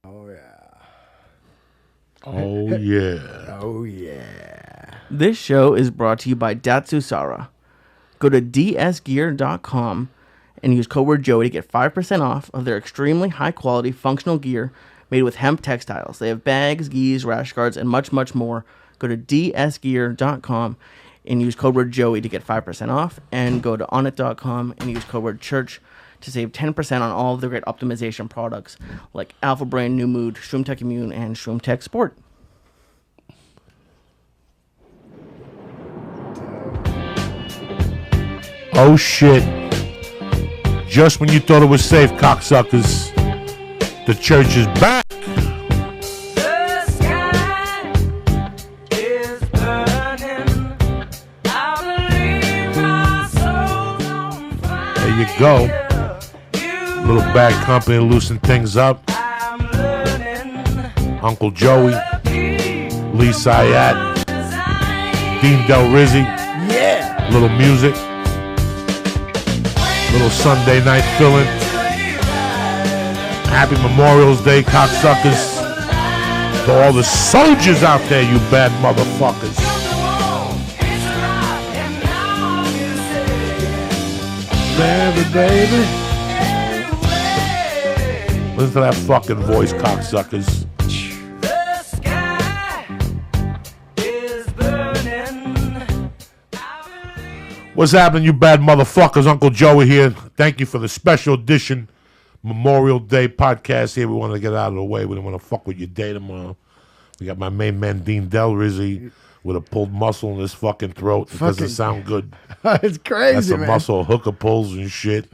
Oh, yeah. Oh, yeah. Oh, yeah. This show is brought to you by Datsusara. Go to dsgear.com and use code word Joey to get 5% off of their extremely high-quality functional gear made with hemp textiles. They have bags, gis, rash guards, and much, much more. Go to dsgear.com and use code word Joey to get 5% off. And go to onit.com and use code word Church to save 10% on all of the great optimization products like Alpha Brain, New Mood, ShroomTech Immune, and ShroomTech Sport. Oh, shit. Just when you thought it was safe, cocksuckers, the church is back. The sky is burning. I believe my soul's on fire. There you go. Little Bad Company loosen things up. I'm learning. Uncle Joey, Lee Syatt, Dean Delray. Yeah. Little music. Little Sunday night feeling. Happy Memorial's Day, cocksuckers. To all the soldiers out there, you bad motherfuckers. Baby, baby. Listen to that fucking voice, cocksuckers. The sky is burning. What's happening, you bad motherfuckers? Uncle Joey here. Thank you for the special edition Memorial Day podcast here. We want to get out of the way. We don't want to fuck with your day tomorrow. We got my main man, Dean Delray, with a pulled muscle in his fucking throat. It doesn't sound good. It's crazy, That's a man. muscle. Hooker pulls and shit.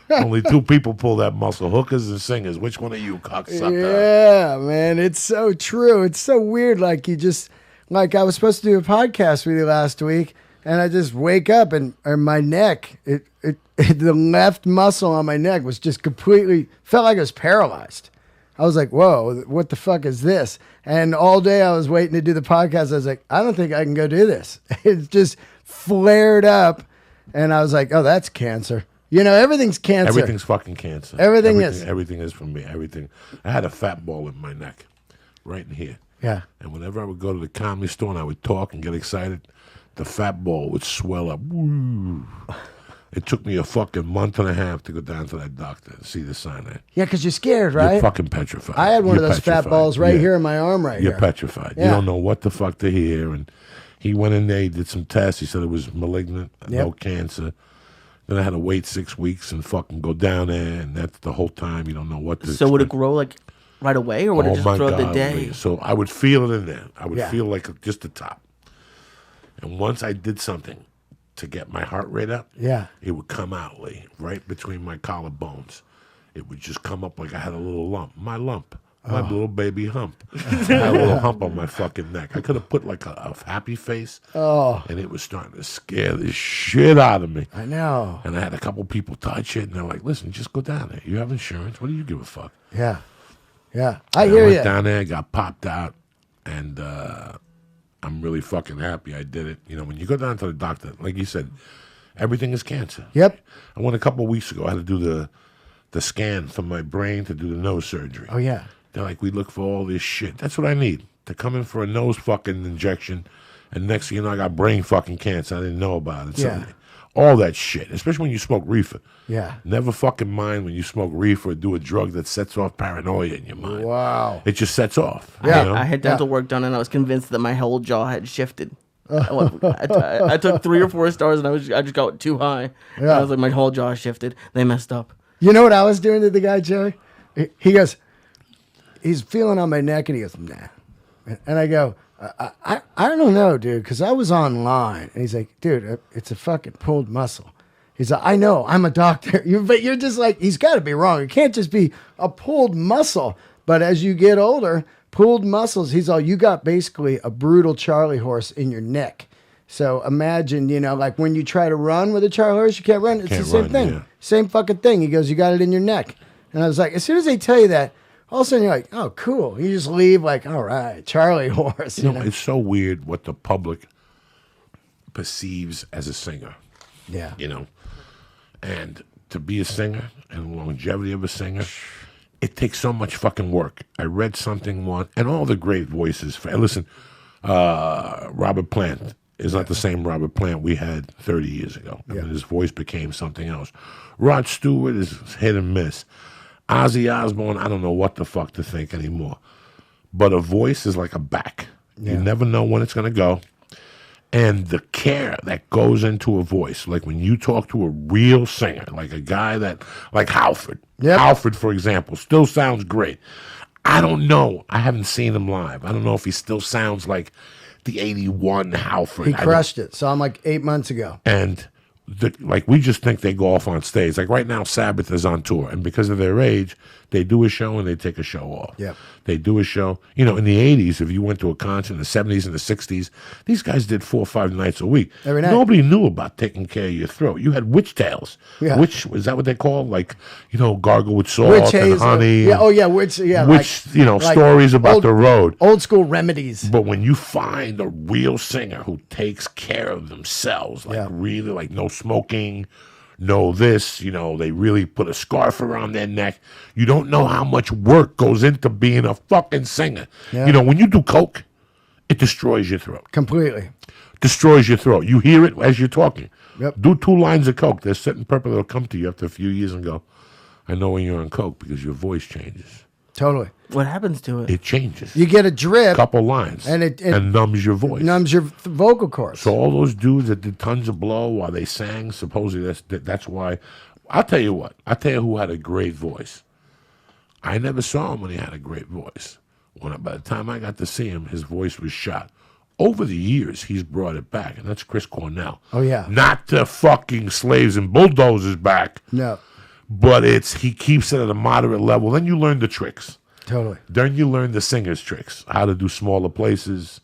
Only two people pull that muscle, hookers and singers. Which one are you, cocksucker? Yeah, man. It's so true. It's so weird. Like, you just, like, I was supposed to do a podcast with you last week, and I just wake up and my neck, the left muscle on my neck was just completely, felt like it was paralyzed. I was like, whoa, what the fuck is this? And all day I was waiting to do the podcast. I was like, I don't think I can go do this. It just flared up. And I was like, oh, that's cancer. You know, everything's cancer. Everything's fucking cancer. Everything is. Everything is from me. Everything. I had a fat ball in my neck, right in here. Yeah. And whenever I would go to the comedy store and I would talk and get excited, the fat ball would swell up. Woo. It took me a fucking month and a half to go down to that doctor and see the sign there. Yeah, because you're scared, right? You're fucking petrified. I had one You're of those petrified. fat balls right here in my arm right You're here. petrified. Yeah. You don't know what the fuck to hear. And he went in there, he did some tests. He said it was malignant, no cancer. Then I had to wait 6 weeks and fucking go down there. And that's the whole time you don't know what to So would it grow like right away, or would it just grow the day? So I would feel it in there. I would Yeah. feel like just the top. And once I did something to get my heart rate up, Yeah. it would come out, Lee, right between my collarbones. It would just come up like I had a little lump. My lump. My little baby hump. I had a little hump on my fucking neck. I could have put like a happy face, and it was starting to scare the shit out of me. I know. And I had a couple people touch it, and they're like, listen, just go down there. You have insurance. What do you give a fuck? Yeah. Yeah. I And hear I went you. down there, got popped out, and I'm really fucking happy I did it. You know, when you go down to the doctor, like you said, everything is cancer. Yep. I went a couple of weeks ago. I had to do the scan for my brain to do the nose surgery. Oh, yeah. They're like, we look for all this shit. That's what I need. To come in for a nose fucking injection, and next thing you know, I got brain fucking cancer. I didn't know about it. Yeah. So, all that shit, especially when you smoke reefer. Yeah. Never fucking mind when you smoke reefer or do a drug that sets off paranoia in your mind. Wow. It just sets off. Yeah. You know? I had dental work done, and I was convinced that my whole jaw had shifted. I took 3 or 4 stars, and I just got too high. And I was like, my whole jaw shifted. They messed up. You know what I was doing to the guy, Jerry? He goes, he's feeling on my neck, and he goes, nah. And I go, I don't know, dude, because I was online. And he's like, dude, it's a fucking pulled muscle. He's like, I know, I'm a doctor. But you're just like, he's got to be wrong. It can't just be a pulled muscle. But as you get older, pulled muscles, he's all, you got basically a brutal Charlie horse in your neck. So imagine, you know, like when you try to run with a Charlie horse, you can't run. It's Can't the same run, thing. yeah. Same fucking thing. He goes, you got it in your neck. And I was like, as soon as they tell you that, all of a sudden you're like, oh, cool. You just leave like, all right, Charlie horse. You know, it's so weird what the public perceives as a singer. Yeah. You know, and to be a singer and the longevity of a singer, it takes so much fucking work. I read something once, and all the great voices. Listen, Robert Plant is not the same Robert Plant we had 30 years ago. I mean, his voice became something else. Rod Stewart is hit and miss. Ozzy Osbourne, I don't know what the fuck to think anymore. But a voice is like a back. You never know when it's going to go. And the care that goes into a voice, like when you talk to a real singer, like a guy that, like Halford. Halford, for example, still sounds great. I don't know. I haven't seen him live. I don't know if he still sounds like the 81 Halford. He crushed it. Saw him like 8 months ago. And like we just think they go off on stage. Like right now, Sabbath is on tour, and because of their age, they do a show and they take a show off. Yeah, they do a show. You know, in the '80s, if you went to a concert in the '70s and the '60s, these guys did 4 or 5 nights a week. Every night. Nobody knew about taking care of your throat. You had witch tales. Yeah. Witch, is that what they call? Like, you know, gargle with salt Witch and hazel. honey. Yeah. Oh yeah. Witch. Yeah. Witch. Like, you know, like stories about the road. Old school remedies. But when you find a real singer who takes care of themselves, like really, like no smoking, no this, you know, they really put a scarf around their neck. You don't know how much work goes into being a fucking singer. Yeah. You know, when you do coke, it destroys your throat. Completely. Destroys your throat. You hear it as you're talking. Yep. Do 2 lines of coke. There's certain people that'll come to you after a few years and go, I know when you're on coke because your voice changes. Totally. What happens to it? It changes. You get a drip. Couple lines. And it numbs your voice. Numbs your vocal cords. So all those dudes that did tons of blow while they sang, supposedly that's why. I'll tell you what. I'll tell you who had a great voice. I never saw him when he had a great voice. By the time I got to see him, his voice was shot. Over the years, he's brought it back, and that's Chris Cornell. Oh, yeah. Not the fucking slaves and bulldozers back. No. But he keeps it at a moderate level. Then you learn the tricks. Totally. Then you learn the singer's tricks, how to do smaller places.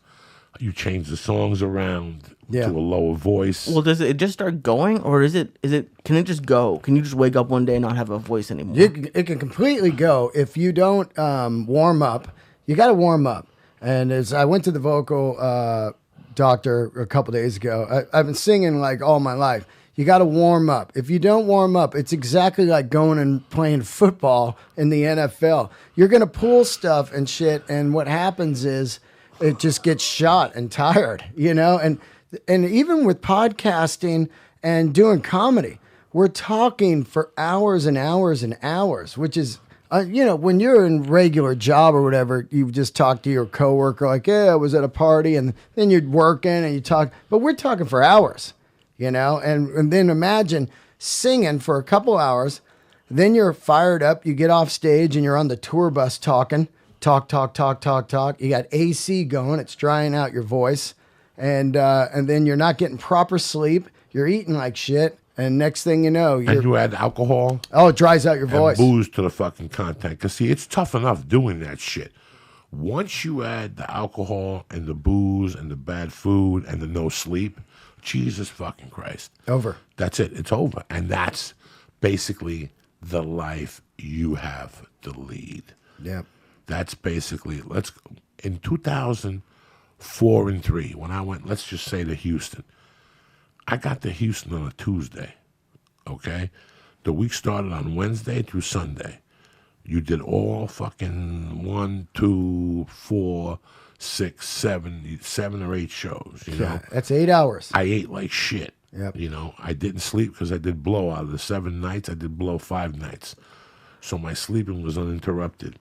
You change the songs around to a lower voice. Well, does it just start going, or can it just go? Can you just wake up one day and not have a voice anymore? It can completely go if you don't warm up. You got to warm up. And as I went to the vocal doctor a couple days ago, I've been singing like all my life. You got to warm up. If you don't warm up, it's exactly like going and playing football in the NFL. You're going to pull stuff and shit, and what happens is it just gets shot and tired, you know? And even with podcasting and doing comedy, we're talking for hours and hours and hours, which is, you know, when you're in regular job or whatever, you just talk to your coworker like, yeah, I was at a party, and then you're working and you talk, but we're talking for hours. You know, and then imagine singing for a couple hours, then you're fired up, you get off stage and you're on the tour bus talking, talk. You got AC going, it's drying out your voice, and then you're not getting proper sleep, you're eating like shit, and next thing you know, and you add alcohol. Oh, it dries out your and voice. Booze to the fucking content. Because see, it's tough enough doing that shit. Once you add the alcohol and the booze and the bad food and the no sleep, Jesus fucking Christ. Over. That's it. It's over. And that's basically the life you have to lead. Yeah. That's basically, in 2004 and 3, when I went, let's just say to Houston, I got to Houston on a Tuesday, okay? The week started on Wednesday through Sunday. You did all fucking 1, 2, 4, 6, 7 or 8 shows, you know? That's 8 hours. I ate like shit. Yep. You know, I didn't sleep because I did blow. Out of the 7 nights, I did blow 5 nights. So my sleeping was uninterrupted.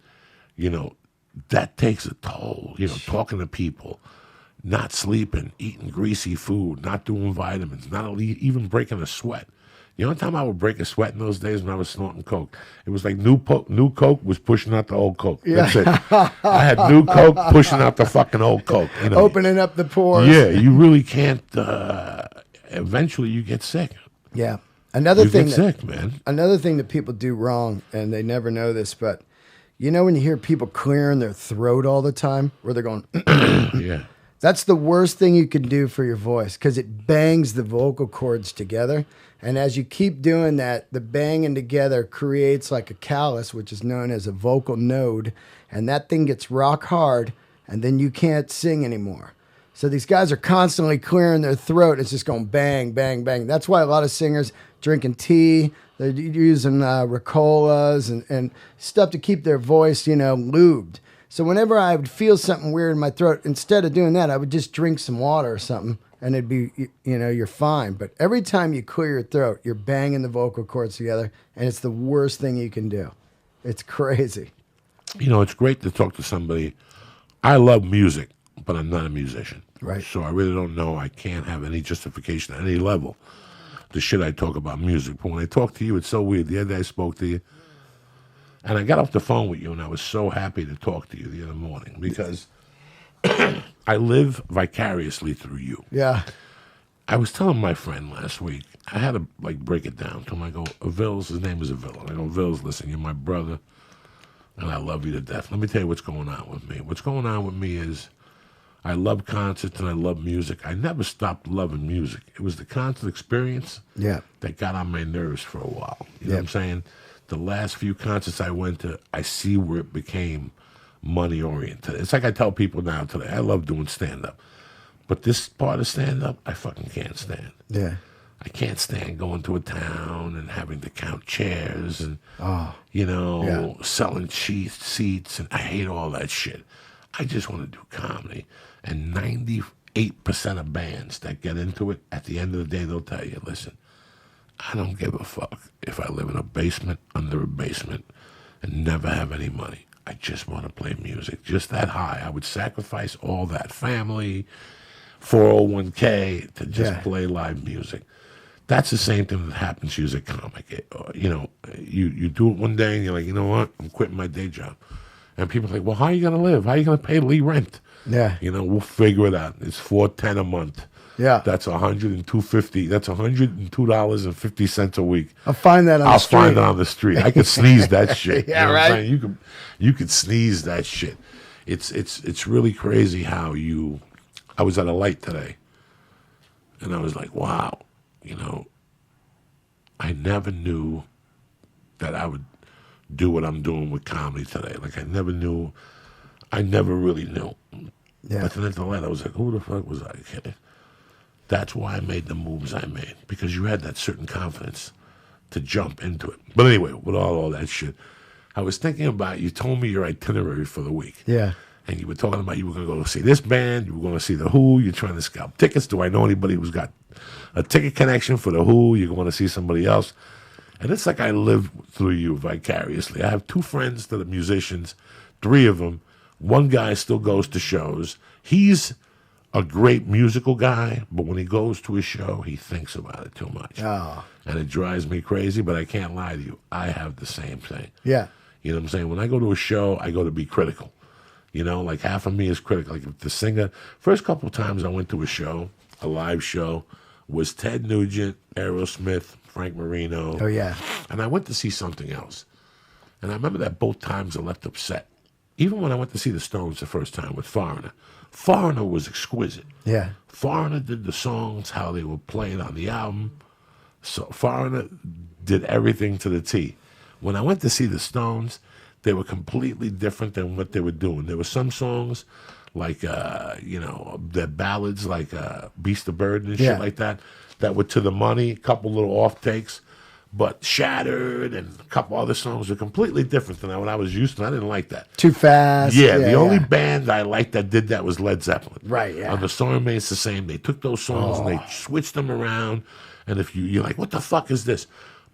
You know, that takes a toll. You know, talking to people, not sleeping, eating greasy food, not doing vitamins, not even breaking a sweat. The only time I would break a sweat in those days when I was snorting coke. It was like new coke was pushing out the old coke. That's it. I had new coke pushing out the fucking old coke. You know? Opening up the pores. Yeah, you really can't. Eventually, you get sick. Yeah. Another thing get sick, man. Another thing that people do wrong, and they never know this, but you know when you hear people clearing their throat all the time, where they're going, yeah. That's the worst thing you can do for your voice because it bangs the vocal cords together. And as you keep doing that, the banging together creates like a callus, which is known as a vocal node. And that thing gets rock hard, and then you can't sing anymore. So these guys are constantly clearing their throat. It's just going bang, bang, bang. That's why a lot of singers drinking tea. They're using Ricolas and stuff to keep their voice, lubed. So whenever I would feel something weird in my throat, instead of doing that, I would just drink some water or something, and it'd be, you're fine. But every time you clear your throat, you're banging the vocal cords together, and it's the worst thing you can do. It's crazy. It's great to talk to somebody. I love music, but I'm not a musician. Right. So I really don't know. I can't have any justification at any level. The shit I talk about music. But when I talk to you, it's so weird. The other day I spoke to you, and I got off the phone with you, and I was so happy to talk to you the other morning because I live vicariously through you. Yeah. I was telling my friend last week, I had to break it down to him. I go, Avils, his name is Avil. And I go, Avils, listen, you're my brother, and I love you to death. Let me tell you what's going on with me. What's going on with me is I love concerts and I love music. I never stopped loving music. It was the concert experience that got on my nerves for a while. You know what I'm saying? The last few concerts I went to, I see where it became money-oriented. It's like I tell people now today, I love doing stand-up. But this part of stand-up, I fucking can't stand. Yeah. I can't stand going to a town and having to count chairs and, selling seats. And I hate all that shit. I just want to do comedy. And 98% of bands that get into it, at the end of the day, they'll tell you, listen, I don't give a fuck if I live in a basement, under a basement, and never have any money. I just want to play music. Just that high. I would sacrifice all that family, 401k to just play live music. That's the same thing that happens to you as a comic. You do it one day and you're like, you know what? I'm quitting my day job. And people are like, well, how are you going to live? How are you going to pay Lee rent? Yeah. We'll figure it out. It's $410 a month. Yeah. That's $102.50. That's $102.50 a week. I'll find that on the street. I'll find it on the street. I could sneeze that shit. Yeah, what right. I'm saying? You could sneeze that shit. It's really crazy how I was at a light today, and I was like, wow, I never knew that I would do what I'm doing with comedy today. Like I never really knew. Yeah. But then at the light, I was like, who the fuck was I kidding? That's why I made the moves I made, because you had that certain confidence to jump into it. But anyway, with all that shit, I was thinking about, you told me your itinerary for the week. Yeah. And you were talking about you were going to go see this band, you were going to see The Who, you're trying to scalp tickets. Do I know anybody who's got a ticket connection for The Who? You're going to see somebody else. And it's like I live through you vicariously. I have two friends that are musicians, three of them. One guy still goes to shows. He's a great musical guy, but when he goes to a show, he thinks about it too much. Oh. And it drives me crazy, but I can't lie to you. I have the same thing. Yeah. You know what I'm saying? When I go to a show, I go to be critical. Like half of me is critical. Like if the singer, first couple of times I went to a show, a live show, was Ted Nugent, Aerosmith, Frank Marino. Oh, yeah. And I went to see something else. And I remember that both times I left upset. Even when I went to see the Stones the first time with Foreigner. Foreigner was exquisite. Yeah. Foreigner did the songs, how they were played on the album. So Foreigner did everything to the T. When I went to see the Stones, they were completely different than what they were doing. There were some songs like, the ballads like Beast of Burden and shit like that were to the money, a couple little off takes. But Shattered and a couple other songs were completely different than what I was used to. I didn't like that. Too fast. Yeah, the only band I liked that did that was Led Zeppelin. Right, yeah. On the Storm Maid's the same. They took those songs and they switched them around. And if you're like, what the fuck is this?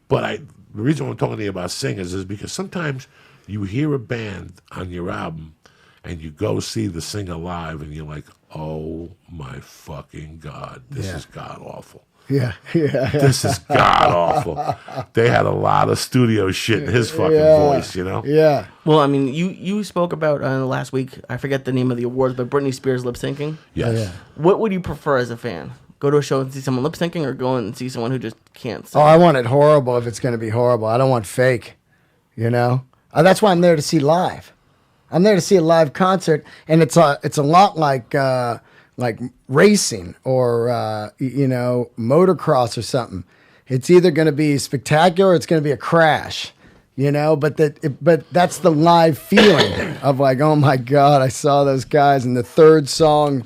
But the reason I'm talking to you about singers is because sometimes you hear a band on your album and you go see the singer live and you're like, oh my fucking God, this is god awful. Yeah. This is god awful. They had a lot of studio shit in his fucking voice, Yeah. Well, I mean, you spoke about last week, I forget the name of the awards, but Britney Spears lip syncing. Yes. Oh, yeah. What would you prefer as a fan? Go to a show and see someone lip syncing, or go and see someone who just can't sing? Oh, I want it horrible if it's going to be horrible. I don't want fake, That's why I'm there to see live. I'm there to see a live concert, and it's a lot like racing or motocross or something. It's either going to be spectacular or it's going to be a crash, But that's the live feeling of like, oh my God, I saw those guys. And the third song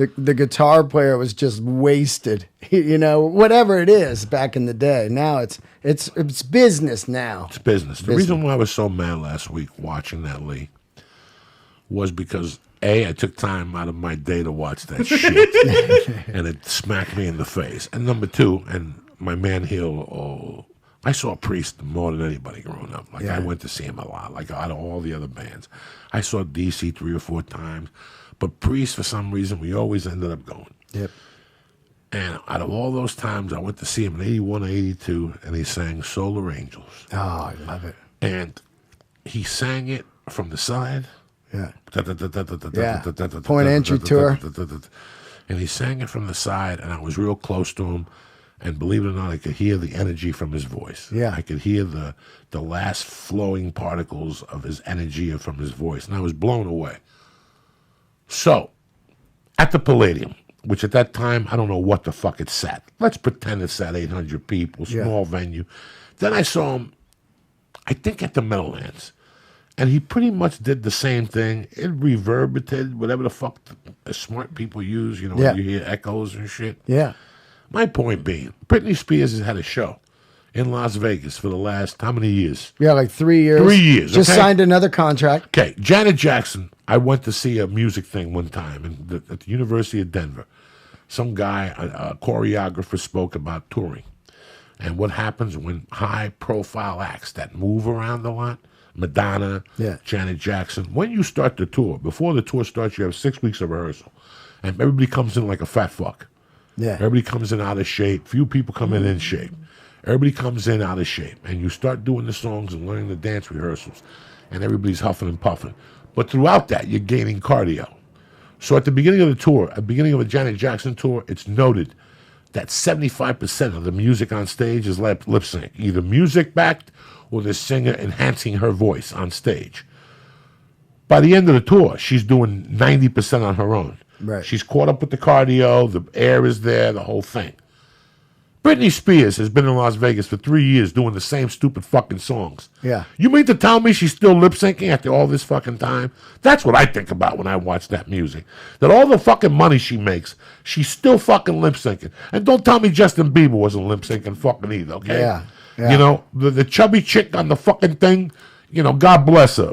the guitar player was just wasted. You know, whatever it is back in the day. Now it's business now. It's business. The reason why I was so mad last week watching that, Lee, was because A, I took time out of my day to watch that shit, and it smacked me in the face. And number two, and my man Hill, I saw Priest more than anybody growing up. Like, I went to see him a lot, like out of all the other bands. I saw DC 3 or 4 times, but Priest, for some reason, we always ended up going. Yep. And out of all those times, I went to see him in 81 or 82, and he sang Solar Angels. Oh, I love it. And he sang it from the side. Yeah. Point entry tour. And he sang it from the side, and I was real close to him. And believe it or not, I could hear the energy from his voice. Yeah. I could hear the last flowing particles of his energy from his voice. And I was blown away. So, at the Palladium, which at that time, I don't know what the fuck it sat. Let's pretend it sat 800 people, small venue. Then I saw him, I think at the Meadowlands. And he pretty much did the same thing. It reverberated, whatever the fuck the smart people use, you know, when you hear echoes and shit. Yeah. My point being, Britney Spears has had a show in Las Vegas for the last, how many years? Yeah, like 3 years. 3 years, Just okay? signed another contract. Okay, Janet Jackson, I went to see a music thing one time at the University of Denver. Some guy, a choreographer, spoke about touring and what happens when high-profile acts that move around a lot, Madonna, Janet Jackson, when you start the tour, before the tour starts, you have 6 weeks of rehearsal, and everybody comes in like a fat fuck. Yeah. Everybody comes in out of shape. Few people come in shape. Everybody comes in out of shape. And you start doing the songs and learning the dance rehearsals. And everybody's huffing and puffing. But throughout that, you're gaining cardio. So at the beginning of the tour, at the beginning of a Janet Jackson tour, it's noted that 75% of the music on stage is lip sync. Either music backed or the singer enhancing her voice on stage. By the end of the tour, she's doing 90% on her own. Right. She's caught up with the cardio, the air is there, the whole thing. Britney Spears has been in Las Vegas for 3 years doing the same stupid fucking songs. Yeah. You mean to tell me she's still lip syncing after all this fucking time? That's what I think about when I watch that music. That all the fucking money she makes, she's still fucking lip syncing. And don't tell me Justin Bieber wasn't lip syncing fucking either, okay? Yeah. You know, the chubby chick on the fucking thing, you know, God bless her.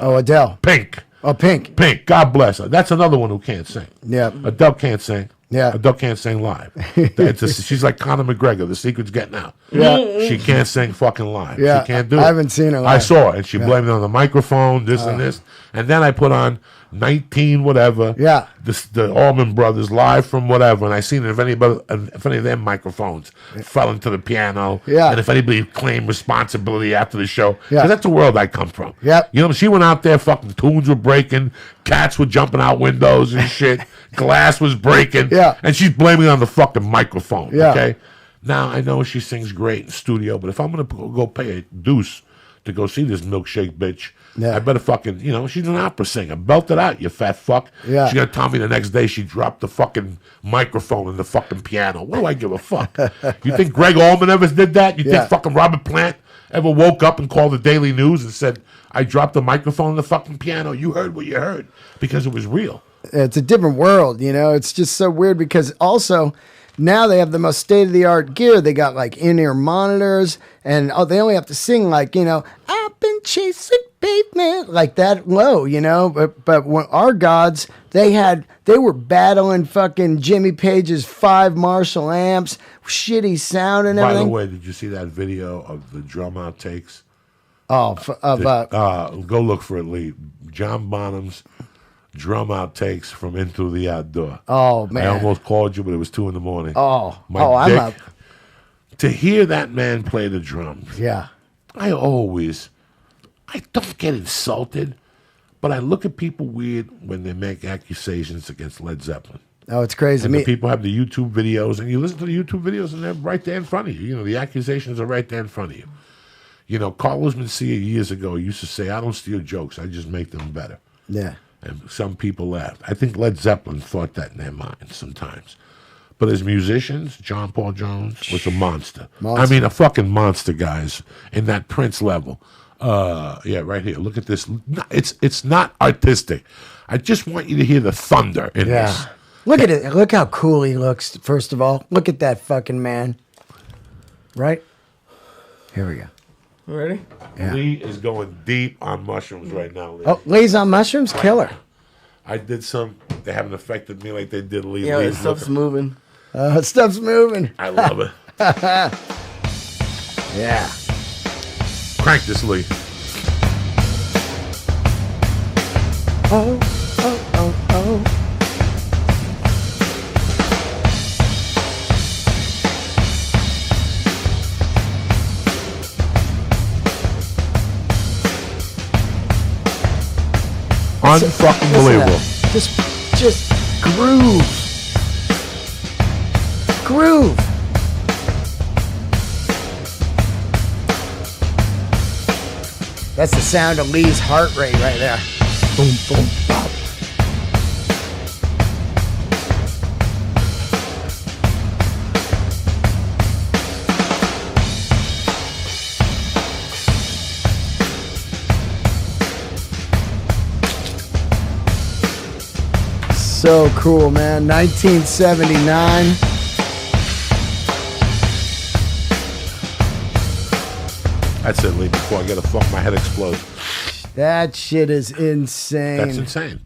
Adele. Pink. Oh, Pink. Pink, God bless her. That's another one who can't sing. Yeah. Adele can't sing. Yeah. Adele can't sing live. She's like Conor McGregor. The secret's getting out. Yeah. She can't sing fucking live. Yeah. She can't do it. I haven't seen her live. I saw it, and she blamed it on the microphone, this and this. And then I put on 19 whatever. Yeah. The Allman Brothers live from whatever, and I seen if any of their microphones fell into the piano. Yeah. And if anybody claimed responsibility after the show. Yeah. Because that's the world I come from. Yep. You know, she went out there, fucking tunes were breaking, cats were jumping out windows and shit, glass was breaking. Yeah. And she's blaming it on the fucking microphone. Yeah. Okay. Now I know she sings great in studio, but if I'm gonna go pay a deuce to go see this milkshake bitch, I better fucking, you know, she's an opera singer. Belt it out, you fat fuck. Yeah. She's gonna tell me the next day she dropped the fucking microphone in the fucking piano. What do I give a fuck? You think Greg Allman ever did that? You think fucking Robert Plant ever woke up and called the Daily News and said, I dropped the microphone in the fucking piano? You heard what you heard because it was real. It's a different world, you know. It's just so weird because also now they have the most state-of-the-art gear. They got like in-ear monitors, and they only have to sing like, you know, I've been chasing pavement, like that low, you know. But when our gods, they were battling fucking Jimmy Page's 5 Marshall amps, shitty sound and everything. By the way, did you see that video of the drum outtakes? Oh, Go look for it, Lee. John Bonham's drum outtakes from Into the Outdoor. Oh, man. I almost called you, but it was 2 a.m. I'm up. To hear that man play the drums. Yeah. I don't get insulted, but I look at people weird when they make accusations against Led Zeppelin. Oh, it's crazy. And the people have the YouTube videos, and you listen to the YouTube videos, and they're right there in front of you. You know, the accusations are right there in front of you. You know, Carlos Mencia years ago used to say, I don't steal jokes, I just make them better. Yeah. And some people laughed. I think Led Zeppelin thought that in their minds sometimes. But as musicians, John Paul Jones was a monster. I mean, a fucking monster, guys, in that Prince level. Yeah, right here. Look at this. It's not artistic. I just want you to hear the thunder in this. Yeah. Look at it. Look how cool he looks, first of all. Look at that fucking man. Right? Here we go. Ready? Yeah. Lee is going deep on mushrooms right now. Lee. Oh, Lee's on mushrooms? Killer. I did some. They haven't affected me like they did Lee. Yeah, Lee's this stuff's looking- moving. Stuff's moving. I love it. Yeah. Crank this, Lee. Oh, oh, oh, oh. Unfucking believable. Just groove. Groove. That's the sound of Lee's heart rate right there. Boom, boom, bop. So cool, man. 1979. That's it, Lee. Before I get a fuck, my head explodes. That shit is insane. That's insane.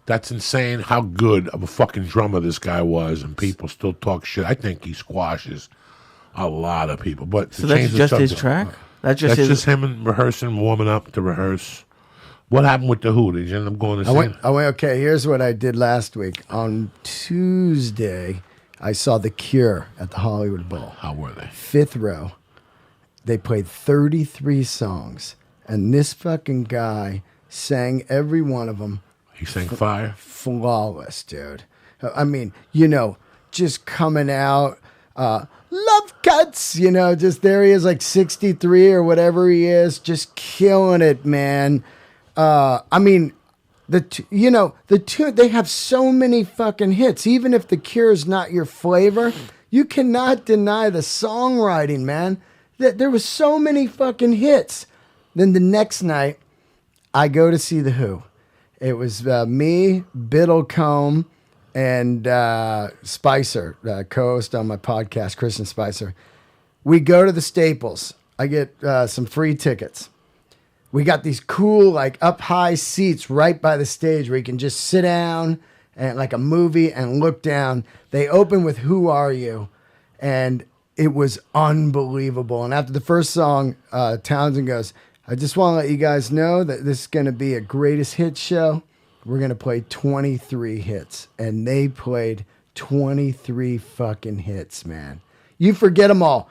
That's insane how good of a fucking drummer this guy was, and people still talk shit. I think he squashes a lot of people. But So that's just his track? That's just That's his. just him and rehearsing, warming up to rehearse. What happened with the Who? Did you end up going to see? Okay, here's what I did last week. On Tuesday, I saw The Cure at the Hollywood Bowl. How were they? Fifth row. They played 33 songs, and this fucking guy sang every one of them He sang Fire. flawless, dude. I mean, you know, just coming out, love cuts, you know, just there he is, like 63 or whatever he is, just killing it, man. I mean, the two, they have so many fucking hits. Even if The Cure's not your flavor, you cannot deny the songwriting, man. There was so many fucking hits. Then the next night, I go to see The Who. It was me, Biddlecombe, and Spicer, co-host on my podcast, Christian Spicer. We go to the Staples. I get some free tickets. We got these cool, like, up-high seats right by the stage where you can just sit down and like a movie and look down. They open with Who Are You? And it was unbelievable. And after the first song, Townsend goes, I just want to let you guys know that this is going to be a greatest hits show. We're going to play 23 hits. And they played 23 fucking hits, man. You forget them all.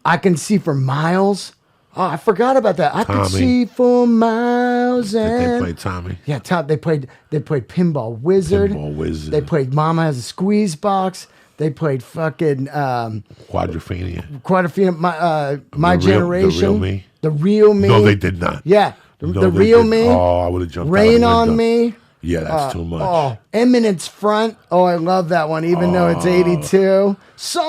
I Can See for Miles. Oh, I forgot about that. I Tommy. Could See for Miles. Did they And play Tommy? yeah, they played Pinball Wizard. Pinball Wizard. They played Mama Has a Squeeze Box. They played fucking Quadrophenia. quite a few. My The Real- Generation. The Real Me? The Real Me. No, they did not. Yeah, No, the they Real didn't. Me. Oh, I would have jumped out Rain the on window. Me. Yeah, that's too much. Oh, Eminence Front. Oh, I love that one, even though it's 82.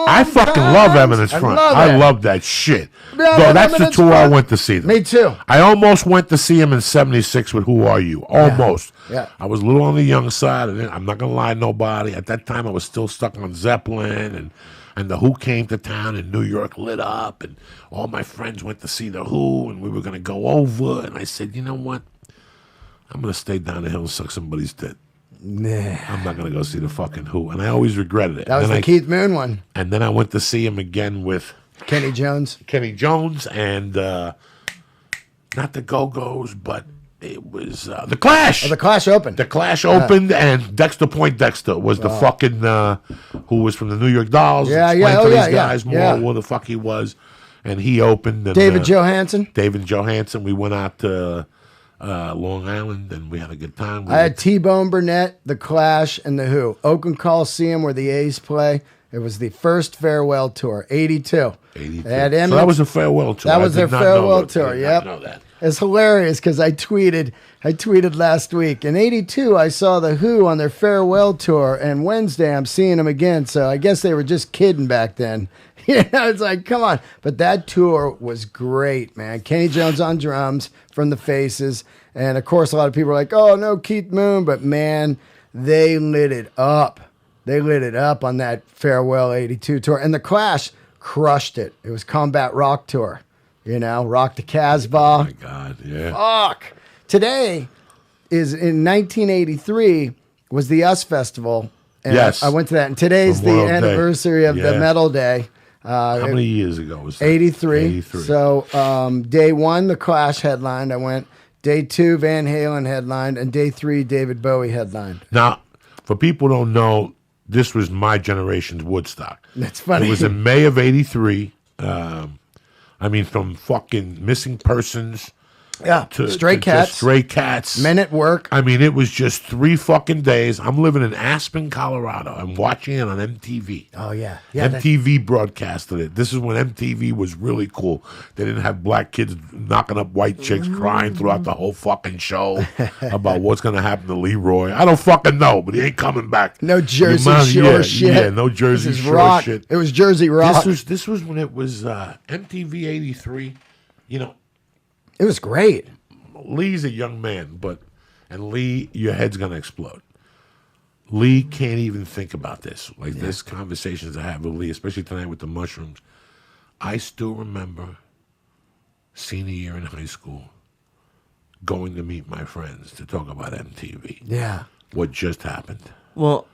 I fucking love Eminence Front. I it. love that shit. Yeah, Though that's the Eminence tour I Front. went to see them. Me too. I almost went to see him in '76 with Who Are You? Almost. Yeah. I was a little on the young side, and I'm not gonna lie to nobody. At that time, I was still stuck on Zeppelin, and the Who came to town, and New York lit up, and all my friends went to see the Who, and we were gonna go over, and I said, you know what? I'm gonna stay down the hill and suck somebody's dick. Nah. I'm not gonna go see the fucking Who, and I always regretted it. That was And the then Keith Moon one. and then I went to see him again with Kenny Jones. Kenny Jones and not the Go-Go's, but it was the Clash. Oh, the Clash opened. The Clash opened, and Dexter Point Dexter was the fucking who was from the New York Dolls. Yeah, Explained yeah, to oh, these yeah, yeah, guys more yeah. what the fuck he was, and he opened. And, David Johansen. David Johansen. We went out to Long Island, and we had a good time. I had T-Bone Burnett, The Clash, and The Who. Oakland Coliseum, where the A's play. It was the first farewell tour, 82. 82. They had So Eminence- that was a farewell tour. That I was did their not know farewell that. tour. I did Yep. not know that. It's hilarious because I tweeted last week. In 82, I saw The Who on their farewell tour, and Wednesday I'm seeing them again. So I guess they were just kidding back then. It's like, come on. But that tour was great, man. Kenny Jones on drums from the Faces. And of course, a lot of people are like, oh, no, Keith Moon. But man, they lit it up. They lit it up on that Farewell 82 tour. And the Clash crushed it. It was Combat Rock Tour. Rock the Casbah. Oh, my God, yeah. Fuck. Today is in 1983 was the US Festival. And Yes. I went to that. And today's Memorial the Day. anniversary of the Yeah. Metal Day. How many years ago was that? 83. 83. So day 1, the Clash headlined. I went. Day 2, Van Halen headlined. And day 3, David Bowie headlined. Now, for people who don't know, this was my generation's Woodstock. That's funny. It was in May of 83. From fucking Missing Persons Yeah. to Stray to Cats. just Stray Cats. Men at Work. It was just 3 fucking days. I'm living in Aspen, Colorado. I'm watching it on MTV. Oh, yeah. Yeah. MTV broadcasted it. This is when MTV was really cool. They didn't have black kids knocking up white chicks crying throughout the whole fucking show about what's going to happen to Leroy. I don't fucking know, but he ain't coming back. No Jersey The amount- Shore shit. Yeah, no Jersey This is Shore rock. shit. It was Jersey Rock. This was when it was MTV 83. It was great. Lee's a young man, and Lee, your head's gonna explode. Lee can't even think about this. Like this conversations I have with Lee, especially tonight with the mushrooms. I still remember senior year in high school, going to meet my friends to talk about MTV. Yeah. What just happened? Well,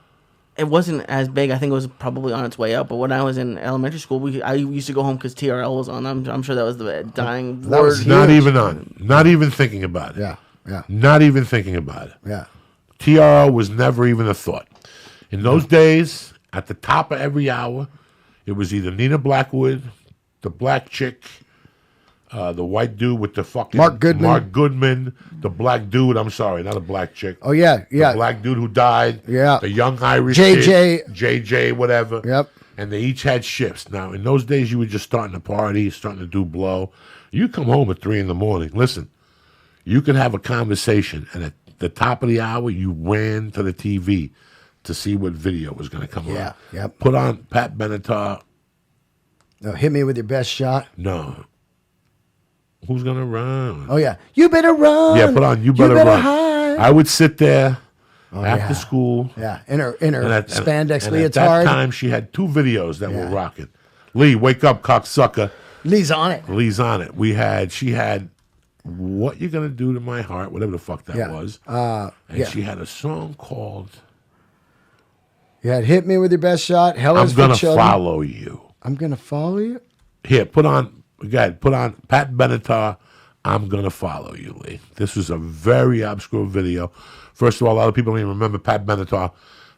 it wasn't as big. I think it was probably on its way up. But when I was in elementary school, I used to go home because TRL was on. I'm sure that was the dying That was word. huge. Not even on. Not even thinking about it. Yeah. Yeah. Not even thinking about it. Yeah. TRL was never even a thought. In those days, at the top of every hour, it was either Nina Blackwood, the black chick, the white dude with the fucking Mark Goodman, the black dude. I'm sorry, not a black chick. Oh, yeah. Yeah. The black dude who died. Yeah. The young Irish JJ. kid, JJ, whatever. Yep. And they each had shifts. Now, in those days, you were just starting to party, starting to do blow. You come home at 3 a.m. Listen, you could have a conversation, and at the top of the hour, you ran to the TV to see what video was going to come Yeah, on. yep. Put on Pat Benatar. No, hit me with your best shot. No. Who's going to run? Oh, yeah. You better run. Yeah, put on You Better Run. hide. I would sit there Oh, after yeah. school. Yeah. In her spandex and at that leotard. time, she had 2 videos that Yeah. were rocking. Lee, wake up, cocksucker. Lee's on it. Lee's on it. She had What You Gonna Do to My Heart, whatever the fuck that Yeah. was. Yeah. She had a song called You had hit me with your best shot. Hell I'm is for Gonna children. Follow You. I'm gonna follow you. Here, put on Pat Benatar, I'm Gonna Follow You, Lee. This was a very obscure video. First of all, a lot of people don't even remember Pat Benatar.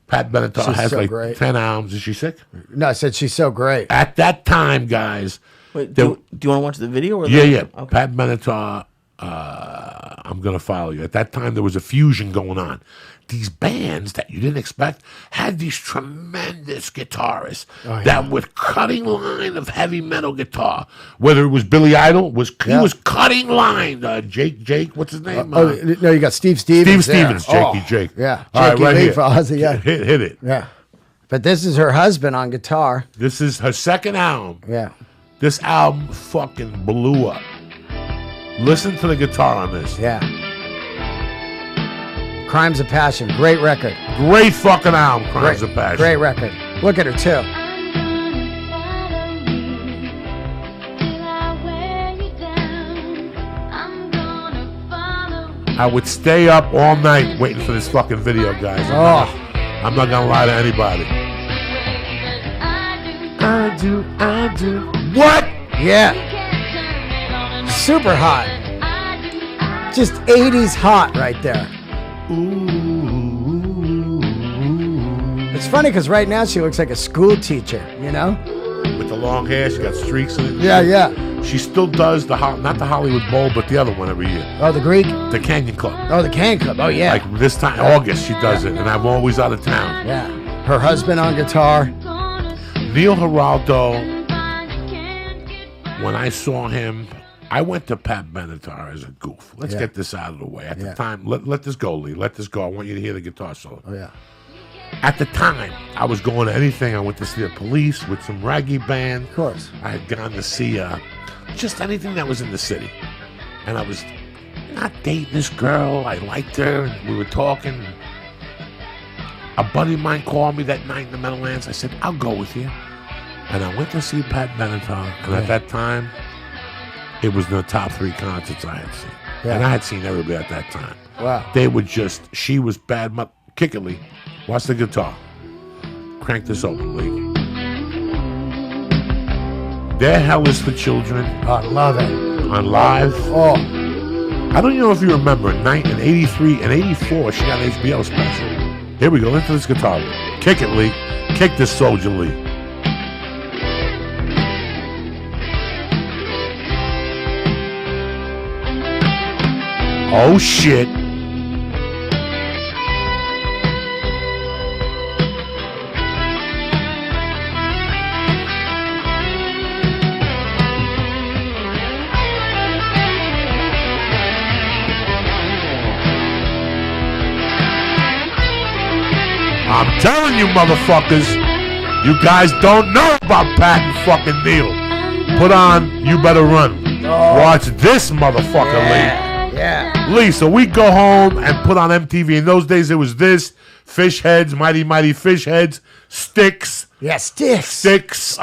Pat Benatar She's has so like great. 10 albums. Is she sick? No, I said she's so great. At that time, guys. Wait, there- do you want to watch the video? Or Yeah, the, yeah. Okay. Pat Benatar, I'm Gonna Follow You. At that time, there was a fusion going on. These bands that you didn't expect had these tremendous guitarists that were cutting line of heavy metal guitar. Whether it was Billy Idol, he was cutting line. Jake, what's his name? No, you got Steve Stevens. Steve Stevens, there. Jake. Yeah, All right, Jakey right Lee here. for Ozzy, yeah. Hit it. Yeah. But this is her husband on guitar. This is her second album. Yeah. This album fucking blew up. Listen to the guitar on this. Yeah. Crimes of Passion. Great record. Great fucking album, Crimes of Passion. Great record. Look at her, too. I would stay up all night waiting for this fucking video, guys. I'm not gonna lie to anybody. I do. What? Yeah. Super hot. Just 80s hot right there. It's funny because right now she looks like a school teacher, you know? With the long hair, she got streaks in it. Yeah, yeah. She still does not the Hollywood Bowl, but the other one every year. Oh, the Greek? The Canyon Club. Oh, the Can Club. Oh, yeah. Like this time, August, she does it, and I'm always out of town. Yeah. Her husband on guitar. Neil Giraldo, when I saw him, I went to Pat Benatar as a goof. Let's get this out of the way. At the time, let this go, Lee. Let this go. I want you to hear the guitar solo. Oh, yeah. At the time, I was going to anything. I went to see the Police with some reggae band. Of course. I had gone to see just anything that was in the city. And I was not dating this girl. I liked her, and we were talking. A buddy of mine called me that night in the Meadowlands. I said, I'll go with you. And I went to see Pat Benatar. And at that time, it was the top 3 concerts I had seen. Yeah. And I had seen everybody at that time. Wow. They were just, she was bad. Kick it, Lee. Watch the guitar. Crank this open, Lee. Their Hell is for Children. Oh, I love it. On live. Oh. I don't even know if you remember, in 83 and 84, she got an HBO special. Here we go, into this guitar. Kick it, Lee. Kick this Soldier Lee. Oh, shit. I'm telling you, motherfuckers, you guys don't know about Pat and fucking Neil. Put on You Better Run. Watch this motherfucker, Lee. Yeah. Lee, so we go home and put on MTV. In those days, it was this, Fish Heads, Mighty Mighty Fish Heads, Sticks. Yeah, Sticks. Sticks.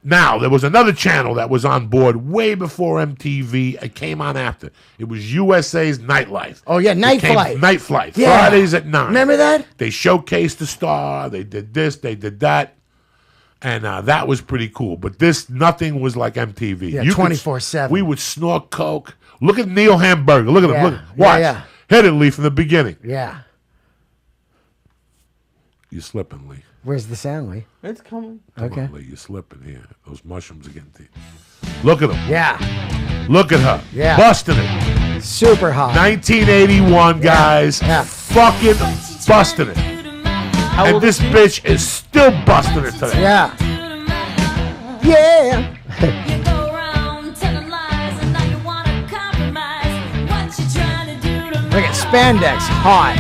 Now, there was another channel that was on board way before MTV. It came on after. It was USA's Nightlife. Oh, yeah, Night It Flight. Night Flight. Yeah. Fridays at 9. Remember that? They showcased the star. They did this. They did that. And that was pretty cool. But nothing was like MTV. Yeah, You could- 24/7. We would snort coke. Look at Neil Hamburger. Look at him. Yeah. Look. Watch. Yeah. Hit it, Lee, from the beginning. Yeah. You're slipping, Lee. Where's the sound, Lee? It's coming. Come Okay. on, Lee. You're slipping here. Those mushrooms are getting deep. Look at him. Yeah. Look at her. Yeah. Busting it. Super hot. 1981, guys. Yeah. Fucking busting it. How And old this is she? bitch is still busting it today. Yeah. Yeah. You go around telling lies and now you wanna compromise. What you trying to do to me? Look at spandex. Hot.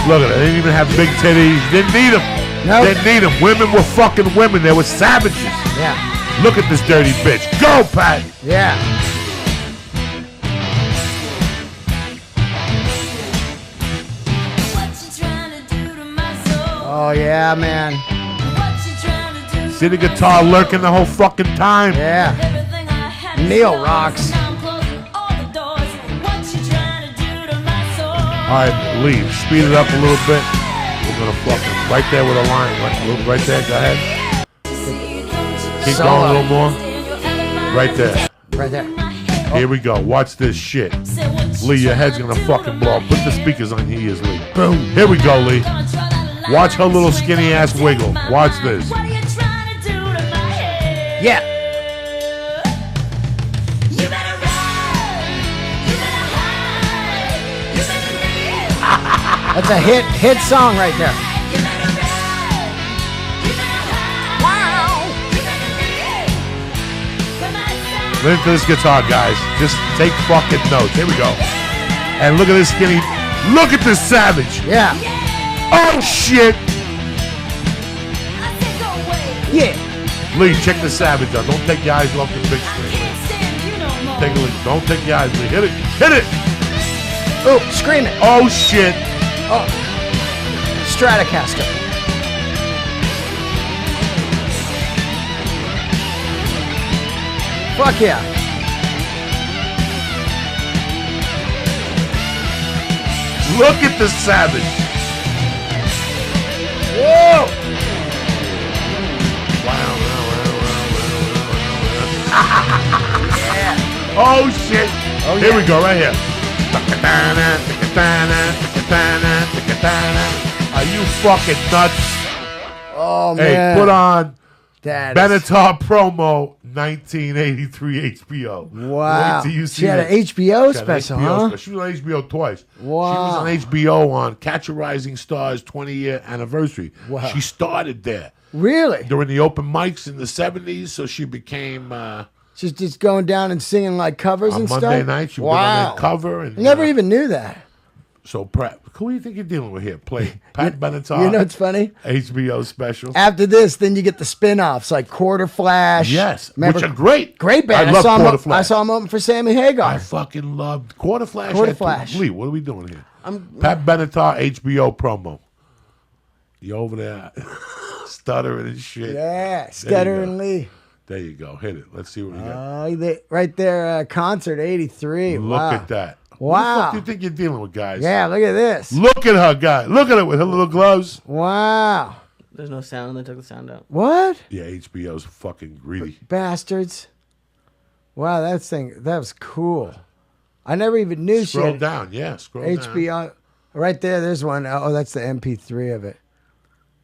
Look at it. They didn't even have big titties. Didn't need them. Nope. Didn't need them. Women were fucking women. They were savages. Yeah. Look at this dirty bitch. Go, Pat. Yeah. What you trying to do to my soul? Oh, yeah, man. What you trying to do? See the guitar lurking the whole fucking time. Yeah. Everything I had to Neil say, rocks. now I'm closing all the doors. What you trying to do to my soul? All right, Lee, speed it up a little bit. We're gonna fucking right there with a line, right there. Go ahead. Keep Solo. going a little more. Right there. Right there. Here we go. Watch this shit. Lee, your head's gonna fucking blow. Put the speakers on your ears, Lee. Boom. Here we go, Lee. Watch her little skinny ass wiggle. Watch this. What are you trying to do to my head? Yeah. You better run. You better hide. You better leave. That's a hit song right there. You better run. You better hide. Wow. You better leave. From my side. Listen to this guitar, guys. Just take fucking notes. Here we go. And look at this skinny. Look at this savage. Yeah. Oh shit. I said go away. Yeah. Lee, check the savage out. Don't take your eyes off the big I screen. can't stand you no more. Take a look. Don't take your eyes, Lee. Hit it. Hit it. Oh, scream it. Oh shit. Stratocaster. Fuck yeah. Look at the savage. Whoa. Oh shit. Oh, Here yeah. we go, right here. Are you fucking nuts? Oh, Hey, man. put on That is- Benatar promo 1983 HBO. Wow. Wait till you see She had it. an HBO She had an special, HBO huh? special. She was on HBO twice. Wow. She was on HBO on Catch a Rising Star's 20-year anniversary. Wow. She started there Really? during the open mics in the 70s, so she became She's just going down and singing like covers on and Monday stuff? night. She would go on Wow. that cover. And, I never even knew that. So, Pratt, who do you think you're dealing with here? Play Pat Benatar. You know what's funny? HBO special. After this, then you get the spin-offs like Quarter Flash. Yes, Remember, which are great. Great band. I love Quarter I Flash. saw him open for Sammy Hagar. I fucking loved Quarter Flash. Quarter had to- Flash. Lee, what are we doing here? Pat Benatar HBO promo. You over there stuttering and shit. Yeah, Scudder and go. Lee. There you go. Hit it. Let's see what we got. Right there, concert 83. Look Wow. at that. Who the Wow. fuck do you think you're dealing with, guys? Yeah, look at this. Look at her, guy. Look at her with her little gloves. Wow. There's no sound. They took the sound out. What? Yeah, HBO's fucking greedy. Bastards. Wow, that was cool. I never even knew she Scroll had down. Yeah, scroll down. HBO. Right there, there's one. Oh, that's the MP3 of it.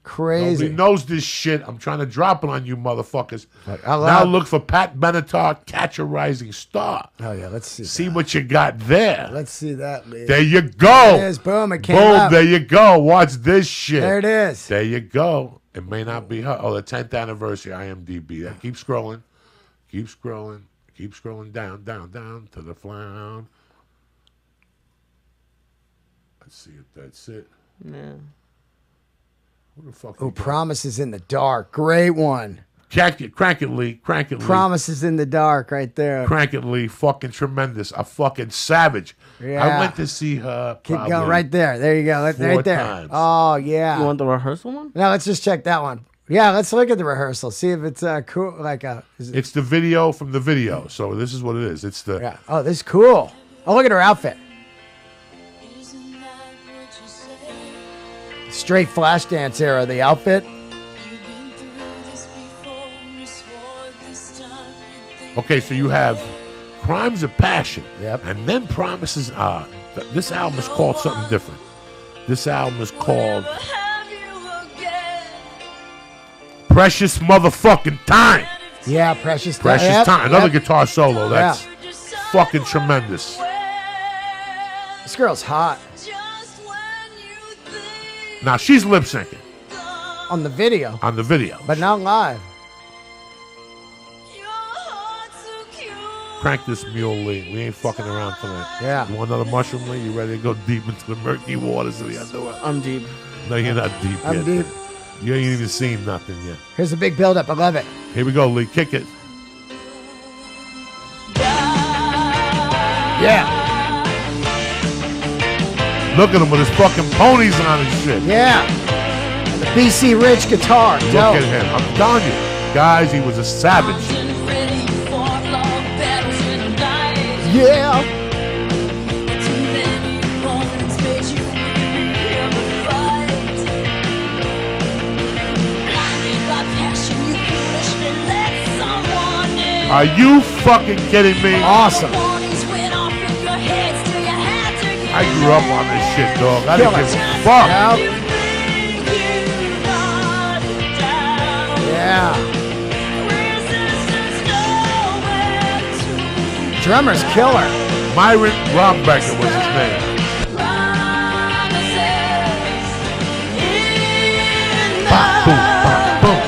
Crazy. Nobody knows this shit. I'm trying to drop it on you motherfuckers. I love- Now look for Pat Benatar, Catch a Rising Star. Oh, yeah, let's see. See what you got there. Let's see that, Lee. There you go. There it is. Boom, it came Boom, up. there you go. Watch this shit. There it is. There you go. It may not be her. Oh, the 10th anniversary, IMDb. Keep scrolling. Keep scrolling. Keep scrolling down, down, down to the clown. Let's see if that's it. Yeah. What the fuck? Oh, you got? Promises in the Dark. Great one. Crank it, Lee. Crank it, Lee. Promises in the Dark right there. Crank it, Lee. Fucking tremendous. A fucking savage. Yeah. I went to see her. Keep probably going right there. There you go. Right 4 there. times. Oh, yeah. You want the rehearsal one? Now let's just check that one. Yeah, let's look at the rehearsal. See if it's cool. Is it, It's the video from the video. So this is what it is. It's the yeah. Oh, this is cool. Oh, look at her outfit. Straight Flashdance era. The outfit. Okay, so you have Crimes of Passion. Yep. And then Promises. This album is called something different. This album is called Precious Motherfucking Time. Yeah, Precious Time. Precious Yep, Time. Another yep. guitar solo. That's fucking tremendous. This girl's hot. Now, she's lip syncing On the video, on the video. but not live. Crank this mule, Lee. We ain't fucking around tonight. Yeah. You want another mushroom, Lee? You ready to go deep into the murky waters of the underworld? I'm deep. No, you're not deep I'm yet. deep. You ain't even seen nothing yet. Here's a big build-up. I love it. Here we go, Lee. Kick it. Yeah. Look at him with his fucking ponies on and shit. Yeah. And the BC Rich guitar. Look Dope. at him. I'm telling you. Guys, he was a savage. Yeah. Are you fucking kidding me? Awesome. I grew up on this shit, dog. I didn't Kill give it. a fuck. Yep. Yeah. Drummer's killer. Myron Rombecker was his name. Bop, boom, bop, boom.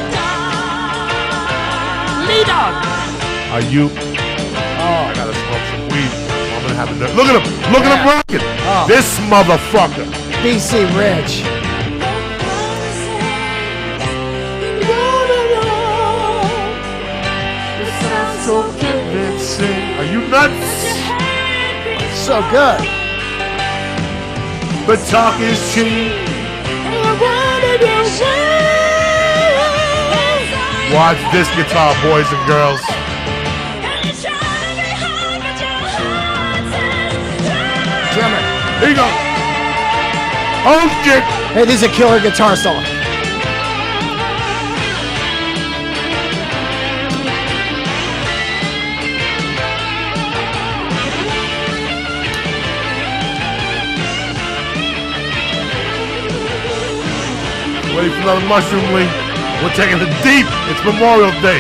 Are you? Oh, I gotta smoke some weed. I'm gonna have a look at him. Look at him rocking. Oh. This motherfucker. BC Rich. So convincing. Are you nuts? So good. But talk is cheap. Watch this guitar, boys and girls. Drummer. Here you go. Oh shit. Hey, this is a killer guitar solo. Ready for another mushroom, Lee? We're taking it deep. It's Memorial Day.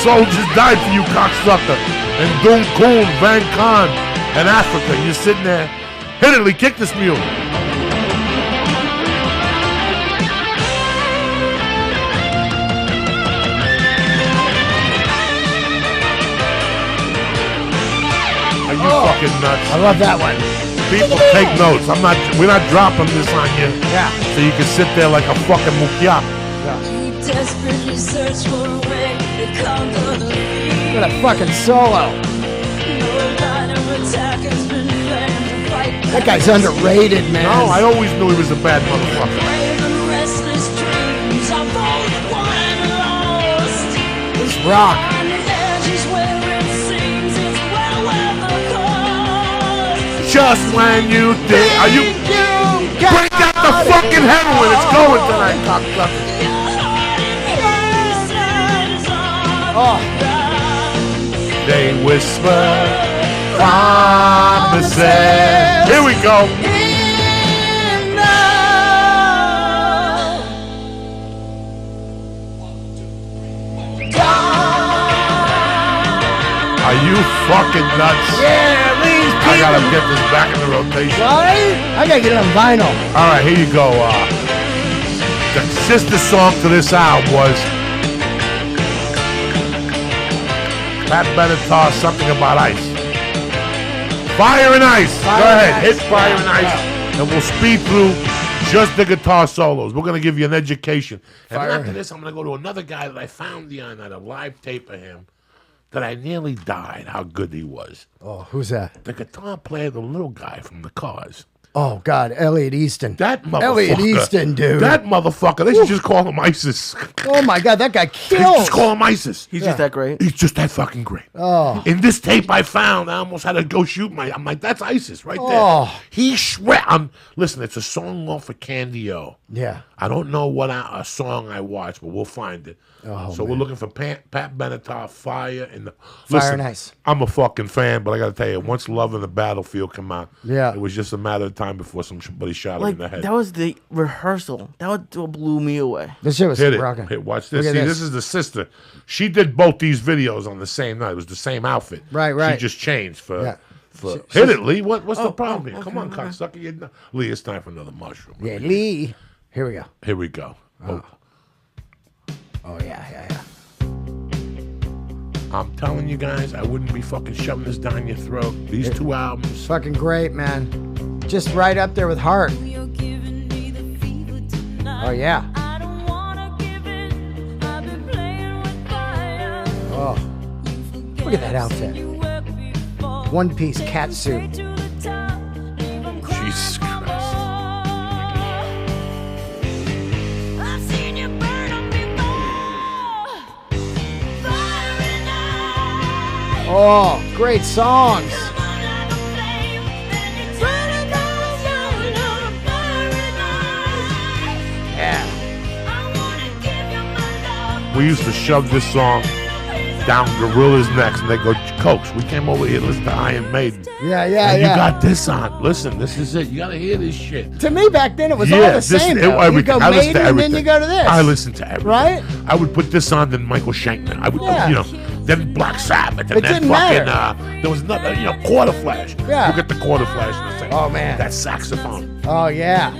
Soldiers died for you, cocksucker. And Doon Koon, Van Khan, and Africa. You're sitting there. Hit it, Lee. Kick this mule. Are you fucking nuts? I love that one. People take notes. We're not dropping this on you. Yeah. So you can sit there like a fucking mukia. We desperately search for a way to conquer the fear. What a fucking solo. No line of attack has been planned to fight That guy's underrated, man. No, I always knew he was a bad motherfucker. brave and restless dreams are both won and lost. This rock. On the edge is where it seems it's well worth the cost. Just when you think, are you? Break out the fucking heroin. It's going tonight, cocksucker. Your heart in pieces on Oh. They whisper promises. Here we go. Are you fucking nuts? Yeah, Lee's I gotta get this back in the rotation. Right? I gotta get it on vinyl. All right, here you go. The sister song to this album was Pat Benatar, Something About Ice. Fire and Ice. Fire Go and ahead, Ice. hit Fire and Ice, and we'll speed through just the guitar solos. We're gonna give you an education. And Fire. after this, I'm gonna go to another guy that I found the other night, a live tape of him, that I nearly died. How good he was. Oh, who's that? The guitar player, the little guy from the Cars. Oh, God, Elliot Easton. That motherfucker. Elliot Easton, dude. That motherfucker. They should just call him ISIS. Oh, my God, that guy They should kills. just call him ISIS. He's just that great. He's just that fucking great. Oh. In this tape I found, I almost had to go shoot I'm like, that's ISIS right there. Oh. He listen, it's a song off of Candy O. Yeah. I don't know what a song I watched, but we'll find it. Oh, so we're looking for Pat Benatar, Fire, and the Fire and Ice. I'm a fucking fan, but I got to tell you, once Love in the Battlefield come out, Yeah. it was just a matter of time before somebody shot him Like in the head. that was the rehearsal. That was what blew me away. This shit was Hit it. rocking. Hit, watch this. Look See, at this is the sister. She did both these videos on the same night. It was the same outfit. Right, right. She just changed for. Yeah. Hit it, Lee. What's the problem here? Come on, cocksucker. Lee, it's time for another mushroom. Yeah, Lee. Here we go. Here we go. Oh. Oh, yeah. I'm telling you guys, I wouldn't be fucking shoving this down your throat. These two albums. Fucking great, man. Just right up there with Heart. You're giving me the fever tonight. Oh, yeah. I don't wanna give in. I've been playing with fire. Oh, look at that outfit. You were before. One piece cat suit. To the top, even Jesus Christ. I've seen you burn up before. Fire and ice. Oh, great songs. Come on like a flame, then you turn and go down on a fire and ice. Yeah. I wanna give you my love. We used to shove this song down gorillas' necks and they go, Cokes, we came over here to listen to Iron Maiden. Yeah. And you got this on. Listen, this is it. You got to hear this shit. To me, back then, it was all the same. though. You go I listened to Maiden, and then everything. you go to this. I listened to everything. Right? I would put this on, then Michael Shankman. I would, Yeah. then Black Sabbath, and It then didn't fucking, matter. there was nothing, Quarter Flash. Yeah. Look at the Quarter Flash in a second. Oh, man. That saxophone. Oh, yeah.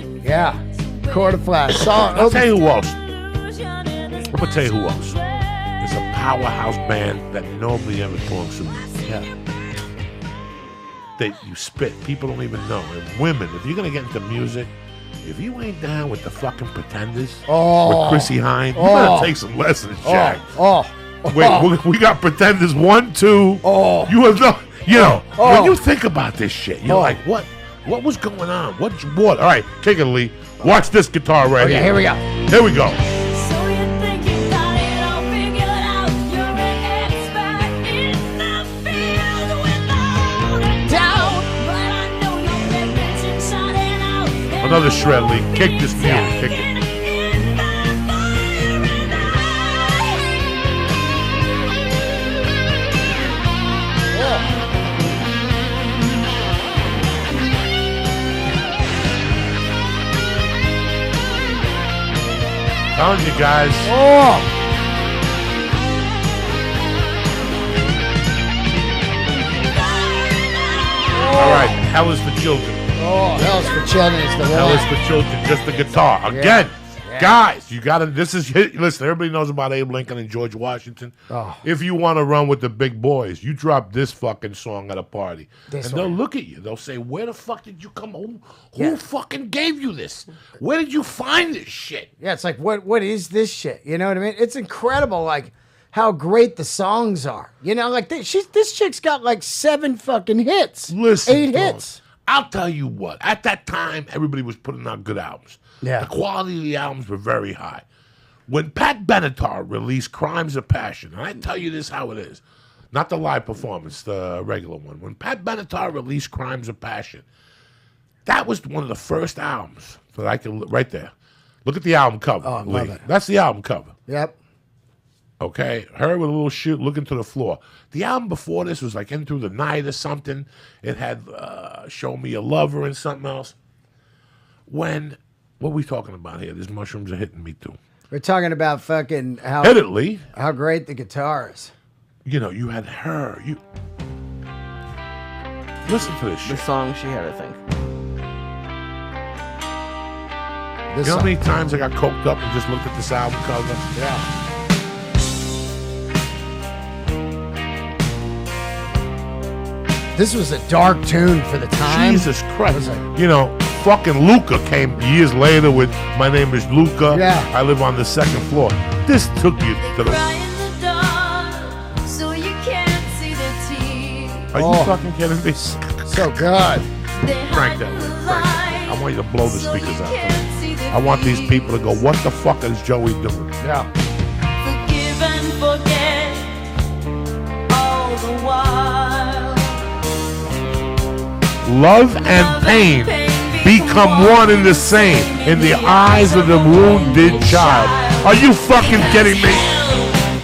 Quarter Flash. Song. I'll tell you who else. I'm going to tell you who else. It's a powerhouse band that nobody ever talks about. Yeah. That you spit. People don't even know. And women, if you're going to get into music, if you ain't down with the fucking Pretenders with Chrissy Hynde, you better take some lessons, Jack. Wait, we got Pretenders 1, 2. Oh. You have no, when you think about this shit, you're like, what was going on? What? All right, take it, Lee. Watch this guitar right Okay, here we go. Here we go. So you think you got it all figured out? You're an expert in the field without a doubt. But I know you're making shining out. Another shred, Lee. Kick this mule. Kick it. In that fire and Telling you guys. Oh. All right, Hell is for Children. Oh, Hell's for Children is the Hell one. is for Children. Just the guitar. Again, Guys, you gotta. Listen. Everybody knows about Abe Lincoln and George Washington. Oh. If you want to run with the big boys, you drop this fucking song at a party, and they'll look at you. They'll say, "Where the fuck did you come? Who fucking gave you this? Where did you find this shit?" Yeah, it's like, what is this shit? You know what I mean? It's incredible, like how great the songs are. You know, like this chick's got like 7 fucking hits. Listen, 8 dog, hits. I'll tell you what. At that time, everybody was putting out good albums. Yeah. The quality of the albums were very high. When Pat Benatar released Crimes of Passion, and I tell you this how it is, not the live performance, the regular one. When Pat Benatar released Crimes of Passion, that was one of the first albums that I could, right there. Look at the album cover. Oh, I love Lee. it. That's the album cover. Yep. Okay, her with a little shoot looking to the floor. The album before this was like In Through the Night or something. It had Show Me Your Lover and something else. What are we talking about here? These mushrooms are hitting me too. We're talking about fucking Hit it, Lee. how great the guitar is. You know, you had her. You listen to this The shit. song she had, I think. This You know how song- many times I got coked up and just looked at this album cover? Yeah. This was a dark tune for the time. Jesus Christ. Was it? You know, fucking Luca came years later with My Name is Luca. Yeah. I live on the second floor. This took you to the. Cry in the dark, so you can't see the tears. Are you fucking kidding me? So good. They Crank hide that, the Lee. Crank that. I want you to blow the so speakers you out. can't see the I want these people to go, what the fuck is Joey doing? Yeah. Forgive and forget all the while. Love and pain become one and the same in the eyes of the wounded child. Are you fucking kidding me?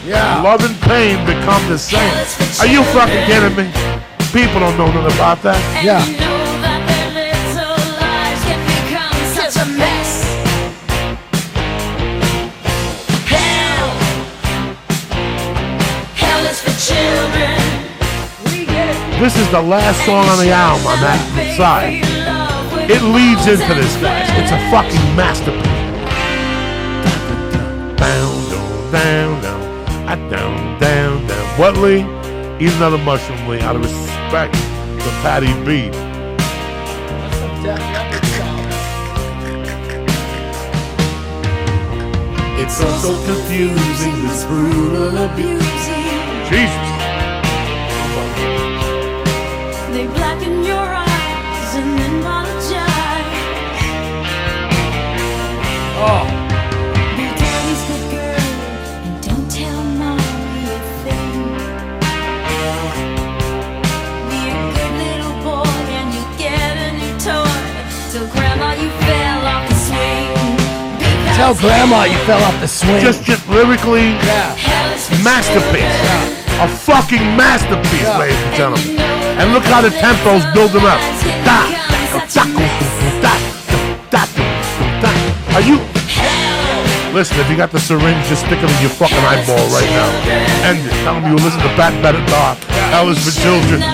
Yeah. Love and pain become the same. Are you fucking kidding me? People don't know nothing about that. Yeah. And you know that their little lives can become such a mess. Hell is for children. We get it. This is the last song on the album on that side. It leads into this, guys. It's a fucking masterpiece. Down, down, down, down, down, down. What, Lee? Eat another mushroom, Lee, out of respect for Patty B. It's all so confusing, this brutal abuse. Jesus. They blacken your eyes and then apologize. Oh. Be daddy's good girl and don't tell mommy a thing. Be a good little boy and you get a new toy. Tell grandma you fell off the swing. Because Tell grandma you fell off the swing. Just lyrically, yeah. hell is for masterpiece. children. A fucking masterpiece, Yeah. ladies and gentlemen. And look how the tempo's building up. Da, da, da, da, da. Are you? Listen, if you got the syringe, just stick it in your fucking eyeball right now. End it. Tell them you listen to Pat Benatar. Hell is for children. Here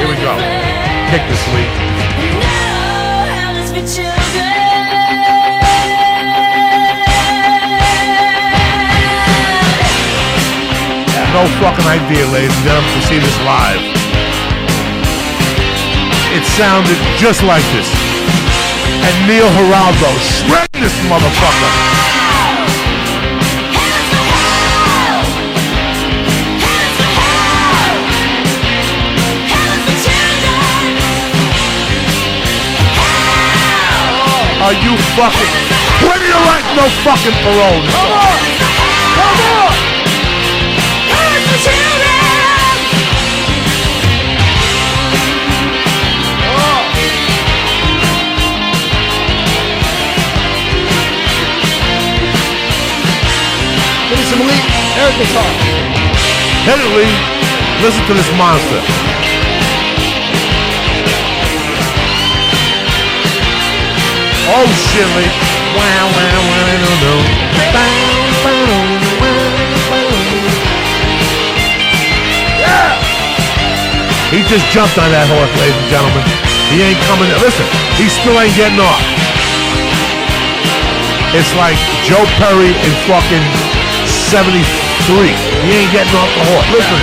we go. Kick this week. No fucking idea, ladies and gentlemen, to see this live. It sounded just like this. And Neil Geraldo shred this motherfucker. Are you fucking? When you like no fucking parole? Come on! Come on! Give me some lead air guitar. Hit it, Lee. Listen to this monster. Oh shit, Lee. Wow, wow, wow, no, no. Yeah! He just jumped on that horse, ladies and gentlemen. He ain't coming. Listen, he still ain't getting off. It's like Joe Perry in fucking 73. He ain't getting off the horse. Listen.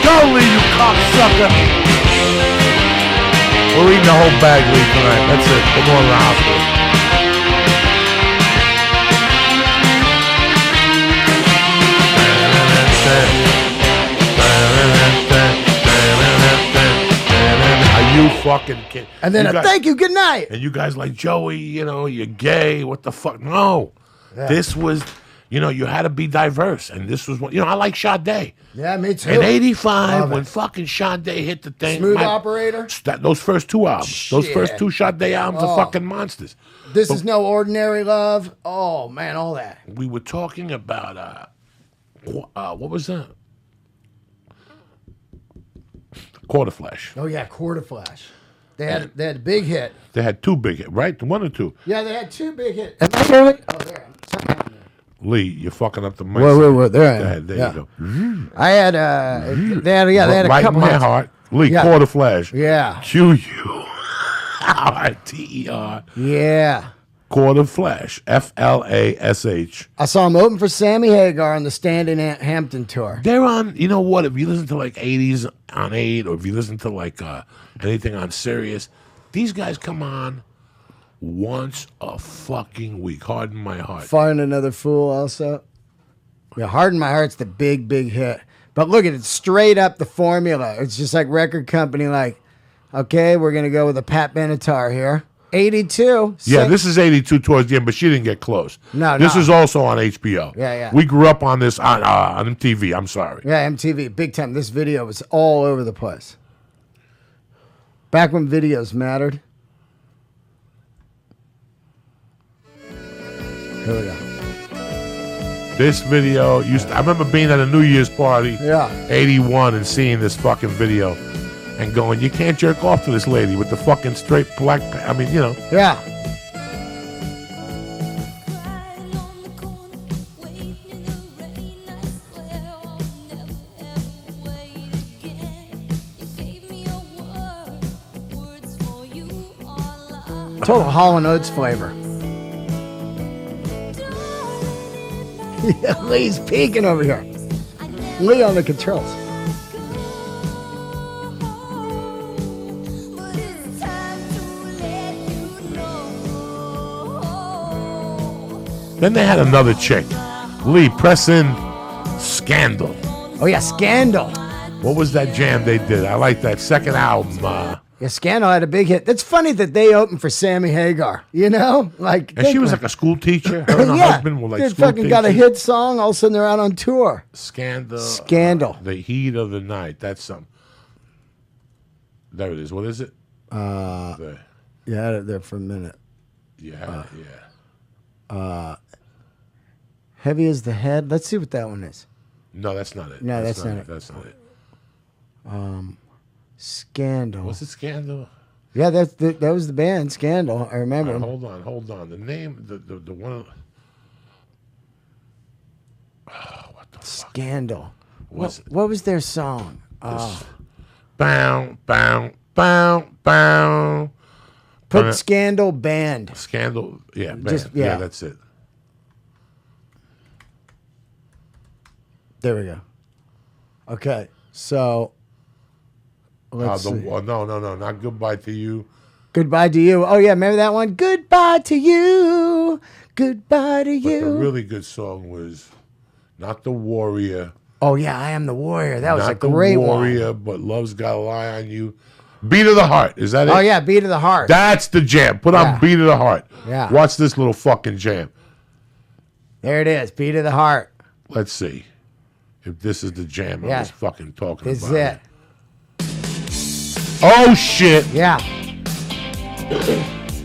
Don't leave, you cocksucker. We're eating the whole bag, Lee, tonight. That's it. We're going to the hospital. Are you fucking kidding? And then thank you, good night. And you guys like, Joey, you know, you're gay. What the fuck? No. Yeah. This was, you know, you had to be diverse. And this was what, you know, I like Sade. Yeah, me too. In 85, Love when it. fucking Sade hit the thing. Smooth Operator? Those first two albums. Those Shit. first two Sade albums are fucking monsters. This is No Ordinary Love. Oh, man, all that. We were talking about, what was that? Quarter Flash. Oh, yeah, Quarter Flash. They had a big hit. They had two big hits, right? One or two? Yeah, they had two big hits. Am I really? Oh, there. Something happened there. Lee, you're fucking up the mic. Whoa, there I am. Go ahead, there Yeah. you go. I had, they had a Right in couple my hits. heart. Lee, Yeah. Quarter Flash. Yeah. QURTER. Yeah. Quarter Flash. FLASH. I saw him open for Sammy Hagar on the Stand in Hampton tour. They're on, you know what, if you listen to like 80s on 8, or if you listen to like anything on Sirius, these guys come on once a fucking week. Harden My Heart. Find Another Fool also. Yeah, Harden My Heart's the big hit. But look at it, straight up the formula. It's just like record company like, okay, we're going to go with a Pat Benatar here. 82. Yeah, this is 82 towards the end, but she didn't get close. No, This no. is also on HBO. Yeah. We grew up on this on MTV. I'm sorry. Yeah, MTV, big time. This video was all over the place. Back when videos mattered. Here we go. This video I remember being at a New Year's party, Yeah. 81, and seeing this fucking video and going, you can't jerk off to this lady with the fucking straight black, I mean, you know. Yeah. Total Hall & Oates flavor. Yeah, Lee's peeking over here. Lee on the controls. Then they had another chick. Lee, press in Scandal. Oh, yeah, Scandal. What was that jam they did? I like that second album. Yeah, Scandal had a big hit. That's funny that they opened for Sammy Hagar, you know? Like, And she was like a school teacher. Her and her yeah, husband were like they school fucking got a teachers. hit song. All of a sudden, they're out on tour. Scandal. The Heat of the Night. That's something. There it is. What is it? There. You had it there for a minute. Yeah. Heavy as the Head. Let's see what that one is. No, that's not it. No, that's not it. That's not it. Scandal. Was it Scandal? Yeah, that was the band, Scandal. I remember. Hold on. The name, the one. What the fuck? Scandal. Was it? What was their song? Bow. Put Scandal Band. Scandal. Yeah, band. Just- yeah, yeah. that's it. There we go. Okay, so let's see. No, not Goodbye to You. Goodbye to You. Oh, yeah, remember that one? Goodbye to You. Goodbye to But the You. really good song was not The Warrior. Oh, yeah, I Am the Warrior. That was Not a great The one. Warrior, but Love's Got a Lie on You. Beat of the Heart. Is that it? Oh, yeah, Beat of the Heart. That's the jam. Put on Yeah. Beat of the Heart. Yeah. Watch this little fucking jam. There it is, Beat of the Heart. Let's see if this is the jam I Yeah. was fucking talking This is about. it. Oh, shit. Yeah.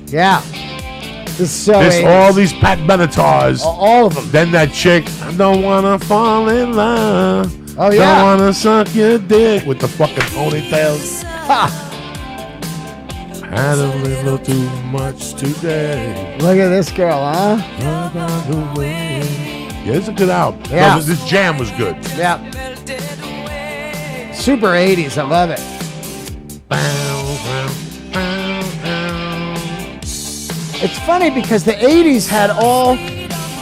Yeah. This is so This 80s. all these Pat Benatars. All of them. Then that chick, I don't want to fall in love. Oh, yeah. Don't wanna suck your dick with the fucking ponytails. Had a little too much today. Look at this girl, huh? Yeah, it's a good album. Yeah. No, this jam was good. Yeah. Super 80s. I love it. It's funny because the 80s had all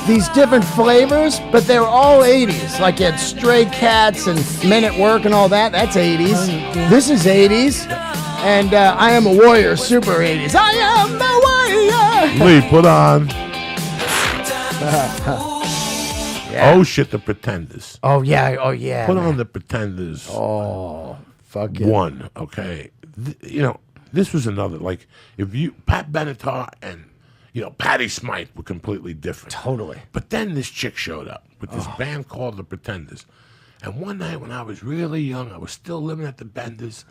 these different flavors, but they were all 80s. Like you had Stray Cats and Men at Work and all that. That's 80s. This is 80s. And I Am a Warrior, super 80s. I am a warrior. Lee, put on. Yeah. Oh shit, the Pretenders. Oh, yeah. Oh, yeah. Put man. on the Pretenders. Oh, fuck it. One, okay. You know, this was another, like, if you, Pat Benatar and, you know, Patti Smythe were completely different. Totally. But then this chick showed up with this band called the Pretenders. And one night when I was really young, I was still living at the Benders.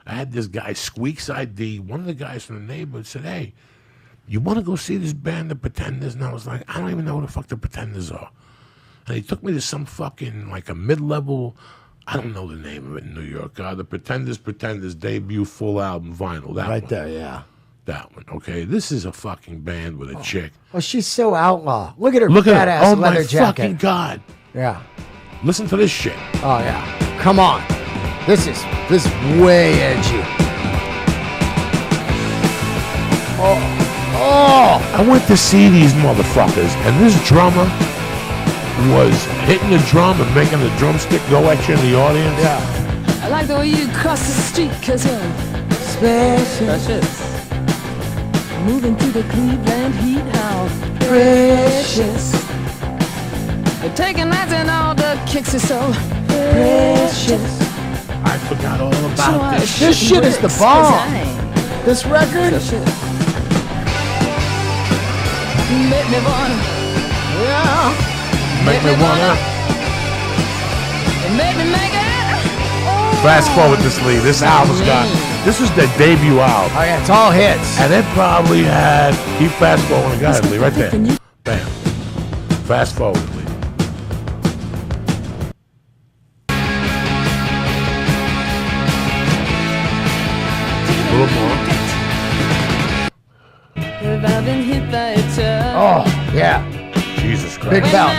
I had this guy, Squeaks ID. One of the guys from the neighborhood said, hey, you want to go see this band, the Pretenders? And I was like, I don't even know who the fuck the Pretenders are. And he took me to some fucking, like a mid-level, I don't know the name of it in New York. The Pretenders debut full album vinyl. That Right one. there, yeah. That one, okay? This is a fucking band with a chick. Well, she's so outlaw. Look at her Look fat at ass her. Oh, leather my jacket. fucking God. Yeah. Listen to this shit. Oh, yeah. Come on. This is way edgy. Oh. I went to see these motherfuckers, and this drummer was hitting the drum and making the drumstick go at you in the audience. Yeah. I like the way you cross the street, cause you're Precious. moving through the Cleveland heat house. Precious. You're taking that and all the kicks are so precious. I forgot all about this. This shit is the bomb. This record? Make me wanna, Yeah. Make me wanna. make me make it. Fast forward this, Lee. This album's got. This is their debut album. Oh, yeah. It's all hits. And it probably had. Keep fast forwarding. Go ahead, Lee. Right there. Bam. Fast forward, Lee. A little more. Have I been hit by a truck? Oh, yeah. Jesus Christ. Big belt.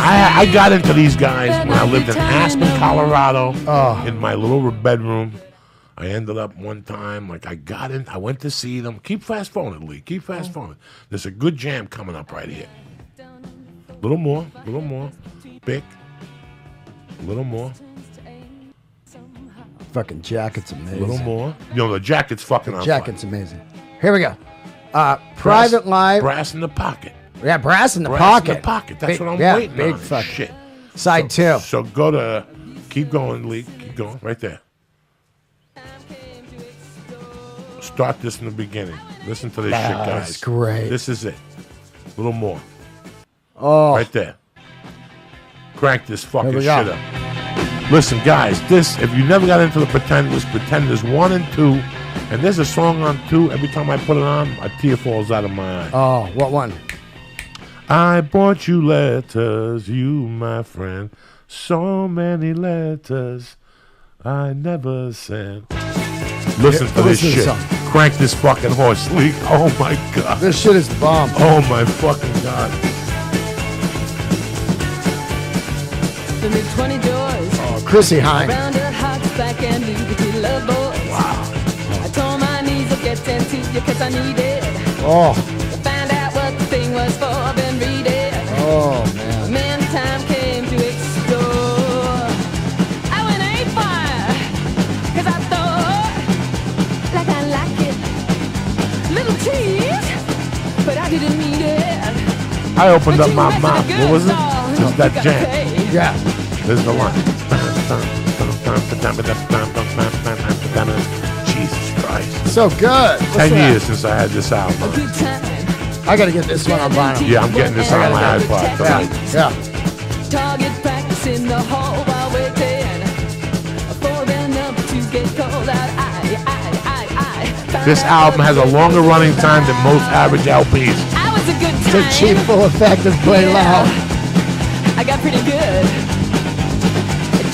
I got into these guys when I lived in Aspen, Colorado, Oh. in my little bedroom. I ended up one time, like I went to see them. Keep fast forwarding, Lee. Keep fast forwarding. There's a good jam coming up right here. Little more. Big. Little more. Fucking jacket's amazing. Little more. You know, the jacket's fucking on Jacket's fire. amazing. Here we go. Private Live. Brass in the pocket. Yeah, Brass in the Brass Pocket. in the pocket. That's Big- what I'm yeah, waiting big on. fuck. Shit. Side two. So go to, keep going, Lee. Keep going. Right there. Start this in the beginning. Listen to this shit, guys. That's great. This is it. A little more. Oh, Right there. Crank this fucking Here we shit go. up. Listen, guys, this, if you never got into the Pretenders 1 and 2, and there's a song on 2, every time I put it on, a tear falls out of my eye. oh, what one? I brought you letters, you, my friend, so many letters I never sent. Listen to this listen to shit. the song. Crank this fucking horse, Lee. Oh my God. This shit is bomb. Oh my fucking God. The mid 20 doors. Oh, Chrissy Hine. Round her heart's back and leave it to love boys. Wow. I told my knees of getting to you cause I needed Oh, to find out what the thing was for. I've been reading. oh, man. Man, time came to explore. I went ape fire cause I thought like I like it. Little tease, but I didn't need it. I opened But up you my went for mouth. the What good was it? song. It was You that gotta jam. pay. Yeah. There's the line. Jesus Christ. So good. What's 10 that? years since I had this album. A good time. I got to get this one on vinyl. Yeah, I'm getting this on my iPod tonight. Yeah. Target practice in the hall while waiting for their number to get called out. This album has a longer running time than most average LPs. I was a good It's a time. cheap, full effect and play loud. I got pretty good.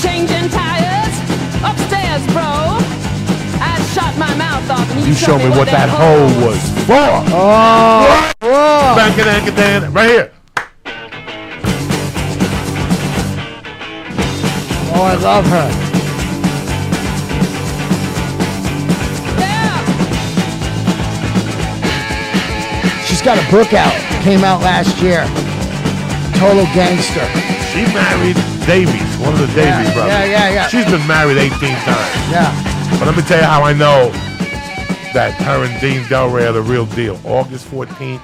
changing tires upstairs, bro. I shot my mouth off and You show me what that hole was for. Oh, whoa. Bang, right here. Oh, I love her. Yeah. She's got a book out. Came out last year. Total Gangster. She married Davies, one of the Davies brothers. Yeah. She's been married 18 times. Yeah. But let me tell you how I know that her and Dean Delray are the real deal. August 14th,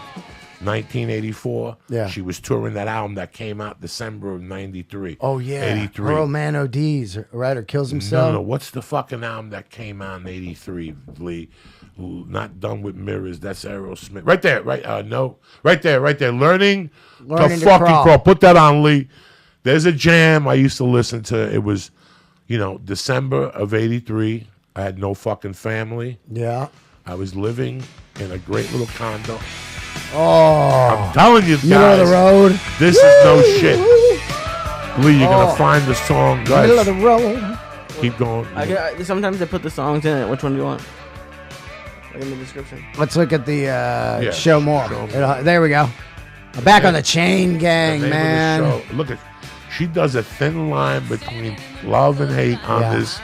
1984. Yeah. She was touring that album that came out December of 93. Oh, yeah. 83. Earl Man ODs, right? Or kills No, himself. no. What's the fucking album that came out in 83, Lee? Not Done with Mirrors. That's Aerosmith. Right there. Right. No. Right there. Learning to Learning to fucking Crawl. crawl. Put that on, Lee. There's a jam I used to listen to. It was, December of 83. I had no fucking family. Yeah. I was living in a great little condo. Oh. I'm telling you guys. Middle of the road. This is no shit. Lee, you're going to find the song. Middle of the Guys, road. keep going. Sometimes they put the songs in it. Which one do you want? Like in the description. Let's look at the show more. Show more. There we go. Back on the Chain Gang, The name man. of the show. Look at, she does a thin line between love and hate on Yeah. this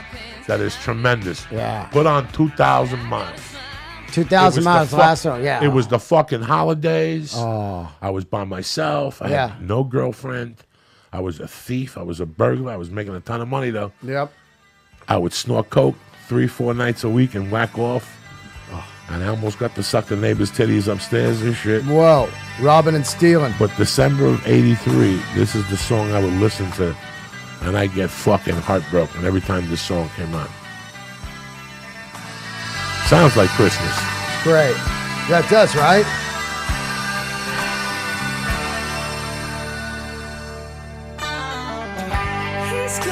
that is tremendous. Yeah. Put on 2,000 Miles. 2,000 It was miles the last song. Yeah. It was the fucking holidays. Oh. I was by myself. I Yeah. had no girlfriend. I was a thief. I was a burglar. I was making a ton of money though. Yep. I would snort coke 3-4 nights a week and whack off. And I almost got to suck the neighbor's titties upstairs and shit. Whoa. Robbing and stealing. But December of 83, this is the song I would listen to, and I get fucking heartbroken every time this song came on. Sounds like Christmas. Great. That does, right? He's gone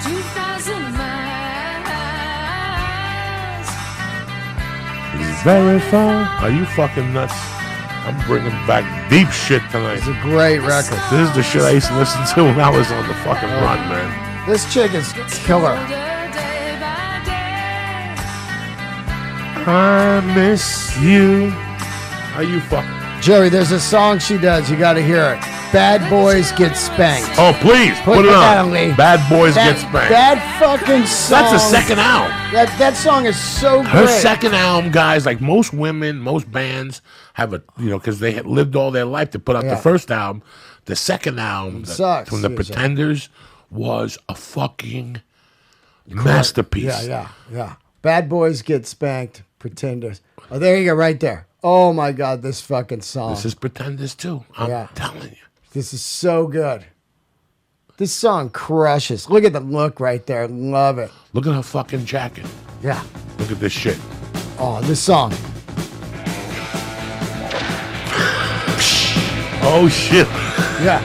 2,000 miles. Very far. Are you fucking nuts? I'm bringing back deep shit tonight. It's a great record. This is the shit I used to listen to when I was on the fucking run, man. This chick is killer. Day by day. I miss you. Are you fucking? Jerry, there's a song she does. You got to hear it. Bad Boys Get Spanked. Oh, please put it that on. Lee. Bad Boys Get Spanked. That fucking song. That's a second album. That song is so great. Her second album, guys, like most women, most bands have a, because they had lived all their life to put out Yeah. the first album. The second album sucks, from the usually. Pretenders was a fucking masterpiece. Yeah. Bad Boys Get Spanked. Pretenders. Oh, there you go, right there. Oh my God, this fucking song. This is Pretenders too. I'm telling you. This is so good. This song crushes. Look at the look right there. Love it. Look at her fucking jacket. Yeah. Look at this shit. Oh, this song. Oh shit. Yeah.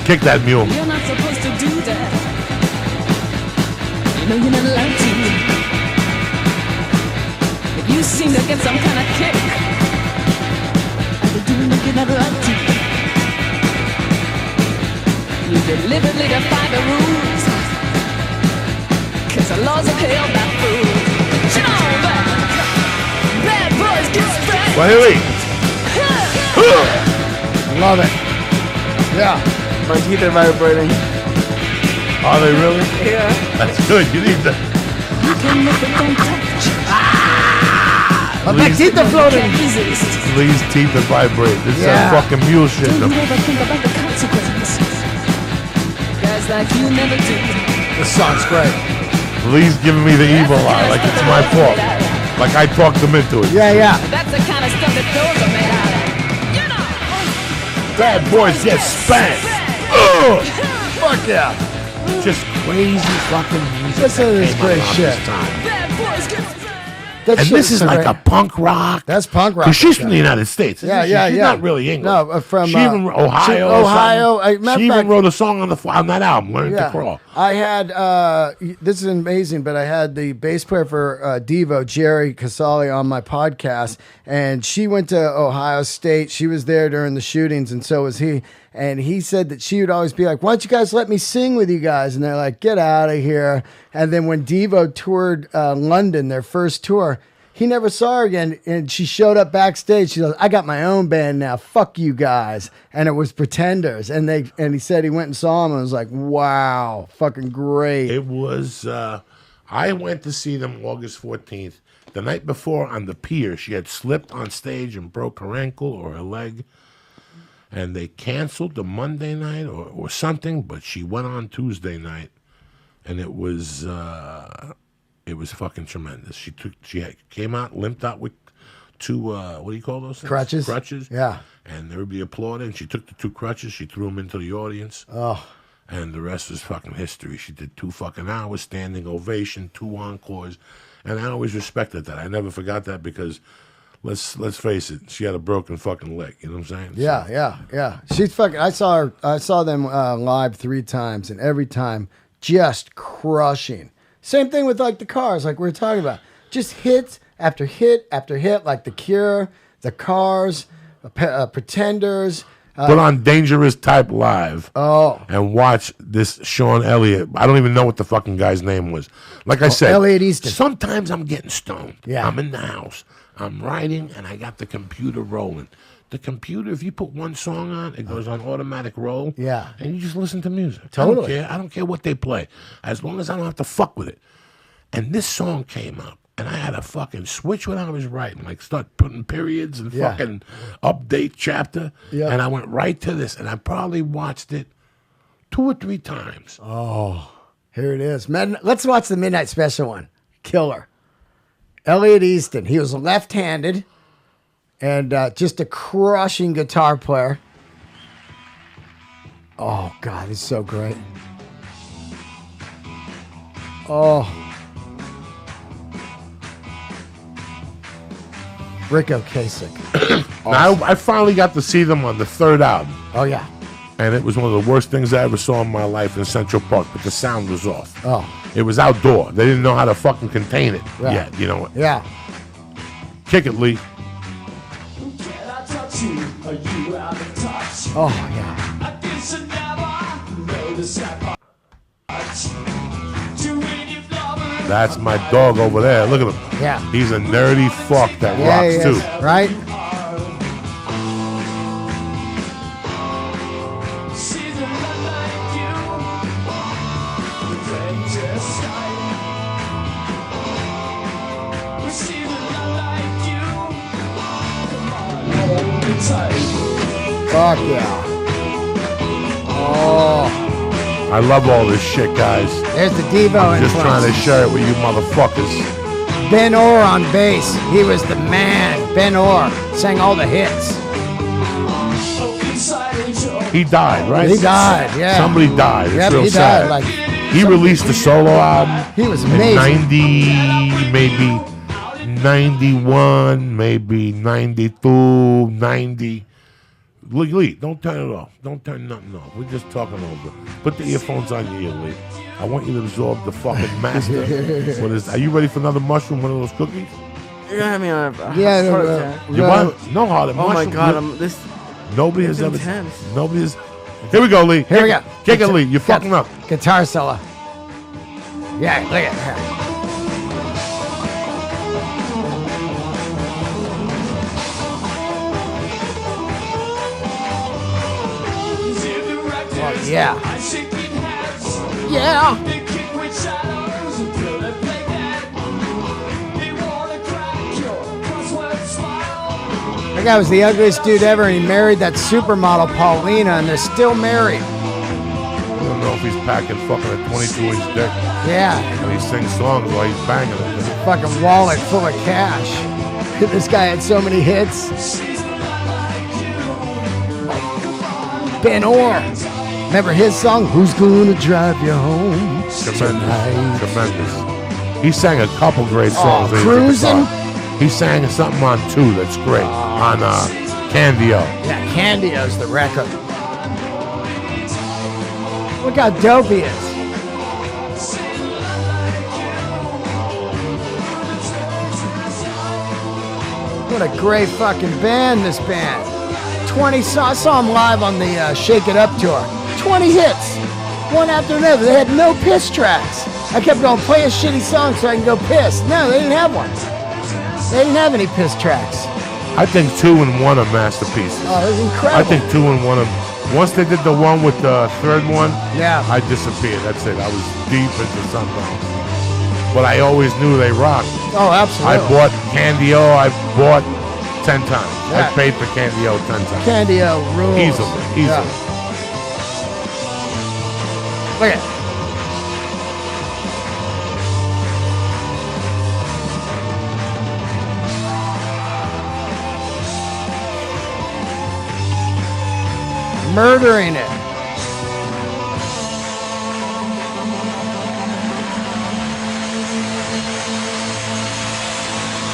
Kick that mule. You're not supposed to do that. You know you're not allowed to. But you seem to get some kind of kick out of doing what you're not allowed to. You deliberately defy the rules, 'cause the laws of hell not fools. You know that bad boys get spanked. Wait. Love it. Yeah. My teeth are vibrating. Are they really? Yeah. That's good. You need to. You can make it don't touch. But my teeth are floating. Can't resist. Lee's teeth are vibrating. This Yeah. is fucking mule shit. Don't you ever think about the consequences? Guys like you never do. This song's great. Lee's giving me the evil eye, like it's my fault. Like I talked him into it. Yeah. That's the kind of stuff that those are made out of. You know. Bad boys get spanked. Ugh. Fuck yeah. Just crazy fucking music. Listen to this that came great out shit. this time. Bad boys get spanked. That And shit this is so like great. a punk rock. That's punk rock. Because she's from the United States. Yeah, She's yeah. not really English. No, from she even Ohio. or Ohio. something. Matter She of even fact- wrote a song on that album, Learn to Crawl. I had this is amazing, but I had the bass player for Devo, Jerry Casale, on my podcast, and she went to Ohio State. She was there during the shootings, and so was he. And he said that she would always be like, "Why don't you guys let me sing with you guys?" And they're like, "Get out of here!" And then when Devo toured London, their first tour, he never saw her again. And she showed up backstage. She goes, "I got my own band now. Fuck you guys." And it was Pretenders. And he said he went and saw them and was like, "Wow, fucking great." It was, I went to see them August 14th. The night before on the pier, she had slipped on stage and broke her ankle or her leg. And they canceled the Monday night or something, but she went on Tuesday night. And it was fucking tremendous. She came out, limped out with two, what do you call those things? Crutches? Crutches. Yeah. And everybody applauded. And she took the two crutches, she threw them into the audience. Oh, And the rest was fucking history. She did 2 fucking hours, standing ovation, 2 encores. And I always respected that. I never forgot that because, let's face it, she had a broken fucking leg. You know what I'm saying? yeah. She's fucking. I saw them live 3 times, and every time just crushing. Same thing with like the Cars, like we were talking about. Just hit after hit after hit, like The Cure, the Cars, Pretenders. Put on Dangerous Type Live. Oh. And watch this Sean Elliott. I don't even know what the fucking guy's name was. Like I said, Elliott Easton. Sometimes I'm getting stoned. Yeah. I'm in the house. I'm writing, and I got the computer rolling. The computer, if you put one song on, it goes on automatic roll. Yeah. And you just listen to music. Totally. I don't care what they play. As long as I don't have to fuck with it. And this song came up, and I had to fucking switch what I was writing, like start putting periods and Yeah. fucking update chapter. Yeah. And I went right to this, and I probably watched it 2 or 3 times. Here it is. Let's watch the Midnight Special one. Killer. Elliott Easton. He was left-handed and just a crushing guitar player. Oh, God, he's so great. Oh. Rick Ocasek. Now, I finally got to see them on the 3rd album, Oh, yeah. and it was one of the worst things I ever saw in my life in Central Park, but the sound was off. Oh. It was outdoor. They didn't know how to fucking contain it Yeah. yet, you know. Yeah. Kick it, Lee. Can I touch you? Are you out of touch? Oh, yeah. I guess you never notice that much. To any flower. That's my dog over there. Look at him. Yeah. He's a nerdy fuck that Yeah, rocks, he too. is. Right? She's a lot like you. The precious sky. She's a lot like you. Come on, hold me tight. Fuck yeah. Oh. I love all this shit, guys. There's the Devo Just trying to influence. share it with you motherfuckers. Ben Orr on bass. He was the man. Ben Orr sang all the hits. He died, right? He died, yeah. Somebody died. It's Yep, real he sad. died. Like, He released a solo album. he was in amazing. 90, maybe 91, maybe 92, 90. Lee, don't turn it off. Don't turn nothing off. We're just talking over. Put the earphones on your ear, Lee. I want you to absorb the fucking master. What is? Are you ready for another mushroom? One of those cookies? You're gonna have me on a Yeah, heart no, attack. You want? No harder. Oh my mushroom. god, this Nobody has it's ever. intense. Nobody has. Here we go, Lee. Here we go. Kick it, Lee. You're fucking up. Guitar solo. Yeah, look at her. Oh, yeah. Yeah. That guy was the ugliest dude ever, and he married that supermodel Paulina, and they're still married. I don't know if he's packing fucking a 22-inch dick Yeah. and he sings songs while he's banging it. Fucking wallet full of cash. This guy had so many hits. Ben Orr. Remember his song, Who's Gonna Drive You Home? Tremendous. Tremendous. He sang a couple great songs. Oh, Cruisin'. He sang something on 2 that's great. On Candio. Yeah, Candio's the record. Look how dope he is. What a great fucking band, this band. 20 songs. I saw them live on the Shake It Up tour. 20 hits, one after another. They had no piss tracks. I kept going, play a shitty song so I can go piss. No, they didn't have one. They didn't have any piss tracks. I think 2 and 1 are masterpieces. Oh, it was incredible. I think 2 and 1 are. Once they did the one with the third one, Yeah. I disappeared. That's it. I was deep into Sunrise. But I always knew they rocked. Oh, absolutely. I bought Candio. I bought 10 times. Yeah. I paid for Candio 10 times. Candio rules. Easily. Yeah. Look at it. Murdering it.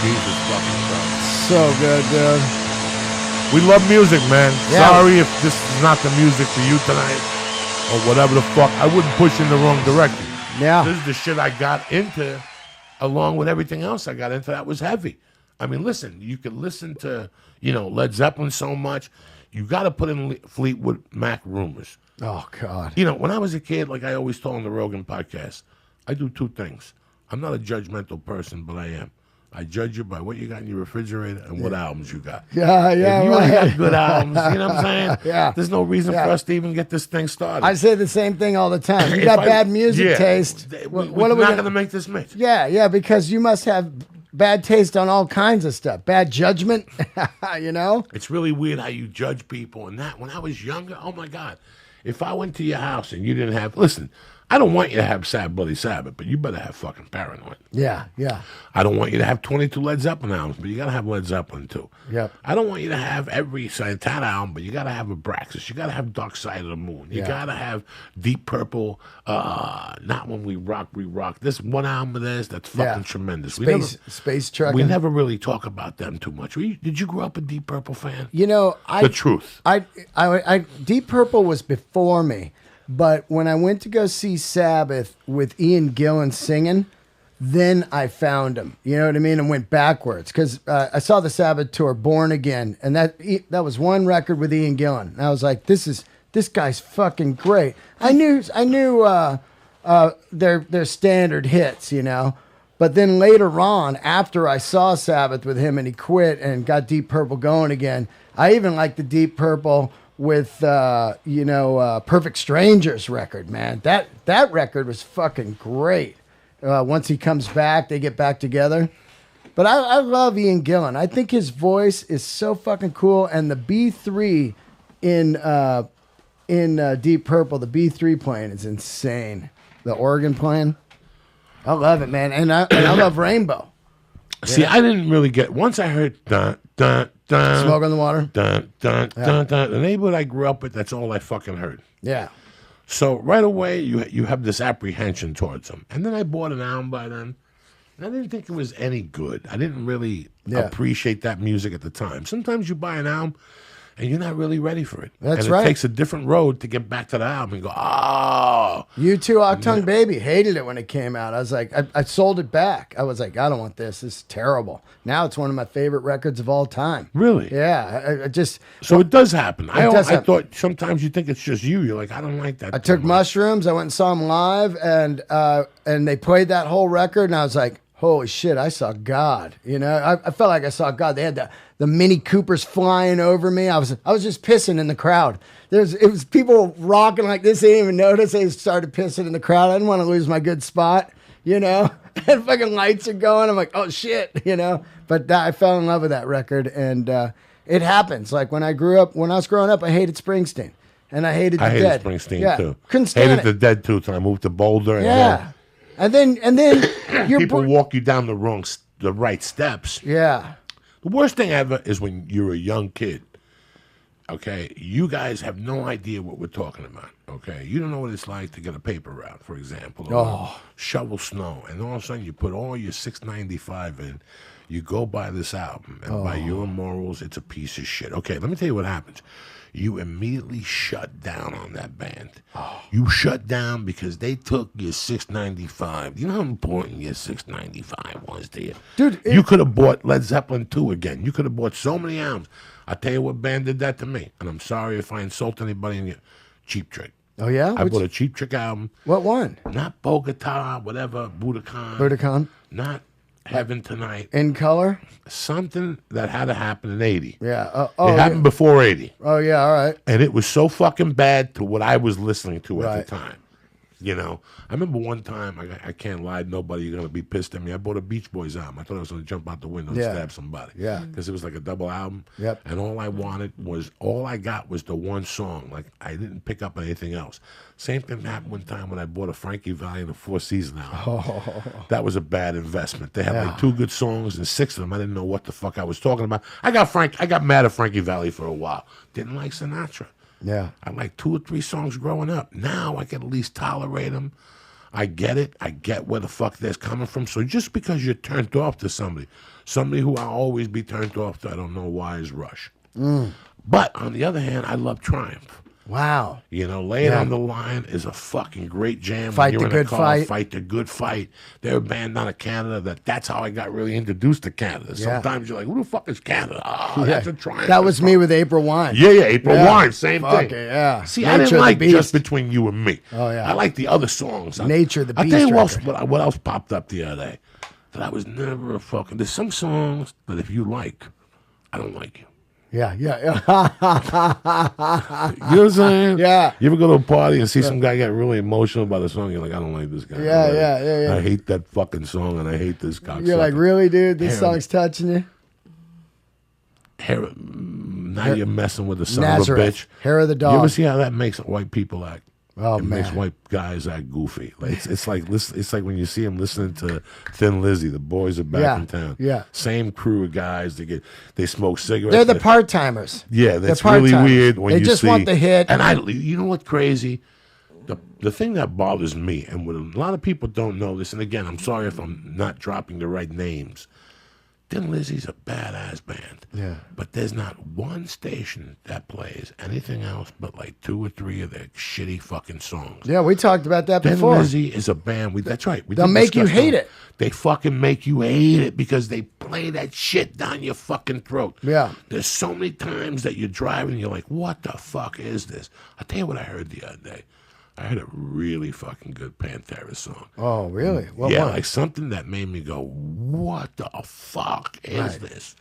Jesus fucking Christ. So good, dude. We love music, man. Yeah. Sorry if this is not the music for you tonight or whatever the fuck. I wouldn't push in the wrong direction. Yeah. This is the shit I got into along with everything else I got into that was heavy. I mean, listen, you can listen to, Led Zeppelin so much. You got to put in Fleetwood Mac Rumors. Oh, God. When I was a kid, like I always told on the Rogan podcast, I do 2 things. I'm not a judgmental person, but I am. I judge you by what you got in your refrigerator and what albums you got. Yeah, yeah, If you ain't right. got good albums, you know what I'm saying? Yeah. There's no reason Yeah. for us to even get this thing started. I say the same thing all the time. You If got I- bad music yeah, taste. We're What are not we going to make this mix. Yeah, because you must have bad taste on all kinds of stuff. Bad judgment, It's really weird how you judge people. And that, when I was younger, oh my God. If I went to your house and you didn't have, listen, I don't want you to have Sad Bloody Sabbath, but you better have fucking Paranoid. Yeah, yeah. I don't want you to have 22 Led Zeppelin albums, but you got to have Led Zeppelin too. Yep. I don't want you to have every Santana album, but you got to have Abraxas. You got to have Dark Side of the Moon. You Yeah. got to have Deep Purple. Not When We Rock, We Rock. This one album of theirs that's fucking Yeah. tremendous. Space trucking. We never really talk about them too much. Did you grow up a Deep Purple fan? The truth. I Deep Purple was before me, but when I went to go see Sabbath with Ian Gillan singing, then I found him. You know what I mean? And went backwards because I saw the Sabbath tour, Born Again, and that was one record with Ian Gillan. And I was like, this guy's fucking great. I knew their standard hits, But then later on, after I saw Sabbath with him and he quit and got Deep Purple going again, I even liked the Deep Purple with Perfect Strangers record, man. That record was fucking great. Once he comes back, they get back together. But I love Ian Gillan. I think his voice is so fucking cool, and the B3 in Deep Purple, the B3 playing is insane. The organ playing, I love it, man, and I love Rainbow. See, I didn't really get. Once I heard dun dun dun, Smoke on the Water. dun dun dun dun, the neighborhood I grew up with, that's all I fucking heard. Yeah. So right away, you have this apprehension towards them. And then I bought an album by them. And I didn't think it was any good. I didn't really appreciate that music at the time. Sometimes you buy an album and you're not really ready for it. That's and right. It takes a different road to get back to the album and go, oh. U2 Octung Baby, hated it when it came out. I was like, I sold it back. I was like, I don't want this. This is terrible. Now it's one of my favorite records of all time. Really? Yeah. I just... So it does happen. I happen. thought sometimes you think it's just you. You're like, I don't like that. I took mushrooms. I went and saw them live, and they played that whole record, and I was like, holy shit, I saw God. I felt like I saw God. They had the Mini Coopers flying over me. I was just pissing in the crowd. It was people rocking like this. They didn't even notice. They started pissing in the crowd. I didn't want to lose my good spot, And fucking lights are going. I'm like, oh shit, But I fell in love with that record, and it happens. Like when I was growing up, I hated Springsteen, and I hated the Dead. Springsteen too. Couldn't stand hated it. the Dead too. Till I moved to Boulder. And then you're people walk you down the right steps. Yeah. The worst thing ever is when you're a young kid. Okay, you guys have no idea what we're talking about. Okay, you don't know what it's like to get a paper route, for example, or shovel snow, and all of a sudden you put all your $6.95 in. You go buy this album, and by your morals, it's a piece of shit. Okay, let me tell you what happens. You immediately shut down on that band. You shut down because they took your $6.95. You know how important your $6.95 was to you? Dude, you could have bought Led Zeppelin 2 again. You could have bought so many albums. I tell you what band did that to me, and I'm sorry if I insult anybody in you. Cheap Trick. Oh, yeah? I bought a Cheap Trick album. What one? Not Bogota, whatever, Budokan. Budokan? Not Heaven Tonight. In color? Something that had to happen in 80. Yeah. It happened before 80. Oh, yeah, all right. And it was so fucking bad to what I was listening to at Right. the time. You know, I remember one time, I can't lie, nobody, you're going to be pissed at me. I bought a Beach Boys album. I thought I was going to jump out the window and stab somebody. Yeah. Because it was like a double album. Yep. And all I got was the one song. Like, I didn't pick up anything else. Same thing happened one time when I bought a Frankie Valli and a Four Seasons album. That was a bad investment. They had like 2 good songs and 6 of them. I didn't know what the fuck I was talking about. I got mad at Frankie Valli for a while. Didn't like Sinatra. Yeah. I liked 2 or 3 songs growing up. Now I can at least tolerate them. I get it. I get where the fuck they're coming from. So just because you're turned off to somebody who I'll always be turned off to, I don't know why, is Rush. But on the other hand, I love Triumph. Wow. You know, Lay It on the Line is a fucking great jam. Fight when you're the in a Good car, Fight. Fight the Good Fight. They're a band out of Canada. That's how I got really introduced to Canada. Yeah. Sometimes you're like, who the fuck is Canada? Oh, that's a Triumph. That was me with April Wine. Yeah, April Wine, same Fuck thing. it, yeah. See, I Nature didn't of the like Beast. Just Between You and Me. Oh, yeah. I like the other songs. Nature of the I'll tell you Beast what else popped up the other day. That I was never a fucking... There's some songs that if you like, I don't like you. Yeah. You know what I'm saying? Yeah. You ever go to a party and see some guy get really emotional about a song? You're like, I don't like this guy. Yeah. I hate that fucking song and I hate this cocksucker. You're like, really, dude? This song's touching you? Now you're messing with the son of a Nazareth. bitch. Hair of the You dog. ever see how that makes white people act? Oh, It makes man. white guys act goofy. Like it's like when you see them listening to Thin Lizzy. The boys are back in town. Yeah. Same crew of guys. They smoke cigarettes. They're the part-timers. Yeah, They're that's really part-timers. weird when They you just see. want the hit. And you know what's crazy? The thing that bothers me, and what a lot of people don't know this, and again, I'm sorry if I'm not dropping the right names. Thin Lizzy's a badass band. Yeah. But there's not one station that plays anything else but like 2 or 3 of their shitty fucking songs. Yeah, we talked about that Thin before. Lizzy is a band. That's right. They'll make you hate it. They fucking make you hate it because they play that shit down your fucking throat. Yeah. There's so many times that you're driving and you're like, what the fuck is this? I'll tell you what I heard the other day. I heard a really fucking good Pantera song. Oh, really? What Yeah, one? like something that made me go, what the fuck is this?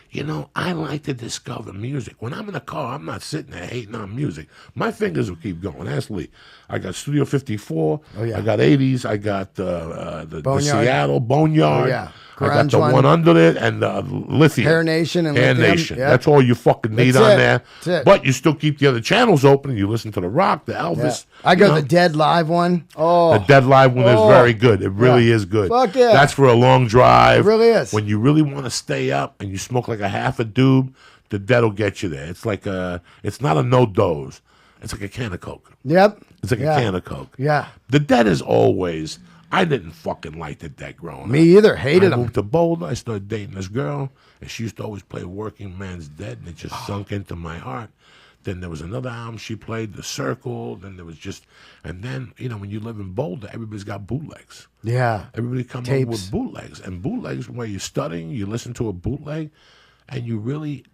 You know, I like to discover music. When I'm in a car, I'm not sitting there hating on music. My fingers will keep going. Ask Lee. I got Studio 54. Oh, yeah. I got 80s. I got the Boneyard. Seattle Boneyard. Oh, yeah. I got Grunge the one. one under it and the Lithium. Hair Nation and Hair Lithium, Nation. yeah. That's all you fucking need That's on it. there. That's it. But you still keep the other channels open and you listen to the rock, the Yeah. Elvis. I you go know. the Dead Live one. Oh, The Dead Live one is very good. It really Yeah. is good. Fuck yeah. That's for a long drive. It really is. When you really want to stay up and you smoke like a half a doob, the Dead will get you there. It's like it's not a no dose. It's like a can of Coke. Yep. It's like Yeah. a can of Coke. Yeah. The Dead is always. I didn't fucking like the Dead growing up. Me either. Hated I them. moved to Boulder. I started dating this girl, and she used to always play Working Man's Dead, and it just sunk into my heart. Then there was another album she played, The Circle. Then there was just, and then, you know, when you live in Boulder, everybody's got bootlegs. Yeah. Everybody come up Tapes. with bootlegs. And bootlegs, where you're studying, you listen to a bootleg, and you really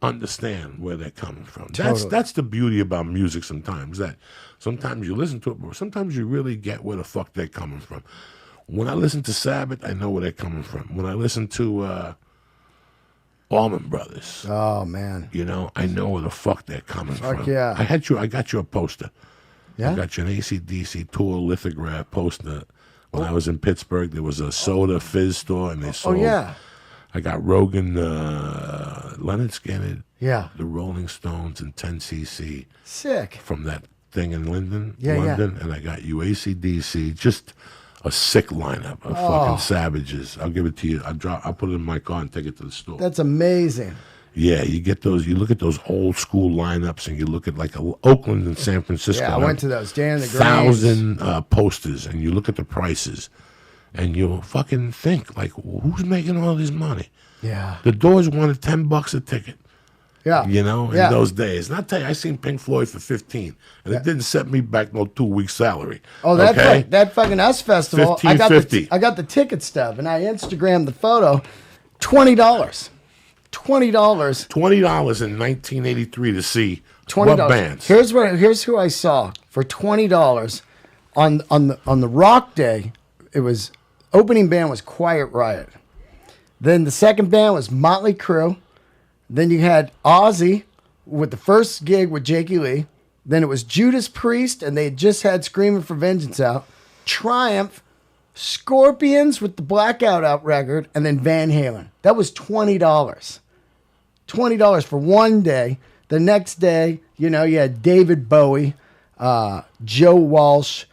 understand where they're coming from. Totally. That's the beauty about music sometimes, that sometimes you listen to it, but sometimes you really get where the fuck they're coming from. When I listen to Sabbath, I know where they're coming from. When I listen to Allman Brothers, Oh, man. you know, I know where the fuck they're coming Fuck from. yeah. I got you a poster. Yeah? I got you an AC/DC tour lithograph poster. When I was in Pittsburgh, there was a soda fizz store, and they Oh, sold. yeah. I got Rogan, Leonard Skinner, Yeah. the Rolling Stones, and 10cc Sick. from that thing in London. Yeah, yeah. And I got you AC/DC. Just a sick lineup of Oh. fucking savages. I'll give it to you. I'll put it in my car and take it to the store. That's amazing. Yeah, you get those. You look at those old school lineups, and you look at like Oakland and San Francisco. Yeah, I went to those. Dan the Grange. 1,000 posters, and you look at the prices, and you fucking think like, who's making all this money? Yeah. The Doors wanted $10 a ticket. Yeah. You know, in Yeah. those days. And I'll tell you, I seen Pink Floyd for 15, and it didn't set me back no 2 weeks salary. Oh, that fucking US Festival. I got $15.50. the ticket stub, and I Instagrammed the photo. $20. $20. $20 in 1983 to see $20. what bands. Here's who I saw for $20 on the Rock Day. It was opening band was Quiet Riot. Then the second band was Motley Crue. Then you had Ozzy with the first gig with Jakey Lee. Then it was Judas Priest, and they had just had Screaming for Vengeance out. Triumph, Scorpions with the Blackout out record, and then Van Halen. That was $20. $20 for one day. The next day, you had David Bowie, Joe Walsh,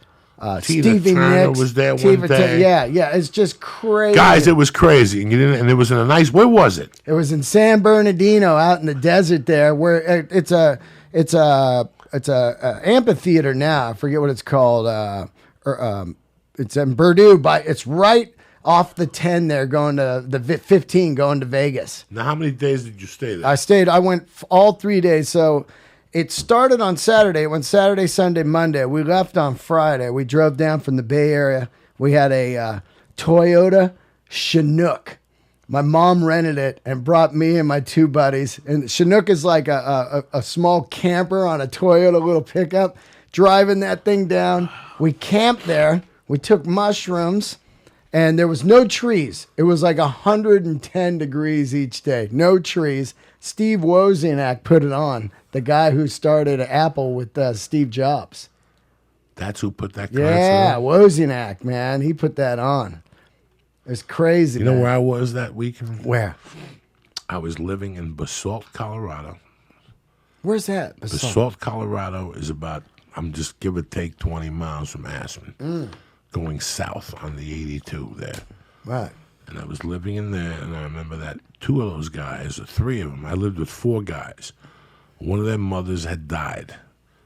Stevie Turner Nicks. was there Tina one day. Yeah, it's just crazy. Guys, it was crazy, and and it was in a nice. Where was it? It was in San Bernardino, out in the desert there, where it's a amphitheater now. I forget what it's called. It's in Purdue, it's right off the 10 there, going to the 15, going to Vegas. Now, how many days did you stay there? I went all 3 days. So it started on Saturday. It went Saturday, Sunday, Monday. We left on Friday. We drove down from the Bay Area. We had a Toyota Chinook. My mom rented it and brought me and my two buddies. And Chinook is like a small camper on a Toyota little pickup. Driving that thing down. We camped there. We took mushrooms. And there was no trees. It was like 110 degrees each day. No trees. Steve Wozniak put it on. The guy who started Apple with Steve Jobs. That's who put that concert Yeah, on? Wozniak, man. He put that on. It's crazy, You know man. where I was that weekend? Where? I was living in Basalt, Colorado. Where's that? Basalt, Colorado is about, I'm just give or take 20 miles from Aspen. Going south on the 82 there. Right. And I was living in there, and I remember that two of those guys, or three of them, I lived with four guys. One of their mothers had died,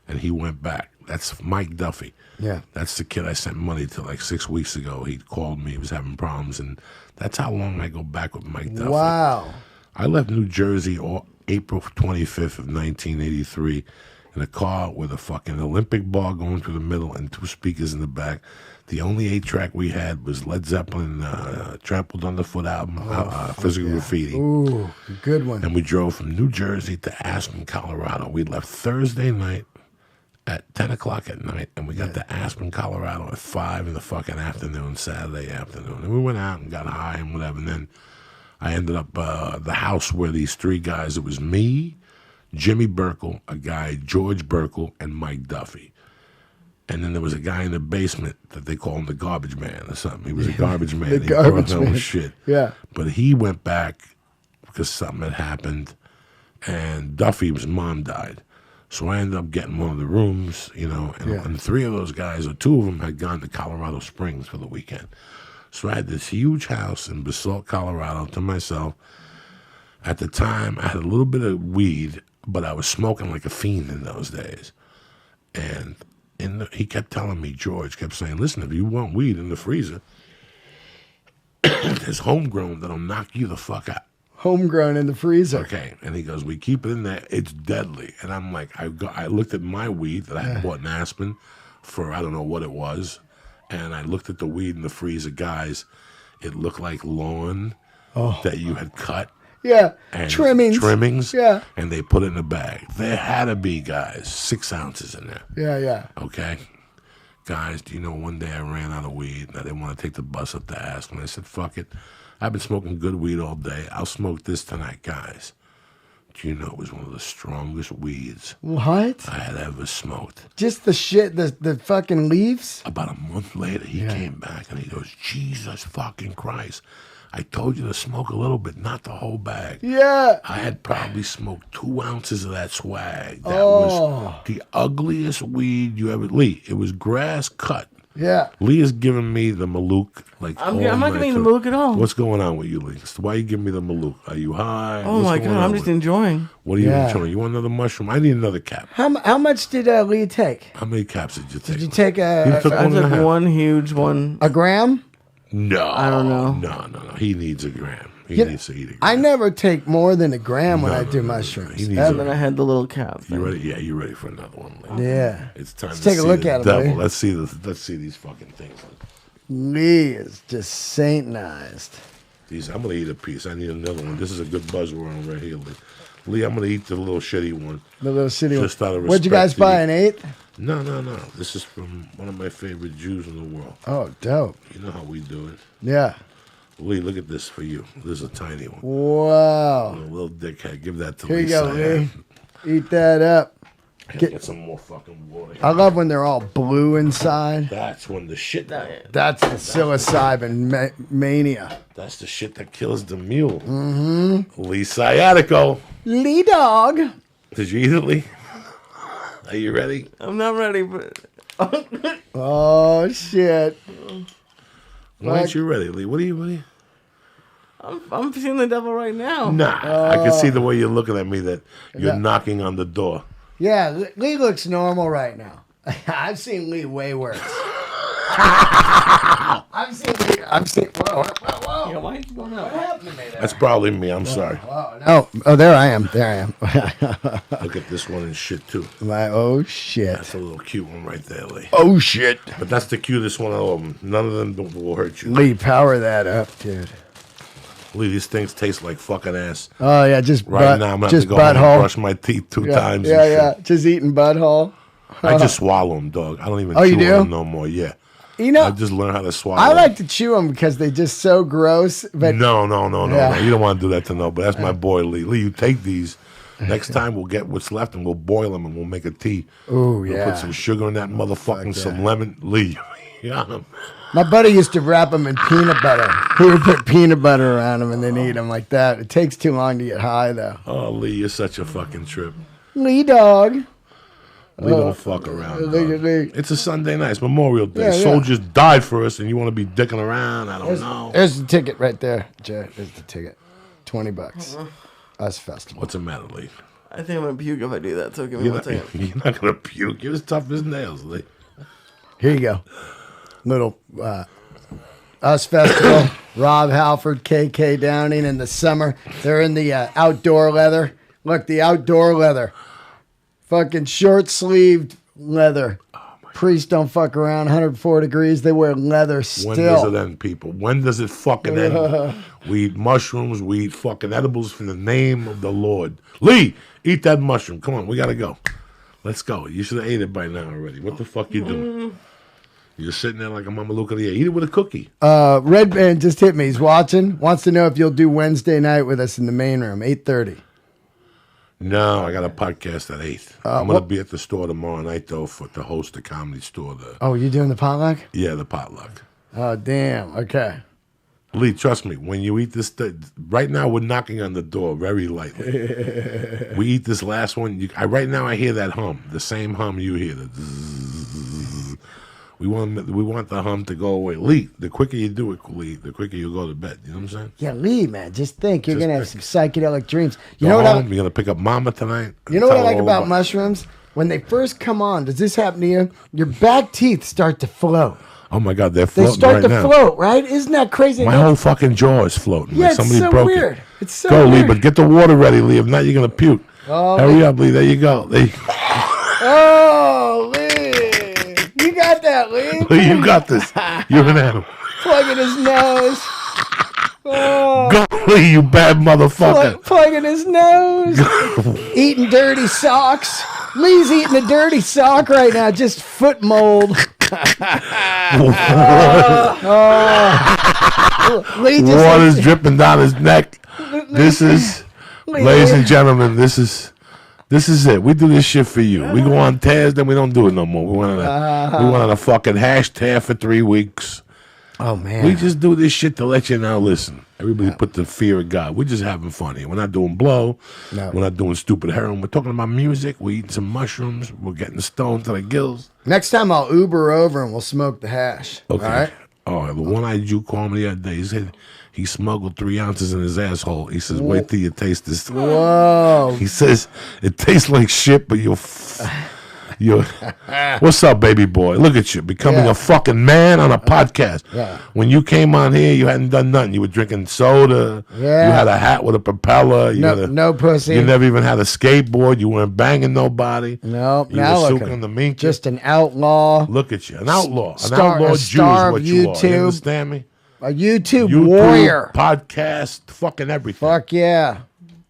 and he went back. That's Mike Duffy. Yeah. That's the kid I sent money to like 6 weeks ago. He called me. He was having problems, and that's how long I go back with Mike Duffy. Wow. I left New Jersey April 25th of 1983 in a car with a fucking Olympic bar going through the middle and two speakers in the back. The only 8-track we had was Led Zeppelin, Trampled Underfoot album, Physical Graffiti. Ooh, good one. And we drove from New Jersey to Aspen, Colorado. We left Thursday night at 10 o'clock at night, and we got to Aspen, Colorado at 5 in the fucking afternoon, Saturday afternoon. And we went out and got high and whatever. And then I ended up the house where these three guys, it was me, Jimmy Burkle, a guy, George Burkle, and Mike Duffy. And then there was a guy in the basement that they call him the garbage man or something. He was a garbage man. The He garbage brought man. his shit. Yeah. But he went back because something had happened, and Duffy's mom died. So I ended up getting one of the rooms, and three of those guys, or two of them, had gone to Colorado Springs for the weekend. So I had this huge house in Basalt, Colorado to myself. At the time, I had a little bit of weed, but I was smoking like a fiend in those days. And he kept telling me, George kept saying, listen, if you want weed in the freezer, there's homegrown that'll knock you the fuck out. Homegrown in the freezer. Okay. And he goes, we keep it in there. It's deadly. And I'm like, I looked at my weed that I had bought in Aspen for, I don't know what it was. And I looked at the weed in the freezer. Guys, it looked like lawn that you had cut. Yeah. And Trimmings. Yeah. And they put it in a bag. There had to be, guys, 6 ounces in there. Yeah. Okay? Guys, do you know one day I ran out of weed and I didn't want to take the bus up to Aspen. I said, fuck it. I've been smoking good weed all day. I'll smoke this tonight, guys. Do you know it was one of the strongest weeds What? I had ever smoked? Just the shit, the fucking leaves? About a month later, he came back and he goes, Jesus fucking Christ. I told you to smoke a little bit, not the whole bag. Yeah. I had probably smoked 2 ounces of that swag. That was the ugliest weed you ever... Lee, it was grass cut Yeah. Lee is giving me the Malouk. I'm not giving you the Malouk at all. What's going on with you, Lee? Why are you giving me the Malouk? Are you high? Oh my God, I'm just enjoying. What are you enjoying? You want another mushroom? I need another cap. How much did Lee take? How many caps did you take? Did you take You took I one and a took half. one huge one. a gram? No. I don't know. No. He needs a gram. He Yeah, needs to eat a gram. I never take more than a gram when I do mushrooms. He needs And then I had the little cap. You ready? Yeah, you ready for another one, Lee? Yeah. It's time Let's to take a see look the at 'em, devil. Lee. Let's see these fucking things. Lee is just satanized. I'm gonna eat a piece. I need another one. This is a good buzzword right here, Lee. Lee, I'm gonna eat the little shitty one. The little city Just out of What'd you guys respect to buy, you. an eighth? No. This is from one of my favorite Jews in the world. Oh, dope. You know how we do it. Yeah. Lee, look at this for you. This is a tiny one. Wow. A little dickhead. Give that to Here Lee. you go, Syatt. Lee. Eat that up. Get some more fucking water. I love when they're all blue inside. That's when the shit. That's the psilocybin mania. That's the shit that kills the mule. Mm-hmm. Lee Sciatico. Lee dog. Did you eat it, Lee? Are you ready? I'm not ready, but Oh, shit. Why aren't you ready, Lee? What are you? I'm seeing the devil right now. Nah, I can see the way you're looking at me that you're knocking on the door. Yeah, Lee looks normal right now. I've seen Lee way worse. I've seen, whoa. Yeah, why are you going What out? happened to me there? That's probably me. I'm sorry. Oh, there I am. Look at this one and shit, too. Oh, shit. That's a little cute one right there, Lee. Oh, shit. But that's the cutest one of all of them. None of them will hurt you. Lee, power that up, dude. Lee, these things taste like fucking ass. Oh, yeah, just Right now, I'm going to have to go home and brush my teeth two times. Yeah, and yeah. shit. Just eating butthole. I just swallow them, dog. I don't even Oh, you chew do? them no more. Yeah. You know, I just learned how to swallow. I like to chew them because they're just so gross. But No. Yeah. You don't want to do that to nobody. That's my boy, Lee. Lee, you take these. Next time, we'll get what's left and we'll boil them and we'll make a tea. Ooh, We'll yeah. put some sugar in that motherfucking, some lemon. Lee, yeah. My buddy used to wrap them in peanut butter. He would put peanut butter around them and then eat them like that. It takes too long to get high, though. Oh, Lee, you're such a fucking trip. Lee dog. We don't fuck around. Look dog. at Lee. It's a Sunday night. It's Memorial Day. Yeah, yeah. Soldiers died for us, and you want to be dicking around? I don't know. There's the ticket right there, Jay. There's the ticket. $20. Us festival. What's the matter, Lee? I think I'm gonna puke if I do that. So give me You're one not, second. you're not gonna puke. You're as tough as nails, Lee. Here you go. Little Us Festival. Rob Halford, KK Downing in the summer. They're in the outdoor leather. Look, the outdoor leather. Fucking short-sleeved leather. Priests don't fuck around. 104 degrees. They wear leather still. When does it end, people? When does it fucking end? We eat mushrooms. We eat fucking edibles for the name of the Lord. Lee, eat that mushroom. Come on, we gotta go. Let's go. You should have ate it by now already. What the fuck you doing? You're sitting there like a mama look at the Eat it with a cookie. Red Band just hit me. He's watching. Wants to know if you'll do Wednesday night with us in the main room, 8:30. No, I got a podcast at 8. I'm going to be at the store tomorrow night, though, to host the comedy store. Oh, you doing the potluck? Yeah, the potluck. Oh, damn. Okay. Lee, trust me, when you eat this, right now we're knocking on the door very lightly. We eat this last one. Right now I hear that hum, the same hum you hear. The zzz. We want the hum to go away. Lee, the quicker you do it, Lee, the quicker you go to bed. You know what I'm saying? Yeah, Lee, man, just think you're Just gonna have think. some psychedelic dreams. You Go know what? home, you're gonna pick up Mama tonight. You know what I Tell her like all about mushrooms? When they first come on, does this happen to you? Your back teeth start to float. Oh my God, they're They floating start right to now. float, right? Isn't that crazy? My whole fucking jaw is floating. Yeah, like it's somebody so broke weird. it. It's so Go, Lee, weird. but get the water ready, Lee. If not, you're gonna puke. Oh, Hurry up, Lee. There you go. There you, Oh, Lee. You got that, Lee. Lee, you got this. You're an animal. Plugging his nose. Oh, Go, Lee, you bad motherfucker. plugging his nose. Eating dirty socks. Lee's eating a dirty sock right now, just foot mold. Lee just Water's dripping down his neck. This is, ladies and gentlemen, this is it. We do this shit for you. We go on tears, then we don't do it no more. We went on a fucking hash tear for 3 weeks. Oh man. We just do this shit to let you know. Listen, everybody put the fear of God. We're just having fun here. We're not doing blow. No. We're not doing stupid heroin. We're talking about music. We're eating some mushrooms. We're getting stoned to the gills. Next time I'll Uber over and we'll smoke the hash. Okay. All right. Oh, the one-eyed Jew called me the other day. He said he smuggled 3 ounces in his asshole. He says, "Wait till you taste this." Whoa. He says it tastes like shit, but you'll. What's up, baby boy? Look at you becoming Yeah. a fucking man on a podcast. Yeah. When you came on here, you hadn't done nothing. You were drinking soda. Yeah. You had a hat with a propeller. You, had No pussy. you never even had a skateboard. You weren't banging nobody. No. You Now were look sucking at the mink. just an outlaw, Look at you, an outlaw, Star- an outlaw a Jew star is of what you are. You YouTube. understand me? a YouTube, YouTube, warrior. podcast, fucking everything. Fuck yeah.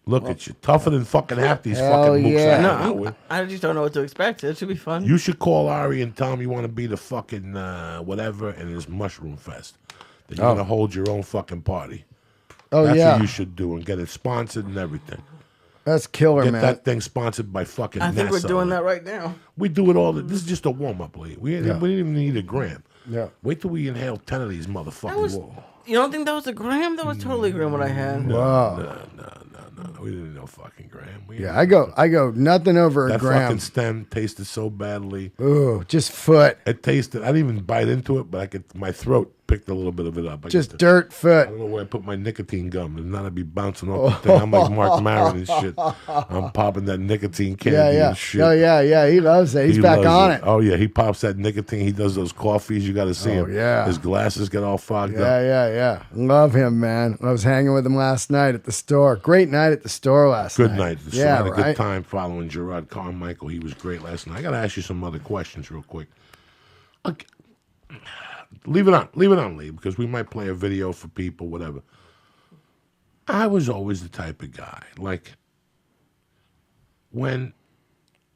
Look at you, tougher than fucking half these Hell fucking mooks yeah. I No, hang out with. I just don't know what to expect. It should be fun. You should call Ari and tell him you want to be the fucking whatever in his mushroom fest. That you're gonna hold your own fucking party. Oh That's yeah. what you should do and get it sponsored and everything. That's killer, Get man. that thing sponsored by fucking I think we're NASA. doing that right now. We do it all. This is just a warm up, Lee. We didn't even need a gram. Yeah. Wait till we inhale 10 of these motherfuckers. You don't think that was a gram? That was totally a gram what I had. Wow. No. We didn't know fucking gram. Yeah, I go nothing over a That gram. fucking stem tasted so badly. Ooh, just foot. It tasted. I didn't even bite into it, but my throat picked a little bit of it up. Just dirt I foot. don't know where I put my nicotine gum. It's not to be bouncing off the thing. I'm like Mark Maron and shit. I'm popping that nicotine candy Yeah. and shit. Oh yeah. He loves it. He's He back loves on it. Oh yeah, he pops that nicotine. He does those coffees. You got to see Oh, him. yeah. His glasses get all fogged up. Yeah. Love him, man. I was hanging with him last night at the store. Great night at the store last Good night. night. So I Yeah, had a good right. time following Gerard Carmichael. He was great last night. I got to ask you some other questions real quick. Okay. Leave it on, Lee, because we might play a video for people, whatever. I was always the type of guy, like, when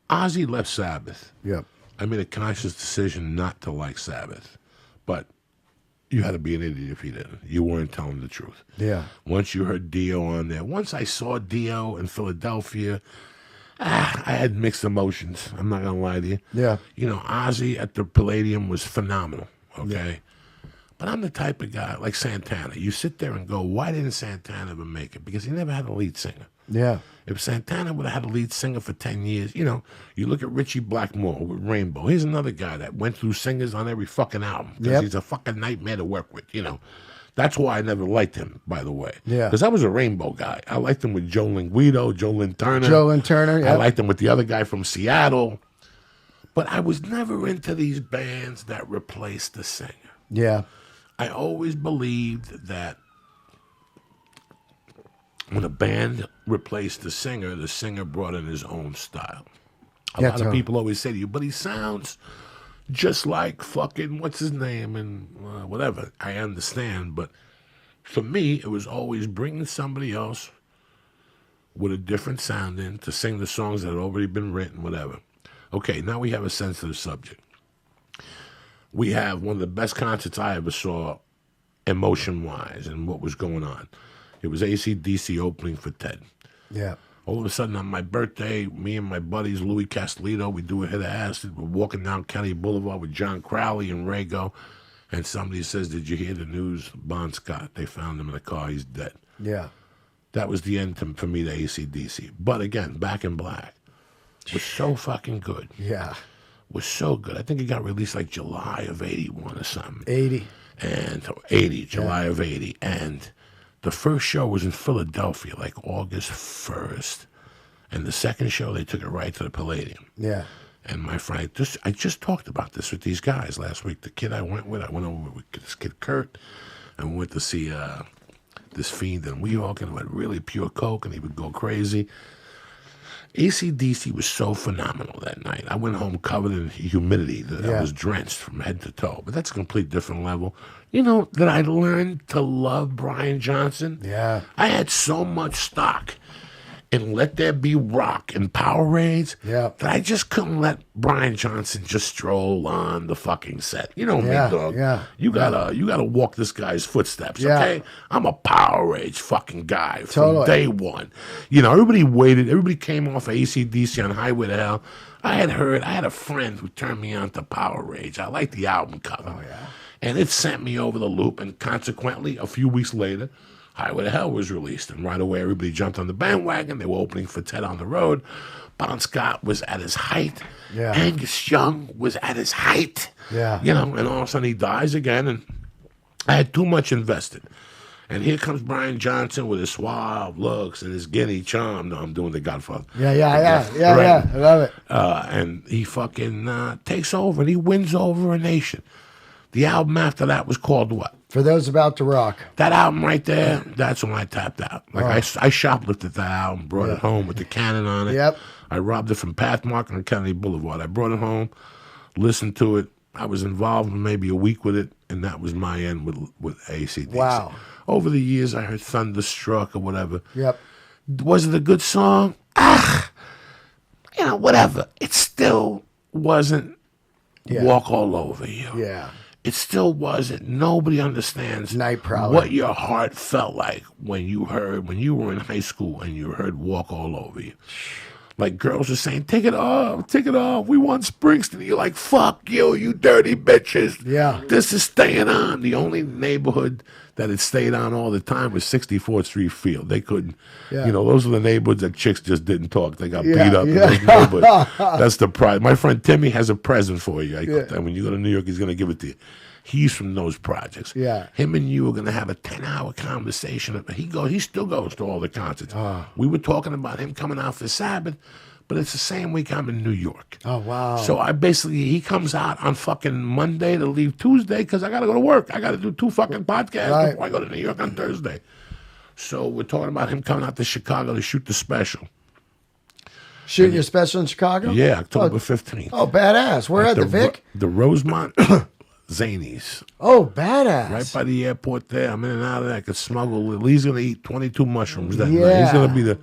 Ozzy left Sabbath, Yep. I made a conscious decision not to like Sabbath, but you had to be an idiot if you didn't. You weren't telling the truth. Yeah. Once you heard Dio on there, once I saw Dio in Philadelphia, I had mixed emotions. I'm not gonna lie to you. Yeah. You know, Ozzy at the Palladium was phenomenal. Okay. But I'm the type of guy like Santana. You sit there and go, why didn't Santana ever make it? Because he never had a lead singer. Yeah. If Santana would have had a lead singer for 10 years, you know, you look at Richie Blackmore with Rainbow. Here's another guy that went through singers on every fucking album because Yep. he's a fucking nightmare to work with, you know. That's why I never liked him, by the way. Yeah. Because I was a Rainbow guy. I liked him with Joe Linguido, Joe Lynn Turner. Joe Lynn Turner, I yeah. liked him with the other guy from Seattle. But I was never into these bands that replaced the singer. Yeah. I always believed that when a band replaced the singer brought in his own style. A Yeah, lot of totally. people always say to you, but he sounds just like fucking, what's his name, and whatever. I understand, but for me, it was always bringing somebody else with a different sound in to sing the songs that had already been written, whatever. Okay, now we have a sensitive subject. We have one of the best concerts I ever saw, emotion-wise, and what was going on. It was AC/DC opening for Ted. Yeah. All of a sudden, on my birthday, me and my buddies, Louis Castellito, we do a hit of acid. We're walking down County Boulevard with John Crowley and Rago, and somebody says, "Did you hear the news? Bon Scott, they found him in a car. He's dead." Yeah. That was the end for me to AC/DC. But again, Back in Black was so fucking good. Yeah. Was so good. I think it got released like July of 81 or something. 80. And 80, July of 80. And the first show was in Philadelphia, like August 1st. And the second show, they took it right to the Palladium. Yeah. And my friend, I just talked about this with these guys last week. The kid I went over with this kid Kurt, and we went to see this fiend in Weehawken who had really pure coke, and he would go crazy. AC/DC was so phenomenal that night. I went home covered in humidity. I was drenched from head to toe. But that's a complete different level. You know, that I learned to love Brian Johnson. Yeah. I had so much stock in Let There Be Rock and Powerades that I just couldn't let Brian Johnson just stroll on the fucking set. You know me, dog. Yeah. You gotta walk this guy's footsteps, Yeah. okay? I'm a Powerades fucking guy from Totally. day one. You know, everybody waited. Everybody came off of AC/DC on Highway to Hell. I had a friend who turned me on to Powerades. I liked the album cover. Oh, yeah. And it sent me over the loop, and consequently, a few weeks later, Highway to Hell was released, and right away everybody jumped on the bandwagon. They were opening for Ted on the Road. Bon Scott was at his height. Yeah. Angus Young was at his height. Yeah. You know, and all of a sudden he dies again, and I had too much invested. And here comes Brian Johnson with his suave looks and his guinea charm. No, I'm doing the Godfather. Yeah. Right. I love it. And he fucking takes over, and he wins over a nation. The album after that was called what? For those about to rock. That album right there, that's when I tapped out. Like I shoplifted that album, brought it home with the Canon on it. Yep. I robbed it from Pathmark on Kennedy Boulevard. I brought it home, listened to it. I was involved for maybe a week with it, and that was my end with AC/DC. Wow. Over the years, I heard Thunderstruck or whatever. Yep. Was it a good song? Whatever. It still wasn't Walk All Over You. Yeah. It still wasn't. Nobody understands Night Prowler. what your heart felt like when you were in high school and you heard Walk All Over You. Like girls were saying, take it off, we want Springsteen. You're like, fuck you dirty bitches. Yeah. This is staying on. The only neighborhood that it stayed on all the time was 64th Street Field. They couldn't, those were the neighborhoods that chicks just didn't talk. They got beat up in those neighborhoods. That's the pride. My friend Timmy has a present for you. When you go to New York, he's going to give it to you. He's from those projects. Yeah. Him and you are going to have a 10-hour conversation. He still goes to all the concerts. We were talking about him coming out for Sabbath, but it's the same week I'm in New York. Oh, wow. So he comes out on fucking Monday to leave Tuesday because I got to go to work. I got to do 2 fucking podcasts before I go to New York on Thursday. So we're talking about him coming out to Chicago to shoot the special. Shooting your special in Chicago? Yeah, October 15th. Oh, badass. Where at the Vic? The Rosemont Zanies. Oh, badass. Right by the airport there. I'm in and out of there. I could smuggle. Lee's going to eat 22 mushrooms that night. Yeah. He's going to be the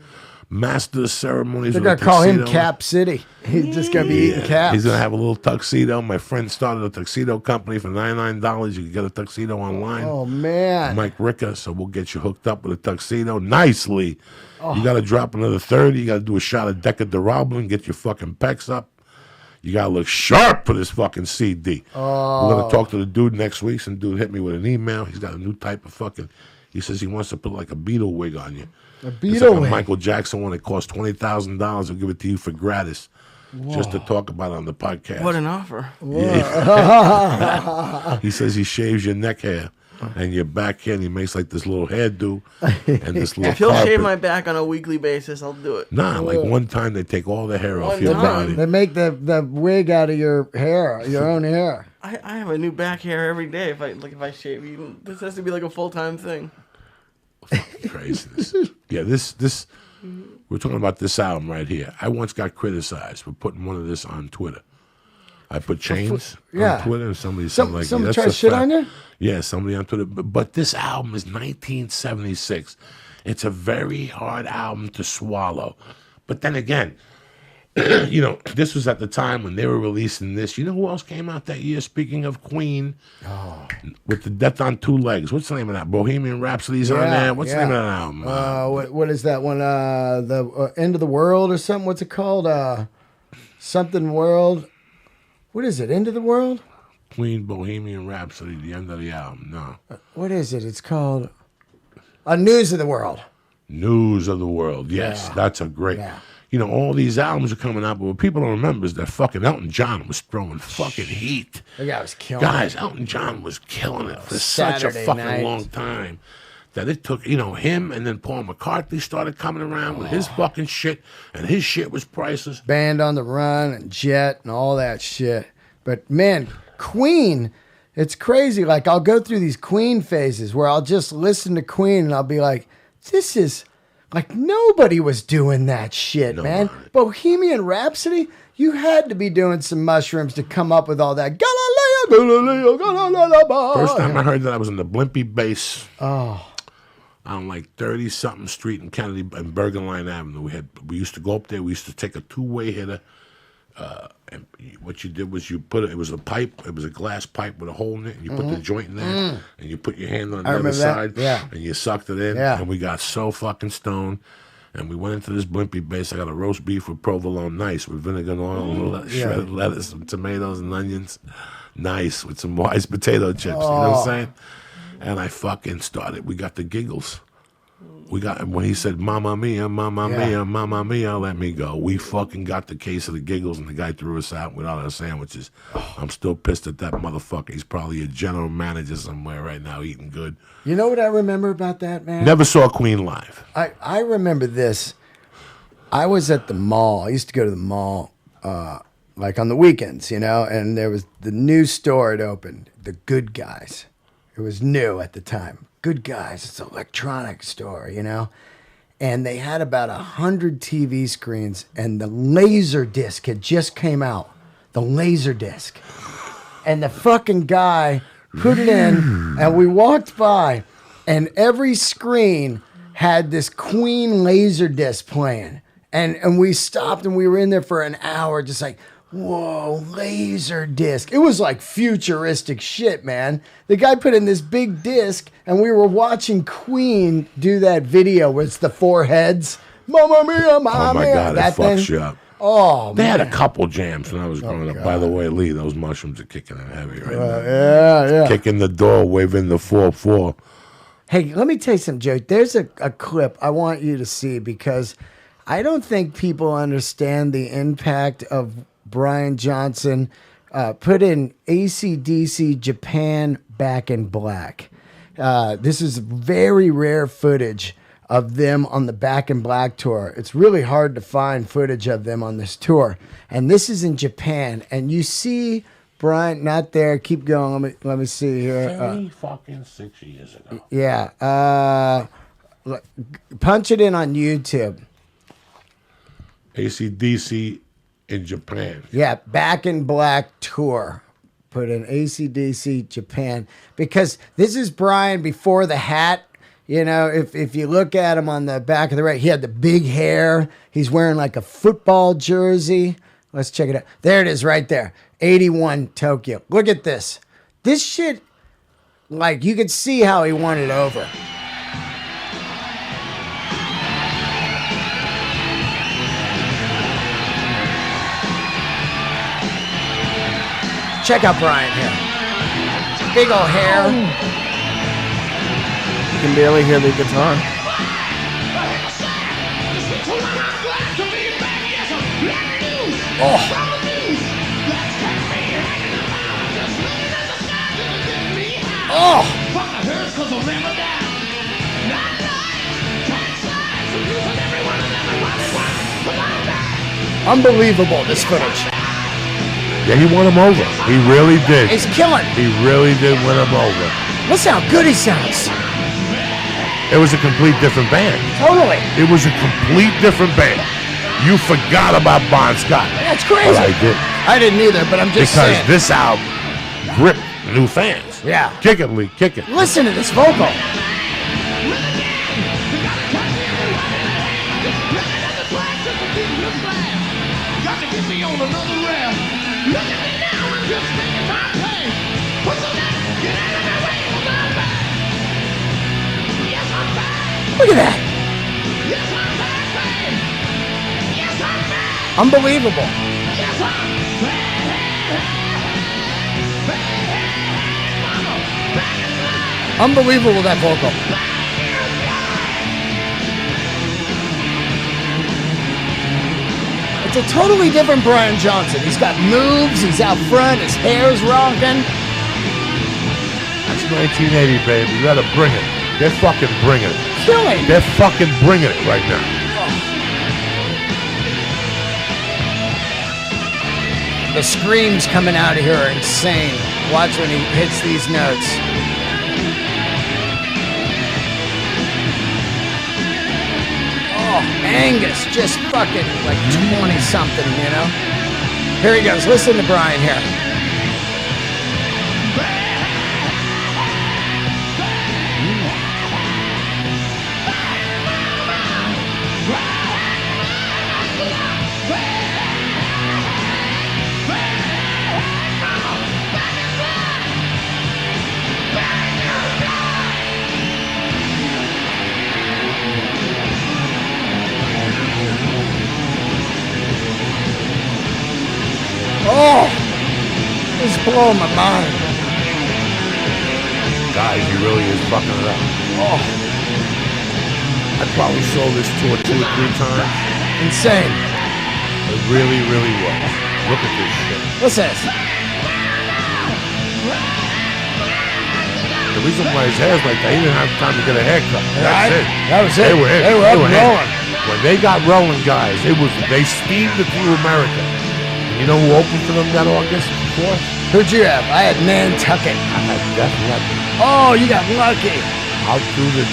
master of ceremonies. They're going to call him Cap City. He's just going to be eating caps. He's going to have a little tuxedo. My friend started a tuxedo company for $99. You can get a tuxedo online. Oh, man. Mike Ricca, so we'll get you hooked up with a tuxedo nicely. You got to drop another 30. You got to do a shot of Deca Durablin, get your fucking pecs up. You got to look sharp for this fucking CD. We're going to talk to the dude next week. Some dude hit me with an email. He's got a new type of fucking... He says he wants to put like a Beatle wig on you. A Beatle it's like wig? a Michael Jackson one that costs $20,000. He'll give it to you for gratis. Just to talk about it on the podcast. What an offer. Yeah. He says he shaves your neck hair and your back hair, and he makes like this little hairdo and this little If he'll carpet. shave my back on a weekly basis, I'll do it. Nah, like one time they take all the hair off One your time. body. They make the wig out of your hair, your own hair. I have a new back hair every day. If I shave, this has to be like a full-time thing. Craziness. Yeah, this we're talking about this album right here. I once got criticized for putting one of this on Twitter. I put chains on Twitter, and somebody said like, somebody "That's tried a to shit fact." on you? Yeah, somebody on Twitter. But this album is 1976. It's a very hard album to swallow. But then again, this was at the time when they were releasing this. You know who else came out that year? Speaking of Queen, with the Death on Two Legs. What's the name of that? Bohemian Rhapsody's on there. What's the name of that album? What is that one? The End of the World or something? What's it called? Something World. What is it? End of the World? Queen, Bohemian Rhapsody, the end of the album. No. What is it? It's called News of the World. News of the World. Yes, that's a great. Yeah. All these albums are coming out, but what people don't remember is that fucking Elton John was throwing fucking heat. The guy was killing Guys, Elton John was killing it for such Saturday a fucking night. long time that it took, him, and then Paul McCartney started coming around with his fucking shit, and his shit was priceless. Band on the Run and Jet and all that shit. But man, Queen, it's crazy. Like I'll go through these Queen phases where I'll just listen to Queen and I'll be like, this is like nobody was doing that shit, man. Bohemian Rhapsody, you had to be doing some mushrooms to come up with all that. Galileo, Galileo. First time I heard that, I was in the Blimpie Bass. On like 30-something street in Kennedy and Bergen Line Avenue. We used to go up there. We used to take a 2-way hitter. And what you did was it was a pipe. It was a glass pipe with a hole in it. And you put the joint in there, and you put your hand on the other side, and you sucked it in. Yeah. And we got so fucking stoned. And we went into this Blimpie Base. I got a roast beef with provolone nice with vinegar and oil, shredded lettuce, and tomatoes and onions. nice with some Wise potato chips. You know what I'm saying? And I fucking started. We got the giggles. And when he said, Mamma Mia, Mamma Mia, Mamma Mia, let me go. We fucking got the case of the giggles, and the guy threw us out with all our sandwiches. I'm still pissed at that motherfucker. He's probably a general manager somewhere right now eating good. You know what I remember about that, man? Never saw Queen live. I remember this. I was at the mall. I used to go to the mall like on the weekends, you know, and there was the new store had opened, the Good Guys. It was new at the time. Good Guys, it's an electronics store, you know? And they had about 100 TV screens, and the laser disc had just came out. The laser disc. And the fucking guy put it in, and we walked by, and every screen had this Queen laser disc playing. And we stopped, and we were in there for an hour, just like, whoa, laser disc. It was like futuristic shit, man. The guy put in this big disc, and we were watching Queen do that video where it's the 4 heads. Mamma mia, mamma Oh my mia. God, That it fucks thing. you up. Oh, They man. had a couple jams when I was growing up. By the way, Lee, those mushrooms are kicking in heavy right now. Yeah. Kicking the door, waving the 4-4. Hey, let me tell you something, Joe. There's a clip I want you to see because I don't think people understand the impact of Brian Johnson. Put in AC/DC Japan Back in Black. This is very rare footage of them on the Back in Black tour. It's really hard to find footage of them on this tour. And this is in Japan. And you see Brian, not there. Keep going. Let me see here. 6 years ago. Yeah. Punch it in on YouTube. AC/DC in Japan. Yeah, Back in Black tour. Put in AC/DC Japan. Because this is Brian before the hat. You know, if you look at him on the back of the right, he had the big hair. He's wearing like a football jersey. Let's check it out. There it is right there. 81 Tokyo. Look at this. This shit, like, you could see how he won it over. Check out Brian here. Big old hair. You can barely hear the guitar. Unbelievable, this footage. Yeah, he won him over. He really did. He's killing. He really did win him over. Listen how good he sounds. It was a complete different band. Totally. It was a complete different band. You forgot about Bon Scott. That's crazy. But I did. I didn't either, but I'm just Because saying. this album gripped new fans. Yeah. Kick it, Lee. Kick it. Listen to this vocal. Look at that. Unbelievable. Unbelievable, that vocal. It's a totally different Brian Johnson. He's got moves, he's out front, his hair's rocking. That's 1980, baby. You gotta bring it. They're fucking bringing it. Killing. They're fucking bringing it right now. The screams coming out of here are insane. Watch when he hits these notes. Oh, Angus, just fucking like 20-something, you know? Here he goes. Listen to Brian here. Oh, It's blowing my mind. Guys, he really is fucking it up. Oh. I probably saw this tour 2 or 3 times. Insane. It really, really was. Look at this shit. What's this? The reason why his hair's like that, he didn't have time to get a haircut. That's it. That was it. They were in. They were up and in. rolling. When they got rolling, guys, they steamed it through America. And you know who opened for them that August 4th? Who'd you have? I had Nantucket. I had Def Leppard. Oh, you got lucky. Out into the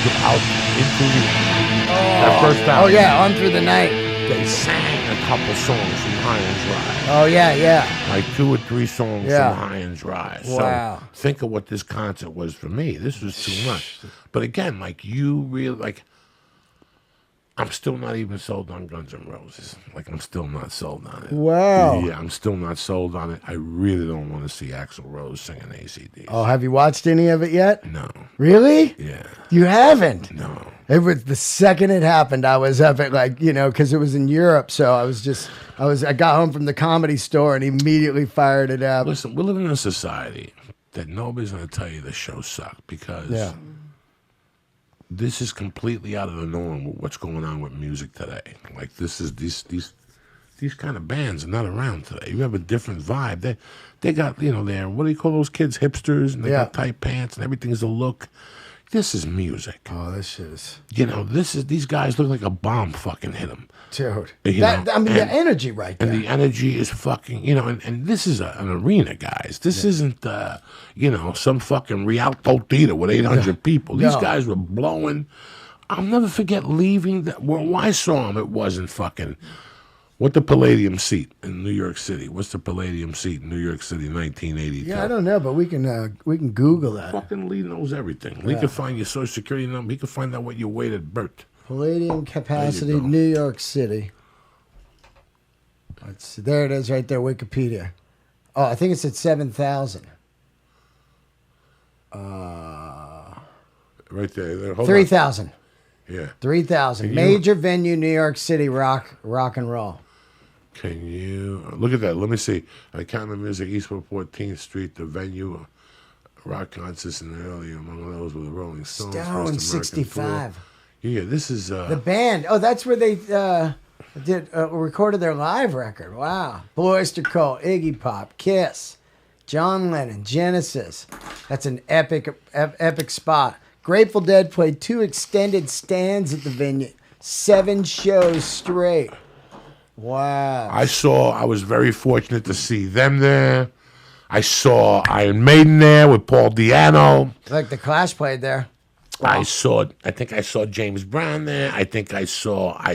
that first Oh, album. yeah, On Through the Night. They sang a couple songs from High and Dry. Oh, yeah. Like 2 or 3 songs Yeah. from High and Dry. Wow. So think of what this concert was for me. This was too much. But again, like you really like. I'm still not even sold on Guns N' Roses. Like, I'm still not sold on it. Wow. Yeah, I'm still not sold on it. I really don't want to see Axl Rose singing ACDC. Oh, have you watched any of it yet? No. Really? Yeah. You haven't? No. It was the second it happened, I was up at because it was in Europe. So I got home from the Comedy Store and immediately fired it up. Listen, we're living in a society that nobody's going to tell you the show sucked because this is completely out of the norm with what's going on with music today. Like this is these kind of bands are not around today. You have a different vibe. They got they're what do you call those kids, hipsters, and they got tight pants and everything's a look. This is music. Oh, this shit is. These guys look like a bomb fucking hit them. Dude. The energy right there. And the energy is fucking, and this is an arena, guys. This isn't, some fucking Rialto theater with 800 people. These guys were blowing. I'll never forget leaving. When I saw them, it wasn't fucking. What the Palladium seat in New York City? What's the Palladium seat in New York City, 1982? Yeah, I don't know, but we can Google that. Fucking Lee knows everything. Lee can find your social security number. He can find out what you weighed at birth. Palladium capacity, There you go. New York City. Let's see. There it is right there, Wikipedia. Oh, I think it's at 7,000. Right there. Hold on. 3,000. Yeah. 3,000. Can you- Major venue, New York City, rock and roll. Can you look at that? Let me see. Camera Music, Eastwood 14th Street, the venue, rock concerts in the early. Among those were the Rolling Stones. First Stone, American 65. Tour. Yeah, this is. The band. Oh, that's where they recorded their live record. Wow. Blue Oyster Cult, Iggy Pop, Kiss, John Lennon, Genesis. That's an epic spot. Grateful Dead played 2 extended stands at the venue. 7 shows straight. Wow. I was very fortunate to see them there. I saw Iron Maiden there with Paul Di'Anno. Like the Clash played there. I think I saw James Brown there. I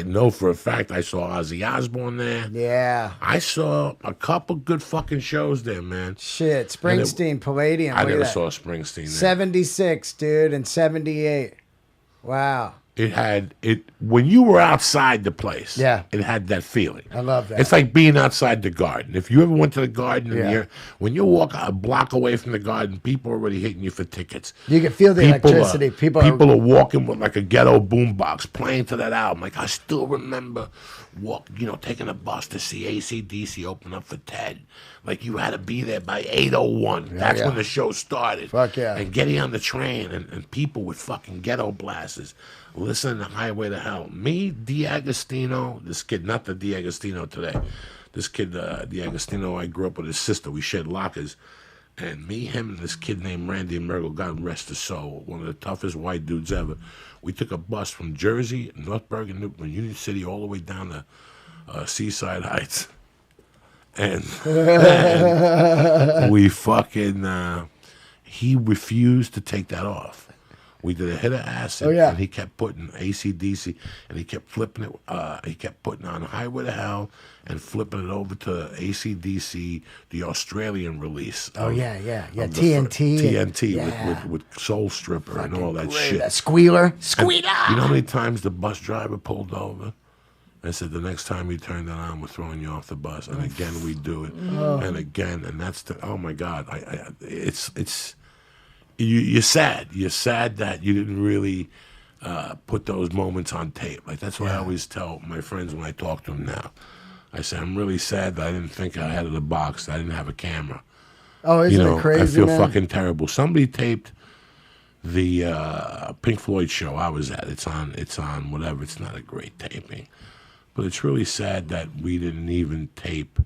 know for a fact I saw Ozzy Osbourne there. Yeah. I saw a couple good fucking shows there, man. Shit. Springsteen, Palladium. I look at never that. saw Springsteen there. 76, dude, and 78. Wow. When you were outside the place. Yeah. It had that feeling. I love that. It's like being outside the garden. If you ever went to the garden Yeah. when you walk a block away from the garden, people are already hitting you for tickets. You can feel the electricity. People are walking with like a ghetto boombox playing to that album. Like I still remember taking a bus to see AC/DC open up for Ted. Like you had to be there by 8:01. That's when the show started. Fuck yeah. And getting on the train and people with fucking ghetto blasters listening to Highway to Hell. Me, D'Agostino, this kid, not the D'Agostino today. This kid, D'Agostino, I grew up with his sister. We shared lockers. And me, him, and this kid named Randy Mergel, God rest his soul, one of the toughest white dudes ever. We took a bus from Jersey, North Bergen, Newton, Union City, all the way down to Seaside Heights. And we fucking, he refused to take that off. We did a hit of acid, and he kept putting AC/DC, and he kept flipping it. He kept putting on Highway to Hell and flipping it over to AC/DC, the Australian release. TNT. TNT with Soul Stripper and all that shit. That squealer. You know how many times the bus driver pulled over and said, "The next time you turn that on, we're throwing you off the bus." And again, we do it, and again, and that's oh my God, it's. You're sad. You're sad that you didn't really put those moments on tape. Like that's what I always tell my friends when I talk to them now. I say I'm really sad that I didn't think I had the box. I didn't have a camera. Oh, isn't You know, it crazy, I feel man? fucking terrible. Somebody taped the Pink Floyd show I was at. It's on whatever. It's not a great taping, but it's really sad that we didn't even tape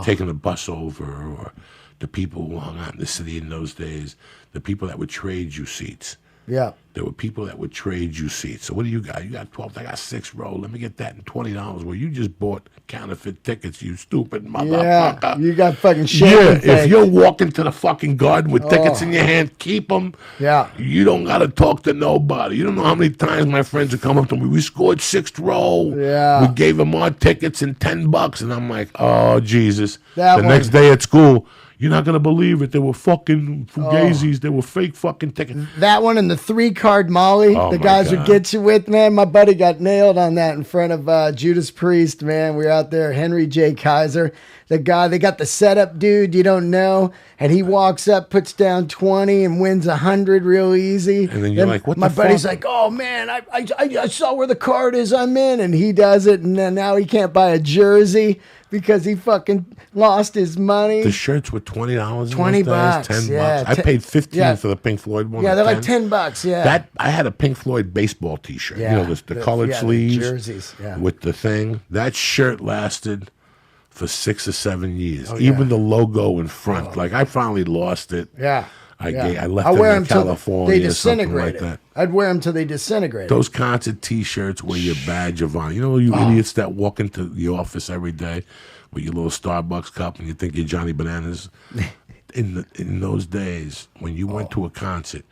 taking the bus over, or the people who hung out in the city in those days, the people that would trade you seats. Yeah. There were people that would trade you seats. So what do you got? You got 12. I got 6 row. Let me get that in $20. Well, you just bought counterfeit tickets, you stupid motherfucker. Yeah. You got fucking shit. Yeah, if you're walking to the fucking garden with tickets in your hand, keep them. Yeah. You don't got to talk to nobody. You don't know how many times my friends have come up to me. We scored 6th row. Yeah. We gave them our tickets and $10. And I'm like, oh, Jesus. That the one- next day at school, you're not going to believe it. They were fucking fugazis. They were fake fucking tickets. That one and the 3-card Molly, Oh, the my guys would God. get you with, man. My buddy got nailed on that in front of Judas Priest, man. We were out there, Henry J. Kaiser. The guy, they got the setup dude you don't know, and he walks up, puts down 20, and wins 100 real easy. And then you're like, what my the buddy's fuck? like, oh, man, I saw where the card is, I'm in. And he does it, and then now he can't buy a jersey because he fucking lost his money. The shirts were $20. 20 in those days, bucks, $10. yeah, I paid 15 yeah. for the Pink Floyd one. Yeah, or they're like 10. $10, yeah. That I had a Pink Floyd baseball T-shirt. Yeah. You know, the colored yeah, the sleeves, jerseys, yeah. with the thing. That shirt lasted for 6 or 7 years. Oh, yeah. Even the logo in front. Like I finally lost it. Yeah. I yeah. left I them wear in 'em till California they or something disintegrate. like that. I'd wear them till they disintegrate. Those concert T-shirts were your badge of honor. You know, you idiots that walk into the office every day with your little Starbucks cup and you think you're Johnny Bananas. In those days, when you went to a concert,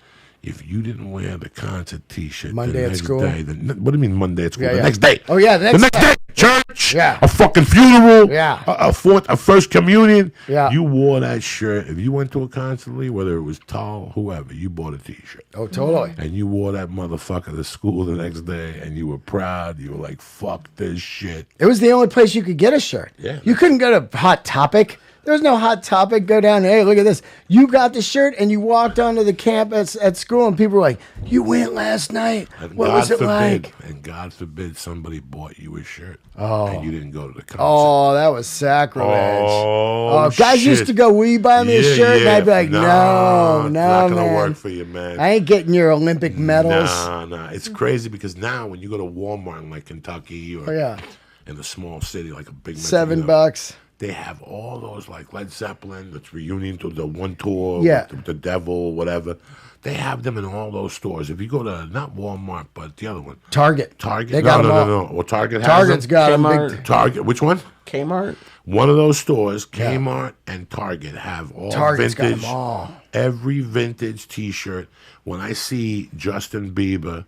if you didn't wear the concert T-shirt Monday the at next school? day, what do you mean Monday at school? Yeah, the yeah. next day. Oh, yeah, the next day. Church. Yeah. A fucking funeral. Yeah. A first communion. Yeah. You wore that shirt. If you went to a concert, whether it was Tall, whoever, you bought a T-shirt. Oh, totally. And you wore that motherfucker to school the next day, and you were proud. You were like, fuck this shit. It was the only place you could get a shirt. Yeah. You couldn't go to Hot Topic. There was no Hot Topic. Go down, hey, look at this. You got the shirt and you walked onto the campus at school and people were like, you went last night. And What God was it forbid, like? And God forbid somebody bought you a shirt. And you didn't go to the concert. Oh, that was sacrilege. Oh, guys shit. used to go, will you buy me a Yeah, shirt? And yeah. I'd be like, no, it's not gonna man. work for you, man. I ain't getting your Olympic medals. Nah. It's crazy because now when you go to Walmart in like Kentucky or Oh, yeah. in a small city like a big $7. they have all those like Led Zeppelin, that's reunion to the one tour, Yeah. with the Devil, whatever. They have them in all those stores. If you go to not Walmart, but the other one, Target. Target. They got them all. No. Well, Target has Target's them. got them. Kmart. Target. Which one? Kmart. One of those stores, Kmart and Target, have all Target's got vintage. them all. Every vintage T-shirt. When I see Justin Bieber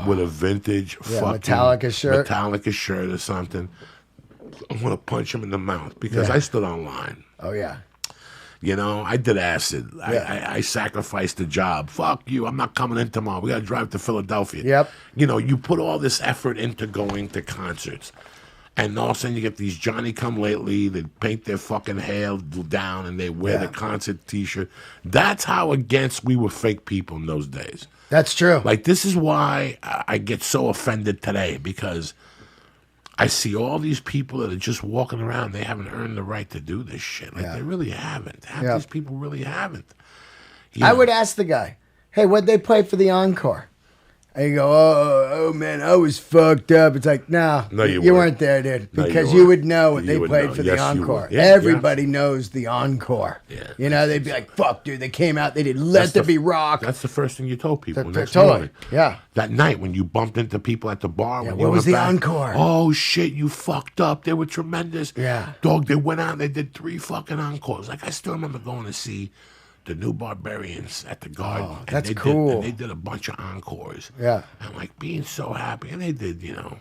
with a vintage fucking Metallica shirt. or something, I'm gonna punch him in the mouth because Yeah. I stood online. Oh, yeah. You know, I did acid. Yeah. I sacrificed the job. Fuck you. I'm not coming in tomorrow. We got to drive to Philadelphia. Yep. You know, you put all this effort into going to concerts. And all of a sudden you get these Johnny-come-lately that paint their fucking hair down and they wear the concert T-shirt. That's how against we were fake people in those days. That's true. Like, this is why I get so offended today, because I see all these people that are just walking around. They haven't earned the right to do this shit. Like, they really haven't. Half Yeah. these people really haven't. You I know? would ask the guy, hey, what'd they play for the encore? And you go, oh man, I was fucked up. It's like, no, No, you weren't weren't. there, dude. No, you Because weren't. you would know what You they would played know. for Yes, the you encore. would. Yeah, Everybody knows the encore. Yeah. You know, they'd be like, fuck, dude, they came out, they did Let There Be Rock. That's the first thing you told people next Totally. morning. Yeah. That night when you bumped into people at the bar. Yeah, when what you was went the back, encore? Oh, shit, you fucked up. They were tremendous. Yeah. Dog, they went out and they did 3 fucking encores. Like, I still remember going to see the New Barbarians at the Garden. Oh, and that's they did- cool. and they did a bunch of encores. Yeah. And, like, being so happy. And they did, you know,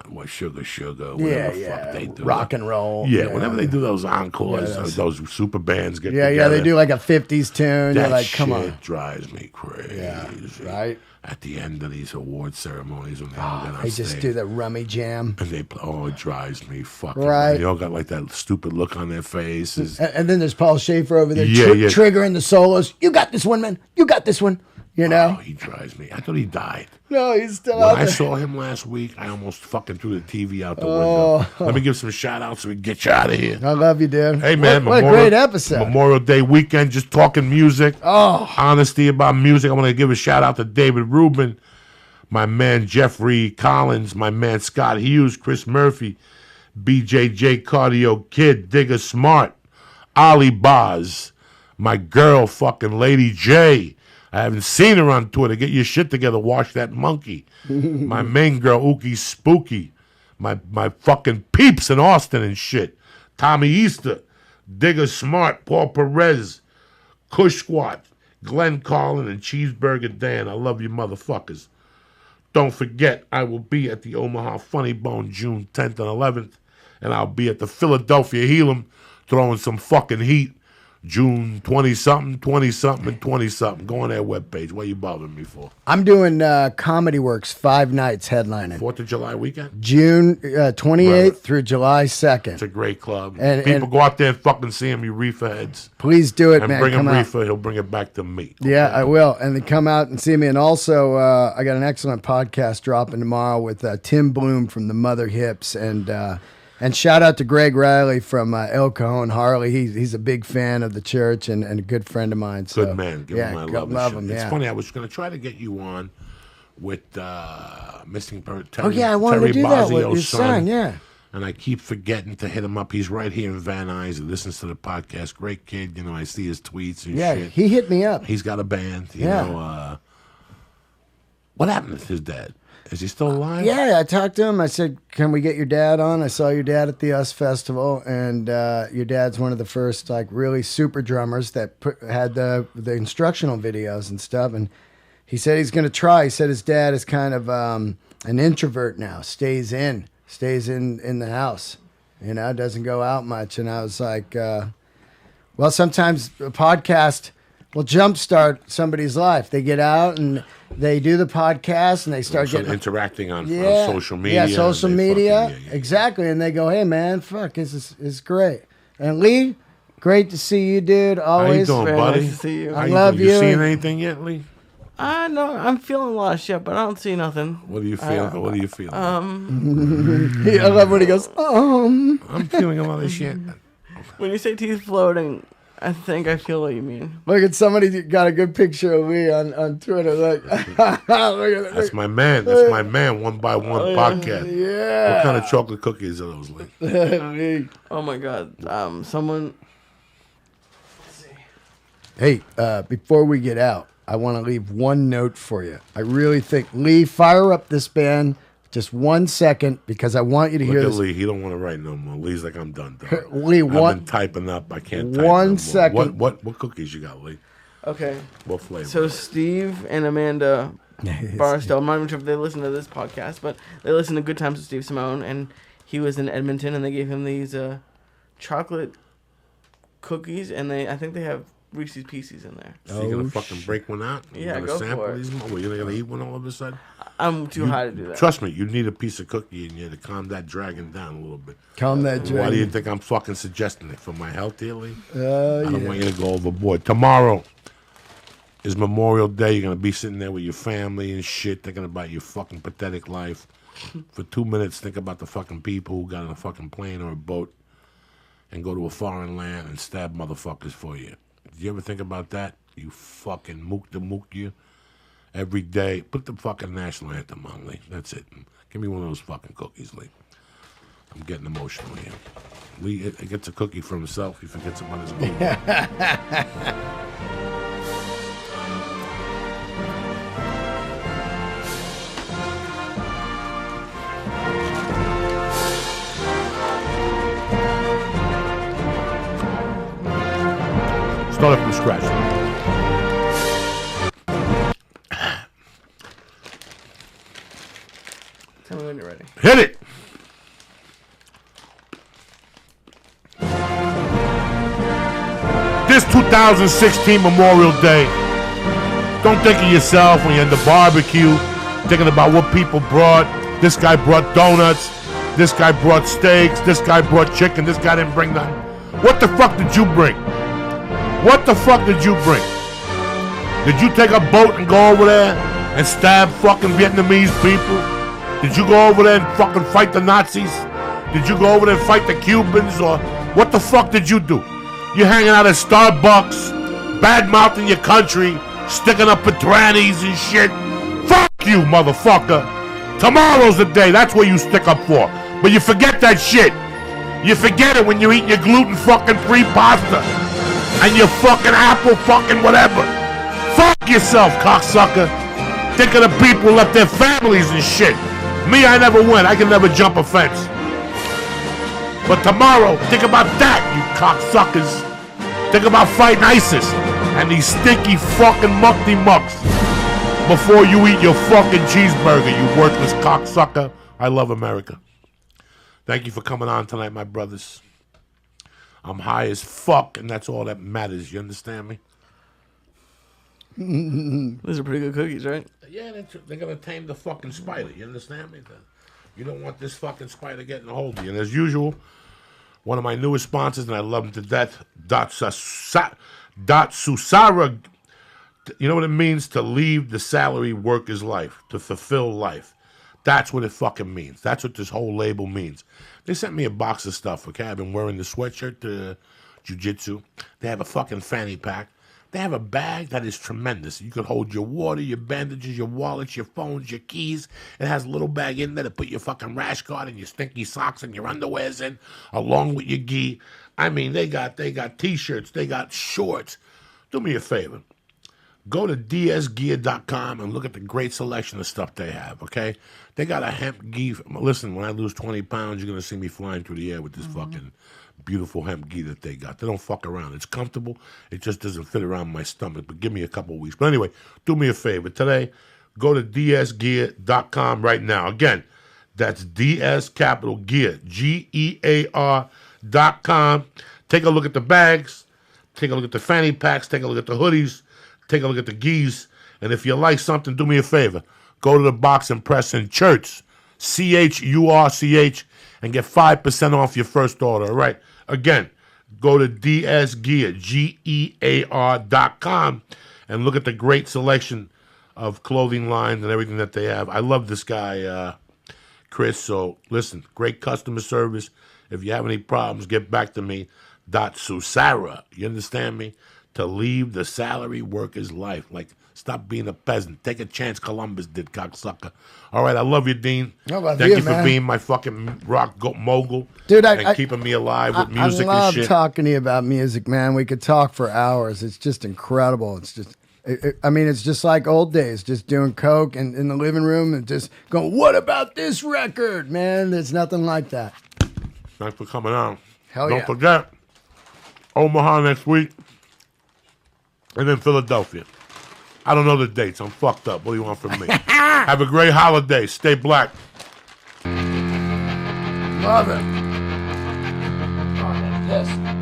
what, Sugar, whatever Yeah, the fuck they do. Rock and roll. Yeah, whenever they do those encores, Yeah, those super bands get Yeah, together. they do like a 50s tune. That You're like, shit come on. drives me crazy. Yeah, right? At the end of these award ceremonies when they all get on They stage. just do the rummy jam. And they play, it drives me fucking. Right. They all got like that stupid look on their faces. And then there's Paul Schaefer over there Yeah, yeah. triggering the solos. You got this one, man. You got this one. You know? Oh, he drives me. I thought he died. No, he's still When out I there. saw him last week, I almost fucking threw the TV out the window. Let me give some shout outs so we can get you out of here. I love you, dude. Hey, man. What a great episode. Memorial Day weekend, just talking music. Oh. Honesty about music. I want to give a shout out to David Rubin, my man Jeffrey Collins, my man Scott Hughes, Chris Murphy, BJJ Cardio Kid, Digger Smart, Ollie Boz, my girl fucking Lady J. I haven't seen her on Twitter. Get your shit together. Wash that monkey. My main girl, Ookie Spooky. My fucking peeps in Austin and shit. Tommy Easter, Digger Smart, Paul Perez, Kush Squat, Glenn Carlin, and Cheeseburger Dan. I love you motherfuckers. Don't forget, I will be at the Omaha Funny Bone June 10th and 11th. And I'll be at the Philadelphia Helam throwing some fucking heat June 20-something, 20-something, and 20-something. Go on their webpage. What are you bothering me for? I'm doing Comedy Works 5 nights headlining. 4th of July weekend? June 28th Right. through July 2nd. It's a great club. And- People and- go out there and fucking see him, you reefer heads. Please do it, And man. bring him Come out. reefer, he'll bring it back to me. Yeah, I will. And then come out and see me. And also, I got an excellent podcast dropping tomorrow with Tim Bloom from the Mother Hips. And shout out to Greg Riley from El Cajon Harley. He's a big fan of the church and a good friend of mine. So, Good man. Give yeah, him my go- love. love and him. shit. It's Yeah. funny, I was going to try to get you on with Missing Terry. Oh yeah, I wanted Terry to do that with Bozzio's your son. Yeah. And I keep forgetting to hit him up. He's right here in Van Nuys. He listens to the podcast. Great kid. You know, I see his tweets and Yeah, shit. he hit me up. He's got a band. You Yeah. know, what happened to his dad? Is he still alive? Yeah, I talked to him. I said, "Can we get your dad on?" I saw your dad at the US Festival, and your dad's one of the first like really super drummers that had the instructional videos and stuff. And he said he's going to try. He said his dad is kind of an introvert now. Stays in the house. You know, doesn't go out much. And I was like, well, sometimes a podcast will jumpstart somebody's life. They get out and they do the podcast and they start Some getting interacting on yeah, social media. Yeah, social and they media. fucking- Exactly. And they go, hey, man, fuck, this is great. And Lee, great to see you, dude. How you Always. doing, Very buddy? nice to see you. How I love doing? you. You seen anything yet, Lee? No, I'm feeling a lot of shit, but I don't see nothing. What are you feeling? What are you feeling? I love when he goes, I'm feeling a lot of shit. When you say teeth floating, I think I feel what you mean. Look at somebody got a good picture of Lee on Twitter. Look, look at that. That's my man. That's my man. One by One podcast. Yeah. What kind of chocolate cookies are those, Lee? Lee. Oh my god. Someone. Hey, before we get out, I want to leave one note for you. I really think, Lee, fire up this band just 1 second because I want you to hear Look at this. Lee. He don't want to write no more. Lee's like, I'm done. Dog. Lee, I've one- been typing up. I can't type 1 no more. second. What cookies you got, Lee? Okay. What flavor? So Steve and Amanda Barstow, I'm not even sure if they listen to this podcast, but they listen to Good Times with Steve Simone, and he was in Edmonton, and they gave him these chocolate cookies, and I think they have Reese's Pieces in there. So you gonna fucking break one out? You Yeah, gonna go sample for it. these? Well, you're gonna eat one all of a sudden? I'm too high to do that. Trust me, you need a piece of cookie in you to calm that dragon down a little bit. Calm that Why do you dragon. think I'm fucking suggesting it? For my health, dear Lee? I Yeah. don't want you to go overboard. Tomorrow is Memorial Day. You're going to be sitting there with your family and shit, thinking about your fucking pathetic life. For 2 minutes, think about the fucking people who got on a fucking plane or a boat and go to a foreign land and stab motherfuckers for you. Did you ever think about that? You fucking mook you. Every day, put the fucking national anthem on, Lee. That's it. Give me one of those fucking cookies, Lee. I'm getting emotional here. Lee he gets a cookie for himself. He forgets about his movie. Start it from scratch. Tell me when you're ready. Hit it! This 2016 Memorial Day, don't think of yourself when you're in the barbecue, thinking about what people brought. This guy brought donuts. This guy brought steaks. This guy brought chicken. This guy didn't bring nothing. What the fuck did you bring? What the fuck did you bring? Did you take a boat and go over there and stab fucking Vietnamese people? Did you go over there and fucking fight the Nazis? Did you go over there and fight the Cubans? Or what the fuck did you do? You hanging out at Starbucks, bad-mouthing your country, sticking up with trannies and shit. Fuck you, motherfucker. Tomorrow's the day. That's what you stick up for. But you forget that shit. You forget it when you eat your gluten fucking free pasta and your fucking apple fucking whatever. Fuck yourself, cocksucker. Think of the people who left their families and shit. Me, I never went. I can never jump a fence. But tomorrow, think about that, you cocksuckers. Think about fighting ISIS and these stinky fucking muckety mucks before you eat your fucking cheeseburger, you worthless cocksucker. I love America. Thank you for coming on tonight, my brothers. I'm high as fuck, and that's all that matters. You understand me? These are pretty good cookies, right? Yeah, they're going to tame the fucking spider. You understand me? You don't want this fucking spider getting a hold of you. And as usual, one of my newest sponsors, and I love him to death, Susara. You know what it means to leave the salary worker's life, to fulfill life. That's what it fucking means. That's what this whole label means. They sent me a box of stuff, okay? I've been wearing the sweatshirt to jiu-jitsu. They have a fucking fanny pack. They have a bag that is tremendous. You could hold your water, your bandages, your wallets, your phones, your keys. It has a little bag in there to put your fucking rash guard and your stinky socks and your underwears in, along with your gi. I mean, they got T-shirts. They got shorts. Do me a favor. Go to dsgear.com and look at the great selection of stuff they have, okay? They got a hemp gi. Listen, when I lose 20 pounds, you're going to see me flying through the air with this fucking beautiful hemp gi that they got. They don't fuck around. It's comfortable. It just doesn't fit around my stomach, but give me a couple weeks. But anyway, do me a favor. Today, go to dsgear.com right now. Again, that's DS capital Gear, GEAR.com. Take a look at the bags. Take a look at the fanny packs. Take a look at the hoodies. Take a look at the gis. And if you like something, do me a favor. Go to the box and press in Church, CHURCH, and get 5% off your first order. All right. Again, go to DSGear, GEAR.com, and look at the great selection of clothing lines and everything that they have. I love this guy, Chris. So, listen, great customer service. If you have any problems, get back to me. Susara, you understand me? To leave the salary worker's life. Like, stop being a peasant. Take a chance Columbus did, cocksucker. All right, I love you, Dean. Thank you for being my fucking rock mogul. Dude, and keeping me alive with music I love and shit. talking to you about music, man. We could talk for hours. It's just incredible. It's just, it's just like old days, just doing coke and in the living room and just going, what about this record, man? There's nothing like that. Thanks for coming on. Hell Don't yeah. forget, Omaha next week, and then Philadelphia. I don't know the dates. I'm fucked up. What do you want from me? Have a great holiday. Stay black. Love it. Oh, I'm pissed.